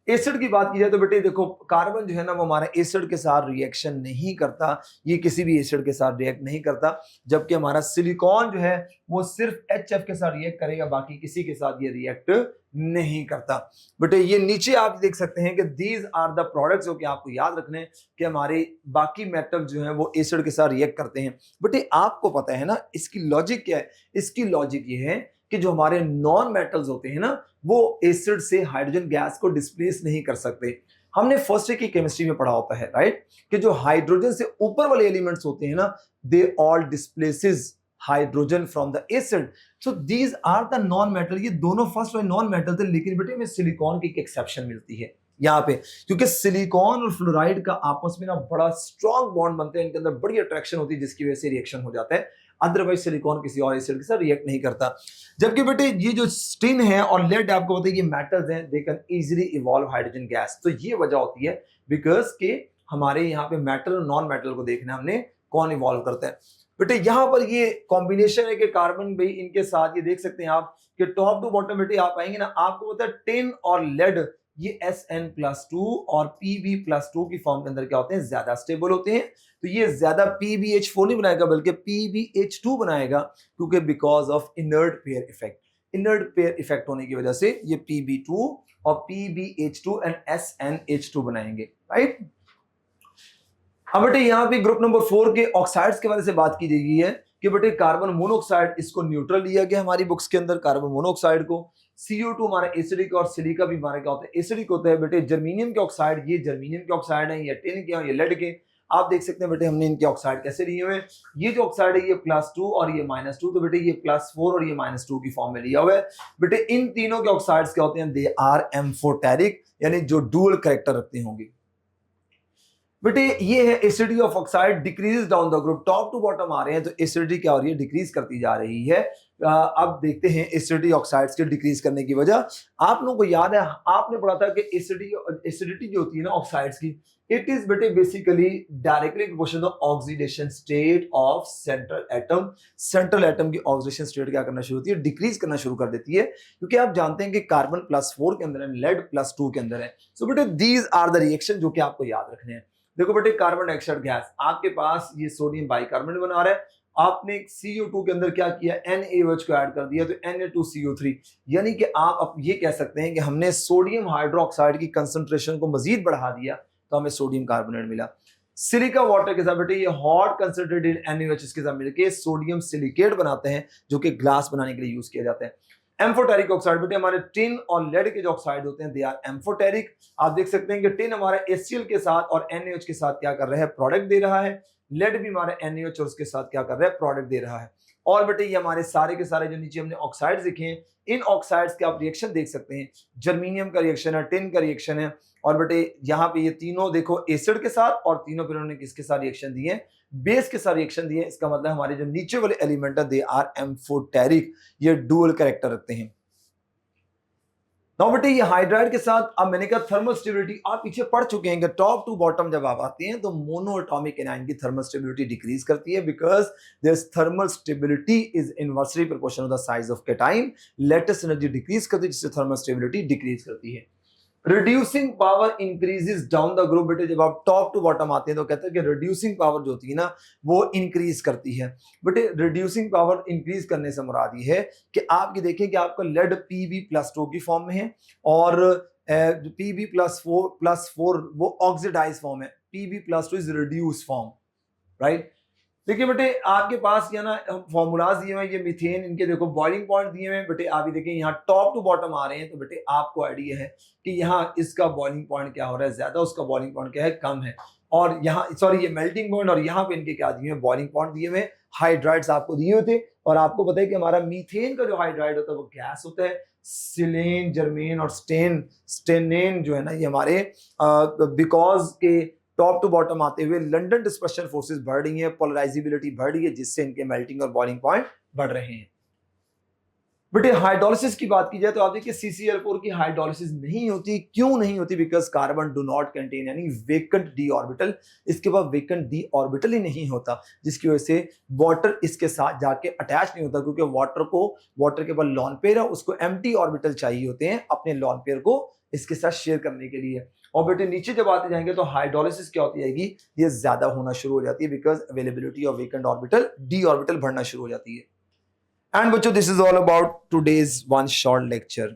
एसिड की बात की जाए तो बेटे देखो कार्बन जो है ना वो हमारा एसिड के साथ रिएक्शन नहीं करता, ये किसी भी एसिड के साथ रिएक्ट नहीं करता, जबकि हमारा सिलिकॉन जो है वो सिर्फ HF के साथ रिएक्ट करेगा, बाकी किसी के साथ ये रिएक्ट नहीं करता। बेटे ये नीचे आप देख सकते हैं कि दीज आर द प्रोडक्ट्स, जो कि आपको याद रखने हैं कि हमारे बाकी मेटल जो है वो एसिड के साथ रिएक्ट करते हैं। बेटे आपको पता है ना इसकी लॉजिक क्या है, इसकी लॉजिक ये है कि जो हमारे नॉन मेटल्स होते हैं ना वो एसिड से हाइड्रोजन गैस को डिस्प्लेस नहीं कर सकते। हमने फर्स्ट ईयर की केमिस्ट्री में पढ़ा होता है राइट, कि जो हाइड्रोजन से ऊपर वाले एलिमेंट्स होते हैं ना they all displaces hydrogen from the acid, so these are the non metal. ये दोनों फर्स्ट वाले नॉन मेटल थे, लेकिन बेटे में सिलिकॉन की एक एक्सेप्शन मिलती है यहाँ पे, क्योंकि सिलिकॉन और फ्लोराइड का आपस में ना बड़ा स्ट्रॉन्ग बॉन्ड बनते हैं, इनके अंदर बड़ी अट्रैक्शन होती है, जिसकी वजह से रिएक्शन हो जाता है, अदरवाइज सिलिकॉन किसी और एसिड के साथ रिएक्ट नहीं करता। जबकि बेटे ये जो स्टिन है और लेड आपको पता है ये मेटल्स हैं, they can easily evolve hydrogen gas, तो ये वजह होती है बिकॉज के हमारे यहाँ पे मेटल और नॉन मेटल को देखना हमने कौन इवॉल्व करता है। बेटे यहाँ पर ये कॉम्बिनेशन है कि कार्बन भाई इनके साथ ये देख सकते हैं आप कि टॉप टू बॉटम बेटे आप आएंगे ना, आपको पता है टिन और लेड ये Sn+2 और Pb+2 की फॉर्म के अंदर क्या होते हैं, ज्यादा स्टेबल होते हैं, तो ये ज्यादा PbH4 नहीं बनाएगा बल्कि PbH2 बनाएगा, क्योंकि because of inert pair effect, inert pair effect होने की वजह से ये Pb2 और PbH2 एंड SnH2 बनाएंगे राइट। अब बेटे यहाँ पे ग्रुप नंबर 4 के ऑक्साइड्स के बारे से बात की गई है कि बेटे कार्बन मोनोऑक्साइड, इसको न्यूट्रल लिया गया हमारी बुक्स के अंदर कार्बन मोनोऑक्साइड को। CO2 हमारा एसिडिक और सिलिका भी हमारा क्या होता है, एसिडिक होता है। बेटे जर्मीनियम के ऑक्साइड, ये जर्मीनियम के ऑक्साइड है, ये टिन के और ये लेड के, आप देख सकते हैं बेटे हमने इनके ऑक्साइड कैसे लिए हुए हैं। ये जो ऑक्साइड है ये +2 और ये -2, तो बेटे ये +4 और ये -2 की फॉर्म में लिया हुआ है। बेटे इन तीनों के ऑक्साइड्स क्या होते हैं, दे आर एम्फोटेरिक, यानी जो डुअल कैरेक्टर रखते होंगे। बेटे ये है acidity of oxide decrease down the group, top to bottom आ रहे हैं, तो एसिडिटी क्या हो रही है, डिक्रीज करती जा रही है। अब देखते हैं एसिडिटी ऑक्साइड्स के डिक्रीज करने की वजह। आप लोगों को याद है आपने पढ़ा था कि एसिडिटी जो होती है ना ऑक्साइड्स की, इट इज बेटे basically directly proportional to oxidation state of central atom. Central atom की ऑक्सीडेशन स्टेट क्या करना शुरू होती है, डिक्रीज करना शुरू कर देती है, क्योंकि आप जानते हैं कि कार्बन +4 के अंदर है, लेड +2 के अंदर है। सो बेटे दीज आर द रिएक्शन जो कि आपको याद रखने हैं। देखो बेटे कार्बन डाइऑक्साइड गैस, आपके पास ये सोडियम बाइकार्बोनेट बना रहा है, आपने CO2 के अंदर क्या किया, NaOH को ऐड कर दिया, तो Na2CO3, यानी कि आप अब ये कह सकते हैं कि हमने सोडियम हाइड्रोक्साइड की कंसंट्रेशन को मजीद बढ़ा दिया, तो हमें सोडियम कार्बोनेट मिला। सिलिका वाटर के साथ बेटे ये हॉट कंसंट्रेटेड NaOH के साथ मिलकर सोडियम सिलिकेट बनाते हैं, जो कि ग्लास बनाने के लिए यूज किया जाता है। एम्फोटेरिक ऑक्साइड बेटे हमारे टिन और लेड के जो ऑक्साइड होते हैं दे आर एम्फोटेरिक। आप देख सकते हैं कि टिन हमारा HCl के साथ और NaOH के साथ क्या कर रहा है, प्रोडक्ट दे रहा है। लेड भी हमारे NaOH और उसके साथ क्या कर रहा है, प्रोडक्ट दे रहा है। और बेटे ये हमारे सारे के सारे जो नीचे हमने ऑक्साइड्स देखे हैं, इन ऑक्साइड्स के आप रिएक्शन देख सकते हैं, जर्मीनियम का रिएक्शन है, टिन का रिएक्शन है, और बेटे यहाँ पे ये तीनों देखो एसिड के साथ, और तीनों फिर उन्होंने किसके साथ रिएक्शन दिए, बेस के साथ रिएक्शन दिए। इसका मतलब हमारे जो नीचे वाले एलिमेंट है दे आर एम्फोटेरिक, ये डुअल कैरेक्टर रखते हैं। नाउ बेटे ये हाइड्राइड के साथ, अब मैंने कहा थर्मल स्टेबिलिटी आप पीछे पढ़ चुके हैं कि टॉप टू बॉटम जब आप आते हैं तो मोनोएटॉमिक एनायन की थर्मल स्टेबिलिटी डिक्रीज करती है, because this thermal stability is inversely proportional to the size of cation. Lattice energy decrease करती है, जिससे थर्मल स्टेबिलिटी डिक्रीज करती है। Reducing power increases down the group, बेटे जब आप टॉप टू बॉटम आते हैं तो कहते हैं कि रिड्यूसिंग पावर जो होती है ना वो इंक्रीज करती है। बेटे रिड्यूसिंग पावर इंक्रीज करने से मुराद ये है कि आप ये देखें कि आपका लेड Pb+2 की फॉर्म में है, और Pb+4 वो ऑक्सीडाइज फॉर्म है, Pb+2 is reduce form right. देखिए बेटे आपके पास ये ना फॉर्मूलाज दिए हुए हैं, ये मीथेन, इनके देखो बॉइलिंग पॉइंट दिए हुए हैं बेटे। आप ये देखें यहाँ टॉप टू बॉटम आ रहे हैं, तो बेटे आपको आइडिया है कि यहाँ इसका बॉइलिंग पॉइंट क्या हो रहा है, ज्यादा, उसका बॉइलिंग पॉइंट क्या है, कम है। और यहाँ सॉरी ये मेल्टिंग पॉइंट, और यहाँ पे इनके क्या दिए हुए, बॉइलिंग पॉइंट दिए हुए हैं। हाइड्राइड्स आपको दिए हुए थे, और आपको पता है कि हमारा मीथेन का जो हाइड्राइड होता है वो गैस होता है। सिलेन, जर्मेन और स्टेनेन जो है ना, ये हमारे बिकॉज के टॉप टू बॉटम आते हुए लंदन डिस्पर्शन फोर्सेस बढ़ रही है, पोलराइजेबिलिटी बढ़ रही है, जिससे इनके मेल्टिंग और बॉइलिंग पॉइंट बढ़ रहे हैं। बेटे हाइड्रोलिसिस की बात की जाए तो आप देखिए CCl4 की हाइड्रोलिसिस नहीं होती। क्यों नहीं होती? Because carbon do not contain यानी वेकेंट डी ऑर्बिटल, इसके पास वेकेंट डी ऑर्बिटल ही नहीं होता, जिसकी वजह से वाटर इसके साथ जाके अटैच नहीं होता, क्योंकि वाटर के पास लॉन पेयर है, उसको एम्प्टी ऑर्बिटल चाहिए होते हैं अपने लॉन पेयर को इसके साथ शेयर करने के लिए। और बेटे नीचे जब आते जाएंगे तो हाइड्रोलिसिस क्या होती जाएगी, ये ज्यादा होना शुरू हो जाती है, because availability of vacant orbital, D orbital बढ़ना शुरू हो जाती है। And बच्चों, this is all about today's one short lecture.